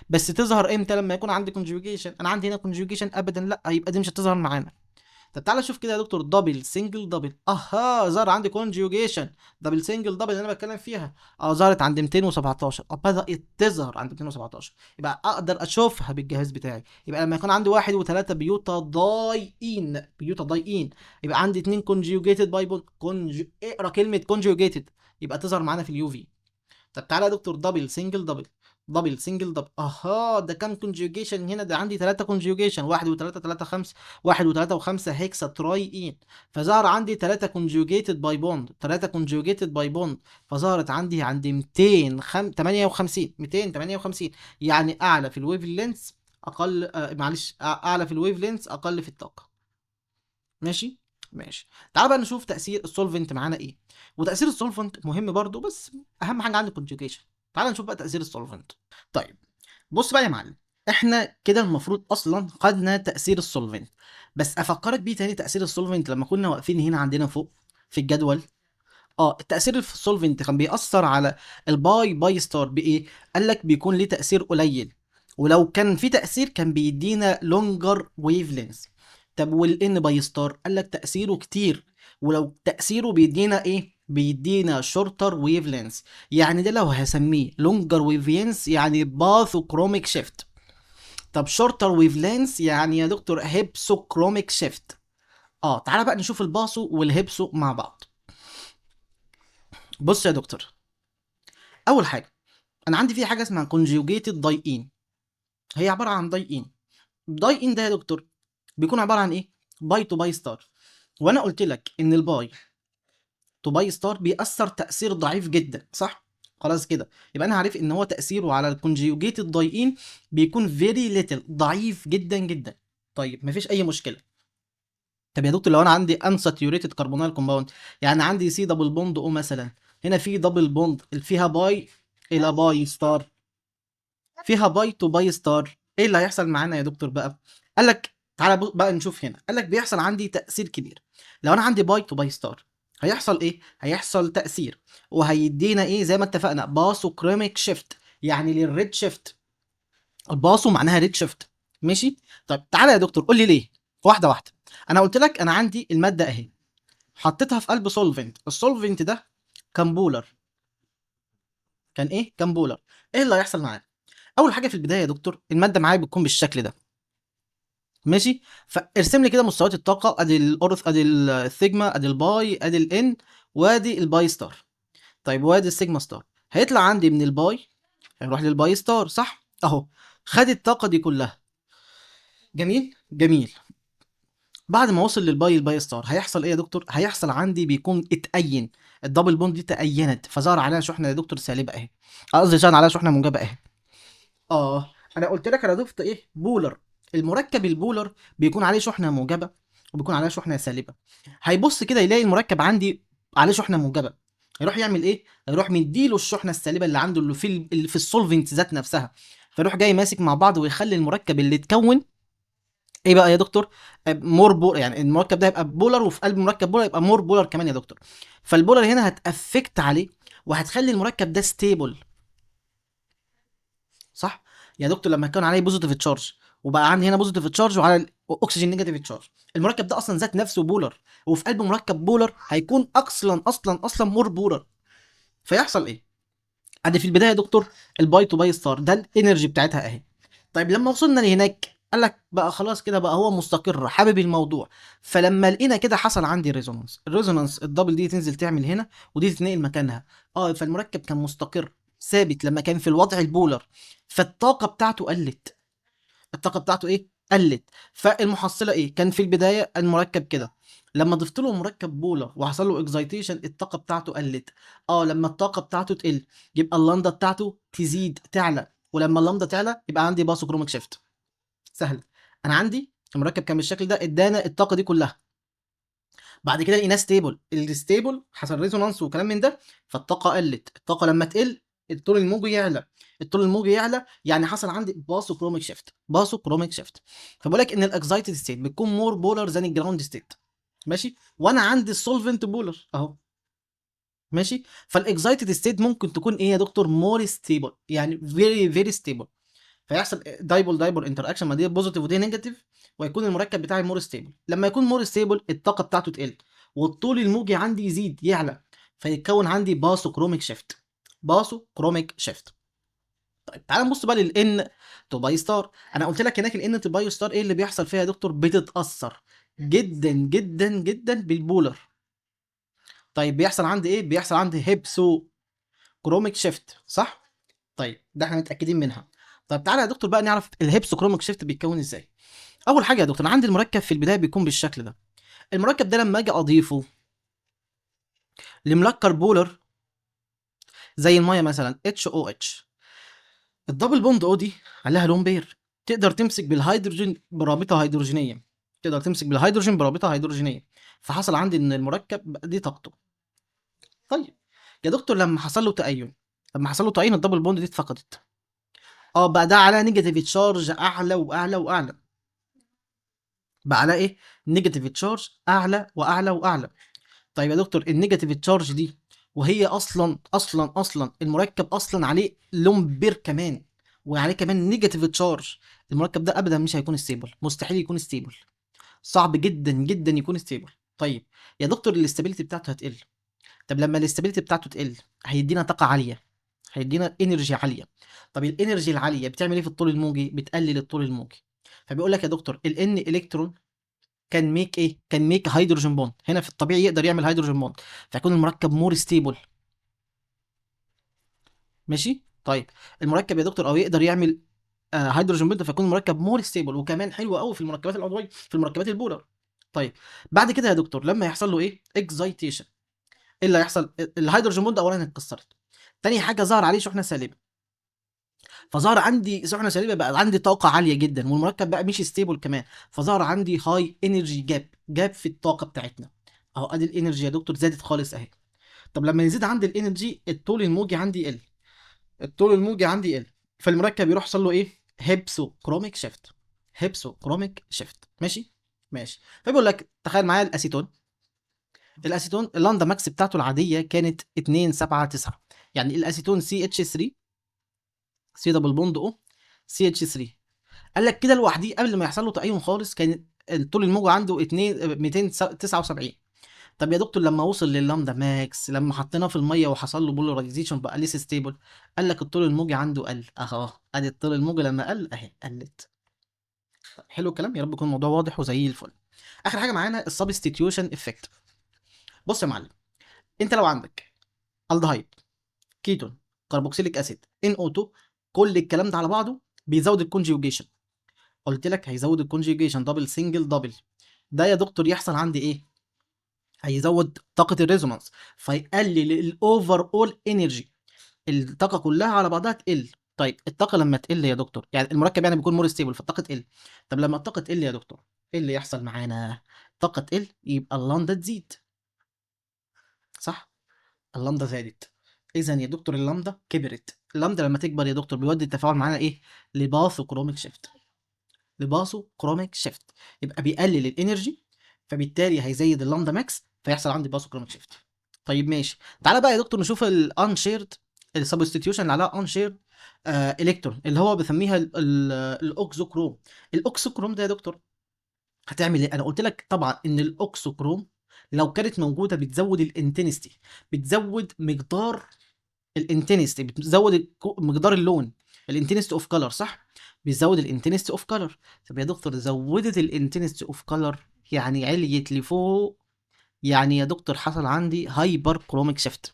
بس تظهر امتى؟ لما يكون عندي كونجوجيشن. انا عندي هنا كونجوجيشن ابدا لا، يبقى دي مش هتظهر معانا. طب تعالى شوف كده يا دكتور، دبل سنجل دبل، ظهر عندي كونجوجيشن. دبل سنجل دبل اللي انا بتكلم فيها ظهرت عند 217، بدأت تظهر عند 217، يبقى اقدر اشوفها بالجهاز بتاعي. يبقى لما يكون عندي واحد وثلاثة بيوتا دايين، بيوتا دايين، يبقى عندي اتنين كونجوجيتد باي بوند، اقرا كلمة كونجوجيتد، يبقى تظهر معانا في اليو في. طب تعالى يا دكتور دبل سنجل دبل، دبل سنجل دبل، ده كام كونجوجيشن هنا؟ ده عندي 3 كونجوجيشن، 1 و3 3 5، 1 و3 و5 هيكسا ترايين. فظهر عندي 3 كونجوجيتد باي بوند، 3 كونجوجيتد باي بوند، فظهرت عندي 258، 258. يعني اعلى في الويف لينث، اقل معلش اعلى في الويف لينث، اقل في الطاقه. ماشي ماشي. تعال بقى نشوف تأثير السولفنت معانا ايه. وتأثير السولفنت مهم برضو، بس اهم حاجة عندي الكونجوجيشن. تعال نشوف بقى تأثير السولفنت. طيب بص بقى يا معلم، احنا كده المفروض اصلا خدنا تأثير السولفنت، بس افكرك بيه تاني تأثير السولفنت لما كنا واقفين هنا عندنا فوق في الجدول. التأثير السولفنت كان بيأثر على الباي ستار بإيه؟ قال لك بيكون ليه تأثير قليل، ولو كان في تأثير كان بيدينا لونجر ويف لينث. طب والان باي ستار قال لك تأثيره كتير، ولو تأثيره بيدينا ايه؟ بيدينا شورتر ويف لينث. يعني ده لو هسميه لونجر ويف لينث يعني باثوكروميك شيفت. طب شورتر ويف لينث يعني يا دكتور هيبسوكروميك شيفت. تعالى بقى نشوف الباثو والهيبسو مع بعض. بص يا دكتور، اول حاجه انا عندي في حاجه اسمها كونجوجيتد دايين، هي عباره عن دايين. دايين ده يا دكتور بيكون عباره عن ايه؟ باي تو باي ستار. وانا قلت لك ان الباي تو باي ستار بيأثر تأثير ضعيف جدا، صح؟ خلاص كده يبقى انا عارف ان هو تأثيره على الكونجوجيتد دايين بيكون فيري ليتل، ضعيف جدا جدا. طيب مفيش اي مشكله. طب يا دكتور لو انا عندي انساتيوريتد كربونايل كومباوند، يعني عندي سي دبل بوند او مثلا، هنا في دبل بوند فيها باي الى باي ستار، فيها باي تو باي ستار، ايه اللي هيحصل معانا يا دكتور بقى؟ قال لك تعالى بقى نشوف هنا. قال لك بيحصل عندي تأثير كبير. لو انا عندي باي تو باي ستار هيحصل ايه؟ هيحصل تأثير، وهيدينا ايه زي ما اتفقنا؟ باسوكريميك شيفت، يعني للريد شيفت. الباسو معناها ريد شيفت. ماشي. طيب تعالى يا دكتور قول لي ليه، واحده واحده. انا قلت لك انا عندي الماده اهي، حطيتها في قلب سولفنت، السولفنت ده كان بولر، كان ايه؟ كان بولر. ايه اللي هيحصل معاه؟ اول حاجه في البدايه يا دكتور الماده معايا بتكون بالشكل ده. ماشي. فارسم لي كده مستويات الطاقه، ادي الاورث، ادي السيجما، ادي الباي، ادي الان، وادي الباي ستار. طيب وادي السيجما ستار. هيطلع عندي من الباي هيروح للباي ستار، صح اهو. خد الطاقه دي كلها. جميل جميل. بعد ما وصل الباي ستار هيحصل ايه يا دكتور؟ هيحصل عندي بيكون اتأين، الدبل بوند دي تأينت، فظهر عليها شحنه يا دكتور سالبه اهي، قصدي ظهر عليها شحنه موجبه اهي. انا قلت لك انا ضفت ايه؟ بولر. المركب البولر بيكون عليه شحنه موجبه وبيكون عليه شحنه سالبه. هيبص كده يلاقي المركب عندي عليه شحنه موجبه، هيروح يعمل ايه؟ هيروح مديله الشحنه السالبه اللي عنده، اللي في السولفنت ذات نفسها، فيروح جاي ماسك مع بعض ويخلي المركب اللي اتكون ايه بقى يا دكتور؟ مور بولر. يعني المركب ده يبقى بولر، وفي قلب مركب بولر يبقى مور بولر كمان يا دكتور. فالبولر هنا هتأفكت عليه، وهتخلي المركب ده ستيبل، صح يا دكتور؟ لما يكون عليه بوزيتيف تشارج، وبقى عندي هنا بوزيتيف تشارج وعلى الاكسجين نيجاتيف تشارج، المركب ده اصلا ذات نفسه بولر، وفي قلب مركب بولر هيكون اصلا مور بولر. فيحصل ايه؟ ادي في البدايه يا دكتور الباي تو باي ستار ده الانرجي بتاعتها اهي. طيب لما وصلنا لهناك قال لك بقى خلاص كده بقى هو مستقر حابب الموضوع. فلما لقينا كده حصل عندي ريزونانس، الريزونانس الدبل دي تنزل تعمل هنا ودي تتنقل مكانها. فالمركب كان مستقر ثابت لما كان في الوضع البولر، فالطاقه بتاعته قلت. الطاقه بتاعته ايه؟ قلت. فالمحصله ايه؟ كان في البدايه المركب كده، لما ضفت له مركب بولر وحصل له اكزايتيشن الطاقه بتاعته قلت. لما الطاقه بتاعته تقل يبقى اللامدا بتاعته تزيد تعلى، ولما اللامدا تعلى يبقى عندي باسوكروميك شيفت. سهله. انا عندي المركب كان بالشكل ده ادانا الطاقه دي كلها، بعد كده لقيناه ستيبل، الستيبل حصل ريزونانس وكلام من ده، فالطاقه قلت. الطاقه لما تقل الطول الموجي يعلى، الطول الموجي يعلى يعني حصل عندي باسوكروميك شيفت. باسوكروميك شيفت. فبقول لك ان الاكسايتد ستيت بتكون مور بولر ذان الجراوند ستيت. ماشي. وانا عندي السولفنت بولر اهو. ماشي. فالاكسايتد ستيت ممكن تكون ايه يا دكتور؟ مور ستيبل، يعني فيري فيري ستيبل. فيحصل دايبول دايبول انتر اكشن، ما دي بوزيتيف ودي نيجاتيف، ويكون المركب بتاعي مور ستيبل. لما يكون مور ستيبل الطاقه بتاعته تقل والطول الموجي عندي يزيد يعلى، فيتكون عندي باسو كروميك شيفت. باسو كروميك شيفت. طيب تعال نبص بقى للان تو باي ستار. انا قلت لك هناك الان تو باي ستار ايه اللي بيحصل فيها يا دكتور؟ بتتاثر جدا جدا جدا بالبولر. طيب بيحصل عندي ايه؟ بيحصل عندي هيبسو كروميك شيفت، صح؟ طيب ده احنا متاكدين منها. طيب تعالى يا دكتور بقى نعرف الهيبسو كروميك شيفت بيتكون ازاي. اول حاجه يا دكتور انا عندي المركب في البدايه بيكون بالشكل ده. المركب ده لما اجي اضيفه لملكر بولر زي الميه مثلا HOH، الدبل بوند او دي عليها لون بير، تقدر تمسك بالهيدروجين برابطه هيدروجينيه، تقدر تمسك بالهيدروجين برابطه هيدروجينيه. فحصل عندي ان المركب بقى دي طاقته. طيب يا دكتور لما حصل له تأين، لما حصل له تأين الدبل بوند دي اتفقدت. بقى ده على نيجاتيف تشارج اعلى واعلى واعلى. بقى على ايه؟ نيجاتيف تشارج اعلى واعلى واعلى. طيب يا دكتور النيجاتيف تشارج دي وهي اصلا المركب اصلا عليه لون بير كمان، وعليه كمان نيجاتيف تشارج، المركب ده ابدا مش هيكون ستيبل، مستحيل يكون ستيبل، صعب جدا جدا يكون ستيبل. طيب يا دكتور الاستابيليتي بتاعته هتقل. طب لما الاستابيليتي بتاعته تقل هيدينا طاقه عاليه، هيدينا انرجي عاليه. طب الانرجي العاليه بتعمل ايه في الطول الموجي؟ بتقلل الطول الموجي. فبيقول لك يا دكتور الان الكترون كان ميك ايه؟ كان ميك هيدروجين بوند، هنا في الطبيعي يقدر يعمل هيدروجين بوند، فيكون المركب مور ستيبل. ماشي. طيب المركب يا دكتور يقدر يعمل هيدروجين بوند، فيكون المركب مور ستيبل، وكمان حلو قوي في المركبات العضويه، في المركبات البولر. طيب بعد كده يا دكتور لما يحصل له ايه؟ اكزايتيشن، ايه اللي هيحصل؟ الهيدروجين بوند اولا اتكسرت، تاني حاجه ظهر عليه شحنه سالبه، فظهر عندي شحنه سالبه، بقى عندي طاقه عاليه جدا، والمركب بقى مش ستيبل كمان، فظهر عندي هاي انرجي جاب في الطاقه بتاعتنا. اهو ادي الانرجي يا دكتور زادت خالص اهي. طب لما يزيد عندي الانرجي الطول الموجي عندي يقل، الطول الموجي عندي يقل، فالمركب يروح يحصل له ايه؟ هيبسو كروميك شيفت. هيبسو كروميك شيفت. ماشي. ماشي. فبيقول لك تخيل معايا الاسيتون. الاسيتون اللاندا ماكس بتاعته العاديه كانت 279، يعني الاسيتون CH3، سي دبل بوند او CH3. قال لك كده لوحديه قبل ما يحصل له تأين خالص كان الطول الموجي عنده 279. طب يا دكتور لما وصل لللامدا ماكس، لما حطيناه في الميه وحصل له بولاريزيشن بقى ليس ستيبل، قال لك الطول الموجي عنده قل اهو. ادي الطول الموجي لما قل اهي قلت. حلو الكلام، يا رب يكون الموضوع واضح وزي الفل. اخر حاجه معانا السبستيتيوشن افكت. بص يا معلم، انت لو عندك الدهايد، كيتون، كربوكسيليك اسيد، NO2، كل الكلام ده على بعضه بيزود الكونجيوجيشن. قلت لك هيزود الكونجيوجيشن دبل سنجل دبل. ده يا دكتور يحصل عندي ايه؟ هيزود طاقه الريزونانس، فيقلل الاوفر اول انرجي، الطاقه كلها على بعضها تقل. طيب الطاقه لما تقل يا دكتور، يعني المركب يعني بيكون مور ستيبل فالطاقه تقل. طب لما الطاقه تقل يا دكتور ايه اللي يحصل معانا؟ الطاقه تقل يبقى اللامدا تزيد، صح؟ اللامدا زادت، اذا يا دكتور اللامدا كبرت. اللامدا لما تكبر يا دكتور بيودي التفاعل معانا ايه؟ لباثو كروميك شيفت. لباثو كروميك شيفت، يبقى بيقلل الانرجي، فبالتالي هيزيد اللامدا ماكس، فيحصل عندي باثو كروميك شيفت. طيب ماشي. تعالى بقى يا دكتور نشوف الانشيرد، السبستيتيوشن اللي عليها انشيرد الكترون، اللي هو بسميها الاوكسوكروم. الاوكسوكروم ده يا دكتور هتعمل ايه؟ انا قلت لك طبعا ان الاوكسوكروم لو كانت موجوده بتزود الانتنستي، بتزود مقدار الانتنستي، بتزود مقدار اللون، الانتنستي اوف كلر، صح؟ بيزود الانتنستي اوف كلر. طب يا دكتور زودت الانتنستي اوف كلر يعني عليت لفوق، يعني يا دكتور حصل عندي هايبر كروميك شيفت.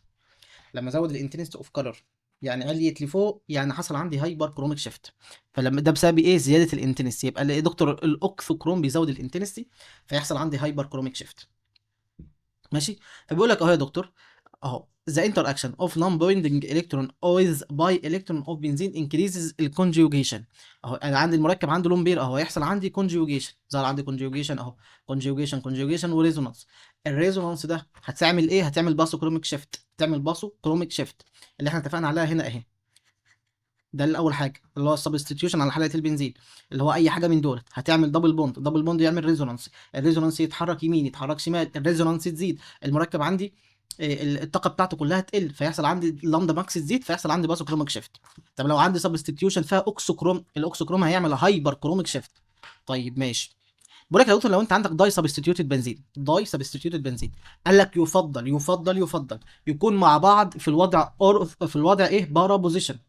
لما ازود الانتنستي اوف كلر يعني عليت لفوق، يعني حصل عندي هايبر كروميك شيفت. فلما ده بسبب ايه؟ زياده الانتنستي. يبقى يا دكتور الاوكسوكروم بيزود الانتنستي فيحصل عندي هايبر كروميك شيفت. ماشي. فبيقول لك اهو يا دكتور، اهو the interaction of non-bonding electron with by electron of benzene increases الconjugation. اهو انا عندي المركب عنده لون بير اهو، هيحصل عندي conjugation، ظهر عندي conjugation اهو، conjugation وريزونانس. الريزونانس ده هتعمل ايه؟ هتعمل باسو كروميك شيفت، تعمل باسو كروميك شيفت اللي احنا اتفقنا عليها هنا اهي. ده الاول حاجه اللي هو السبستيتيوشن على حلقه البنزين، اللي هو اي حاجه من دول هتعمل دبل بوند، دبل بوند يعمل ريزونانس، الريزونانس يتحرك يمين يتحرك شمال، الريزونانس تزيد، المركب عندي الطاقه بتاعته كلها تقل، فيحصل عندي اللامدا ماكس تزيد، فيحصل عندي باسوكروميك شيفت. طب لو عندي سبستيتيوشن فيها اوكسوكروم، الاوكسوكروم هيعمل هايبر كروميك شيفت. طيب ماشي. بقول لك يا دكتور لو انت عندك داي سبستيتيوتد بنزين، داي سبستيتيوتد بنزين، قال لك يفضل يكون مع بعض في الوضع في الوضع ايه؟ بارا بوزيشن.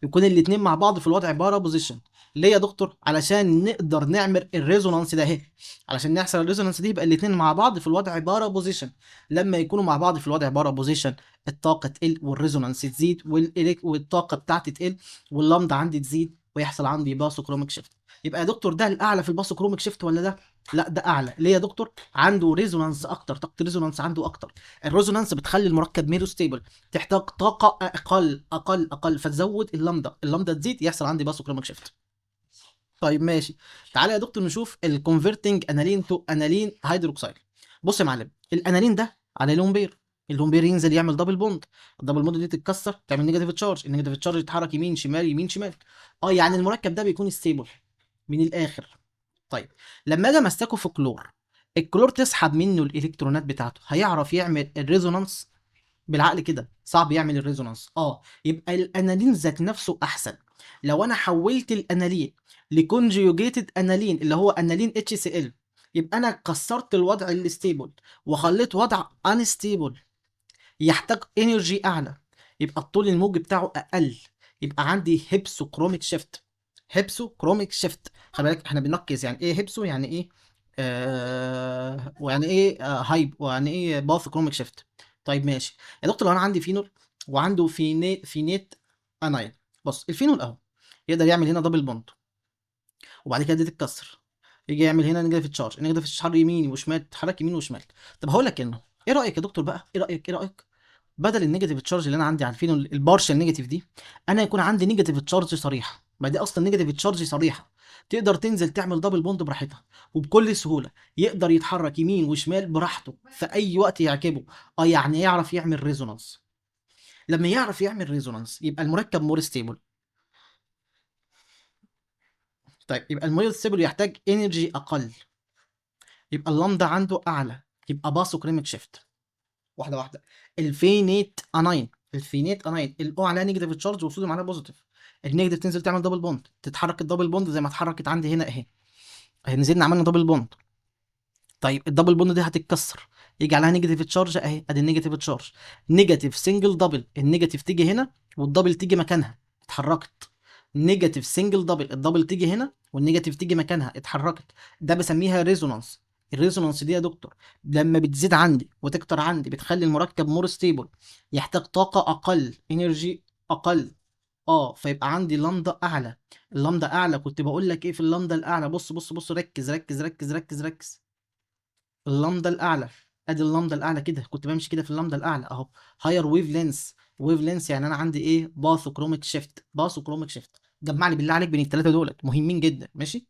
يكون الاثنين مع بعض في الوضع بارا بوزيشن. ليه يا دكتور؟ علشان نقدر نعمل الريزونانس ده اهي، علشان يحصل الريزونانس دي يبقى الاثنين مع بعض في الوضع بارا بوزيشن. لما يكونوا مع بعض في الوضع بارا بوزيشن الطاقه تقل والريزونانس تزيد والطاقه بتاعتي تقل واللامدا عندي تزيد ويحصل عندي باسوكروميك شيفت. يبقى يا دكتور ده الاعلى في الباسوكروميك شيفت ولا ده؟ لا ده اعلى. ليه يا دكتور؟ عنده ريزونانس اكتر، طاقه الريزونانس عنده اكتر. الريزونانس بتخلي المركب ميرو ستيبل، تحتاج طاقه اقل فتزود اللامدا، اللامدا تزيد يحصل عندي باسوكروميك شيفت. طيب ماشي. تعالى يا دكتور نشوف الكونفرتنج انالين تو انالين هيدروكسيد. بص يا معلم، الانالين ده على لون بير، اللون بير ينزل يعمل دبل بوند، الدبل بوند دي تتكسر تعمل نيجاتيف تشارج، النيجاتيف تشارج يتحرك يمين شمال يمين شمال. اه يعني المركب ده بيكون ستيبل من الاخر. طيب لما اجي امسكه في كلور، الكلور تسحب منه الالكترونات بتاعته، هيعرف يعمل الريزونانس؟ بالعقل كده صعب يعمل الريزونانس. يبقى الانالين ذات نفسه احسن. لو انا حولت الانالين لكونجيوجيتد انالين اللي هو انالين اتش سي ال، يبقى انا كسرت الوضع الستيبل وخليت وضع انستيبل يحتاج انرجي اعلى، يبقى الطول الموجي بتاعه اقل، يبقى عندي هيبسو كروميك شيفت. هيبسو كروميك شيفت، خلي بالك احنا بنركز يعني ايه هيبسو، يعني ايه ويعني ايه هايب، ويعني ايه باث كروميك شيفت. طيب ماشي يا دكتور، لو انا عندي فينول وعنده فينيت اناين، بص الفينول اهو يقدر يعمل هنا دبل بوند وبعد كده دي تتكسر، يجي يعمل هنا نيجاتيف تشارج، النيجاتيف تشارج يمين وشمال، تتحرك يمين وشمال. طب هقول لك كلمه، ايه رايك يا دكتور بقى، ايه رايك بدل النيجاتيف تشارج اللي انا عندي على الفينول البارشال نيجاتيف دي، انا يكون عندي نيجاتيف تشارج صريحه، ما دي اصلا نيجاتيف تشارج صريحه تقدر تنزل تعمل دبل بوند براحتها وبكل سهوله، يقدر يتحرك يمين وشمال براحته في اي وقت يعجبه. يعني يعرف يعمل ريزونانس. لما يعرف يعمل ريزونانس يبقى المركب مور ستيبل. طيب يبقى المور ستيبل يحتاج انرجي اقل، يبقى اللامدا عنده اعلى، يبقى باسو كريمك شيفت. واحده واحده. الفينيت اناين، الفينيت اناين الاو عليها نيجاتيف تشارج والصوديوم عليها بوزيتيف، النيجاتيف تنزل تعمل دبل بوند، تتحرك الدبل بوند زي ما اتحركت عندي هنا اهي نزلنا عملنا دبل بوند. طيب الدبل بوند دي هتتكسر، يجي عليها نيجاتيف تشارج اهي، ادي النيجاتيف تشارج، نيجاتيف سنجل دبل، النيجاتيف تيجي هنا والدبل تيجي مكانها اتحركت، نيجاتيف سنجل دبل، الدبل تيجي هنا والنيجاتيف تيجي مكانها اتحركت. ده بسميها ريزونانس. الريزونانس دي يا دكتور لما بتزيد عندي وتكتر عندي بتخلي المركب مور ستيبل، يحتاج طاقة أقل، انرجي أقل. فيبقى عندي لامدا أعلى. اللامدا أعلى كنت بقول لك إيه في اللامدا الأعلى؟ بص بص بص، ركز ركز ركز ركز ركز. اللامدا الاعلى، ادي اللامدا الاعلى كده، كنت بمشي كده في اللامدا الاعلى اهو. هاير ويف لينس، ويف لينس يعني انا عندي ايه؟ باثوكروميك شيفت، باثوكروميك شيفت. جمع لي بالله عليك بين الثلاثه دولت مهمين جدا. ماشي.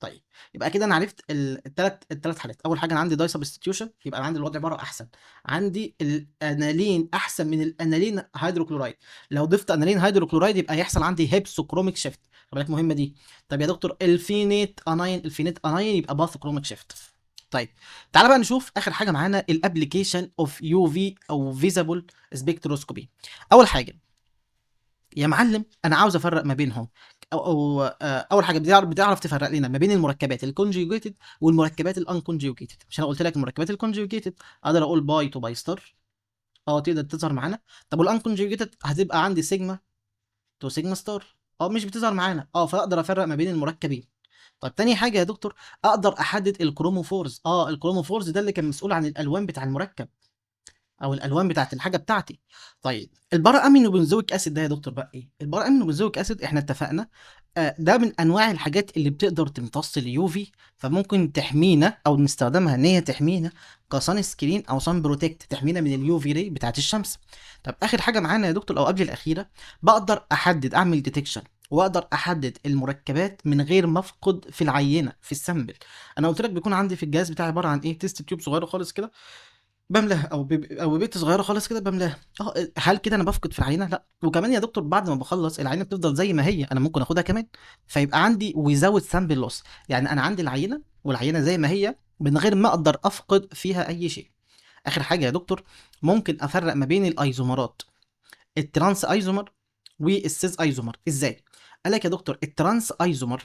طيب يبقى كده انا عرفت الثلاث حالات. اول حاجه انا عندي داي سبستيوشن، يبقى انا عندي الوضع بره احسن، عندي الانالين احسن من الانالين هيدروكلورايد، لو ضفت انالين هيدروكلورايد يبقى هيحصل عندي هيبسوكروميك شيفت. خلي بالك مهمه دي. طب يا دكتور الفينيت اناين، الفينيت اناين يبقى باثوكروميك شيفت. طيب تعالى بقى نشوف اخر حاجه معانا الابلكيشن اوف يو في او فيزابل سبيكتروسكوبي. اول حاجه يا معلم انا عاوز افرق ما بينهم، اول حاجه بتعرف تفرق لنا ما بين المركبات الكونجيوجيتد والمركبات الانكونجيوجيتد. مش انا قلت لك المركبات الكونجيوجيتد اقدر اقول باي تو باي ستار، تقدر تظهر معانا. طب والانكونجيوجيتد هتبقى عندي سيجما تو سيجما ستار. مش بتظهر معانا، فاقدر افرق ما بين المركبين. طيب تاني حاجه يا دكتور، اقدر احدد الكروموفورز. الكروموفورز ده اللي كان مسؤول عن الالوان بتاع المركب او الالوان بتاعت الحاجه بتاعتي. طيب البارا امينو بنزويك اسيد ده يا دكتور بقى ايه؟ البارا امينو بنزويك اسيد احنا اتفقنا ده من انواع الحاجات اللي بتقدر تمتص اليوفي، فممكن تحمينا او نستخدمها ان هي تحمينا كصن سكرين او صن بروتكت، تحمينا من اليوفي ري بتاعت الشمس. طب اخر حاجه معانا يا دكتور او قبل الاخيره، بقدر احدد اعمل ديتكشن واقدر احدد المركبات من غير ما افقد في العينه في السامبل. انا قلت لك بيكون عندي في الجهاز بتاعي عباره عن ايه؟ تيست تيوب صغيره خالص كده باملاها، او بيبت صغيره خالص كده باملاها. هل كده انا بفقد في العينه؟ لا. وكمان يا دكتور بعد ما بخلص العينه بتفضل زي ما هي، انا ممكن اخدها كمان، فيبقى عندي ويزود سامبل لوس. يعني انا عندي العينه والعينه زي ما هي من غير ما اقدر افقد فيها اي شيء. اخر حاجه يا دكتور، ممكن افرق ما بين الايزومرات، الترانس ايزومر والسيز ايزومر. ازاي؟ قالك يا دكتور الترانس ايزومر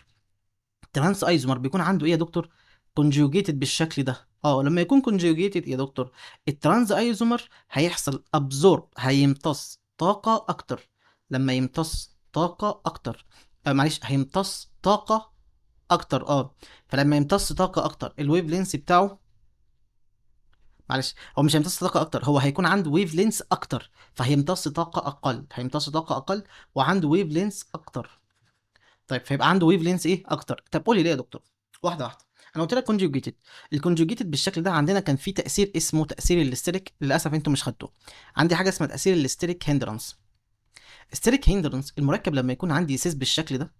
بيكون عنده ايه يا دكتور؟ كونجوجيتد بالشكل ده. لما يكون كونجوجيتد يا دكتور، الترانس ايزومر هيحصل ابزورب، هيمتص طاقة اكتر. لما يمتص طاقة اكتر، معلش، هيمتص طاقة اكتر. فلما يمتص طاقة اكتر الويف لينس بتاعه، معلش، هو مش هيمتص طاقة اكتر، هو هيكون عنده ويف لينس اكتر، فهيمتص طاقة اقل، هيمتص طاقة اقل وعنده ويف لينس اكتر. طيب فيبقى عنده ويف لينس ايه اكتر؟ طب قولي ليه يا دكتور؟ واحده واحده. انا قلت لك كونجوجيتد. الكونجوجيتد بالشكل ده عندنا كان في تاثير اسمه تاثير الاستريك، للاسف انتوا مش خدتوه. عندي حاجه اسمها تاثير الاستريك هندرنس. استريك هندرنس، المركب لما يكون عندي سيس بالشكل ده،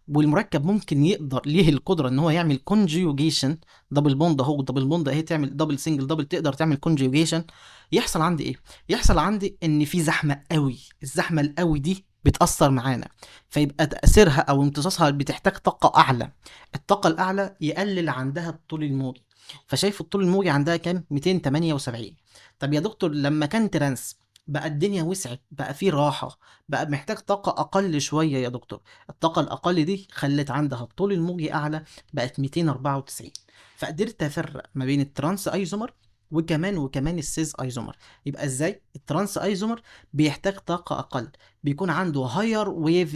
والمركب ممكن يقدر ليه القدره ان هو يعمل كونجيوجيشن، دبل بوند اهو، دبل بوند اهي، تعمل دبل سنجل دبل، تقدر تعمل كونجيوجيشن. يحصل عندي ايه؟ يحصل عندي ان في زحمه قوي، الزحمه القوي دي بتاثر معانا، فيبقى تاثيرها او امتصاصها بتحتاج طاقه اعلى. الطاقه الاعلى يقلل عندها الطول الموجي. فشايف الطول الموجي عندها كام؟ 278. طب يا دكتور لما كان ترانس، بقى الدنيا وسعت، بقى في راحه، بقى محتاج طاقه اقل شويه يا دكتور. الطاقة الأقل دي خلت عندها الطول الموجي أعلى، بقت 294. فقدرت أفرق ما بين الترانس أيزومر وكمان السيز أيزومر. يبقى إزاي؟ الترانس أيزومر بيحتاج طاقة أقل، بيكون عنده هاير ويف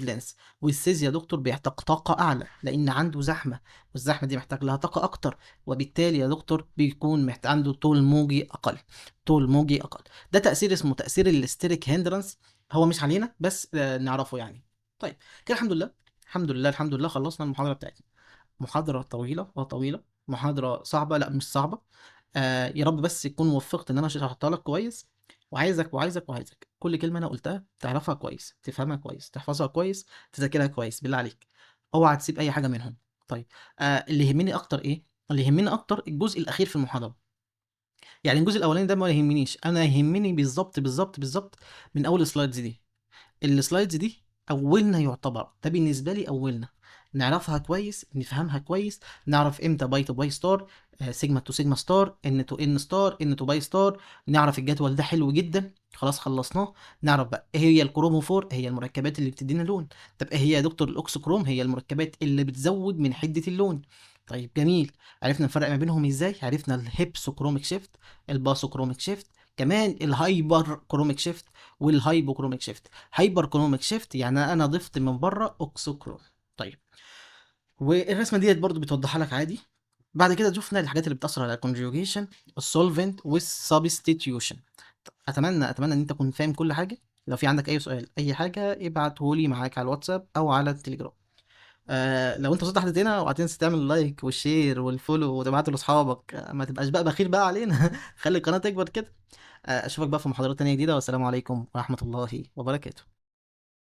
لينس، والسيز يا دكتور بيحتاج طاقة أعلى لأن عنده زحمة، والزحمة دي محتاج لها طاقة أكتر، وبالتالي يا دكتور بيكون محتاج عنده طول موجي أقل. ده تأثير اسمه تأثير الاستيريك هندرنس. هو مش علينا بس نعرفه يعني. طيب كده الحمد لله، الحمد لله خلصنا المحاضرة بتاعتنا. محاضرة طويلة، محاضرة صعبة، لا مش صعبة. يا رب بس تكون وفقت ان انا شرحتها لك كويس. وعايزك كل كلمة انا قلتها تعرفها كويس، تفهمها كويس، تحفظها كويس، تذاكرها كويس بالله عليك. اوعى تسيب اي حاجة منهم. طيب اللي يهمني اكتر ايه؟ اللي يهمني اكتر الجزء الاخير في المحاضرة. يعني الجزء الاولاني ده ما يهمنيش، انا يهمني بالظبط من اول السلايدز دي. السلايدز دي اولنا يعتبر، ده بالنسبه لي اولنا، نعرفها كويس، نفهمها كويس، نعرف امتى باي تو باي ستار، سيجما تو سيجما ستار، ان تو ان ستار، ان تو باي ستار. نعرف الجدول ده حلو جدا، خلاص خلصناه. نعرف بقى ايه هي الكروموفور، هي المركبات اللي بتدينا لون. طب ايه هي يا دكتور الاكسكروم؟ هي المركبات اللي بتزود من حده اللون. طيب جميل، عرفنا نفرق ما بينهم ازاي، عرفنا الهيبسوكروميك شيفت، الباسوكروميك شيفت، كمان الهايبر كروميك شيفت والهايبوكروميك شيفت. هايبر كروميك شيفت يعني انا ضفت من بره اوكسوكروم. طيب والرسمه ديت برضو بتوضحها لك عادي. بعد كده شفنا الحاجات اللي بتاثر على الكونجوجيشن، السولفنت والسبستيتيوشن. اتمنى ان انت تكون فاهم كل حاجه. لو في عندك اي سؤال اي حاجه ابعته لي معاك على الواتساب او على التليجرام. لو انت وصلت لحد هنا اوعى تنسى تعمل اللايك والشير والفولو وتبعته لاصحابك. ما تبقاش بقى بخيل بقى علينا خلي القناه تكبر كده. اشوفك بقى في محاضرات تانية جديده، والسلام عليكم ورحمه الله وبركاته.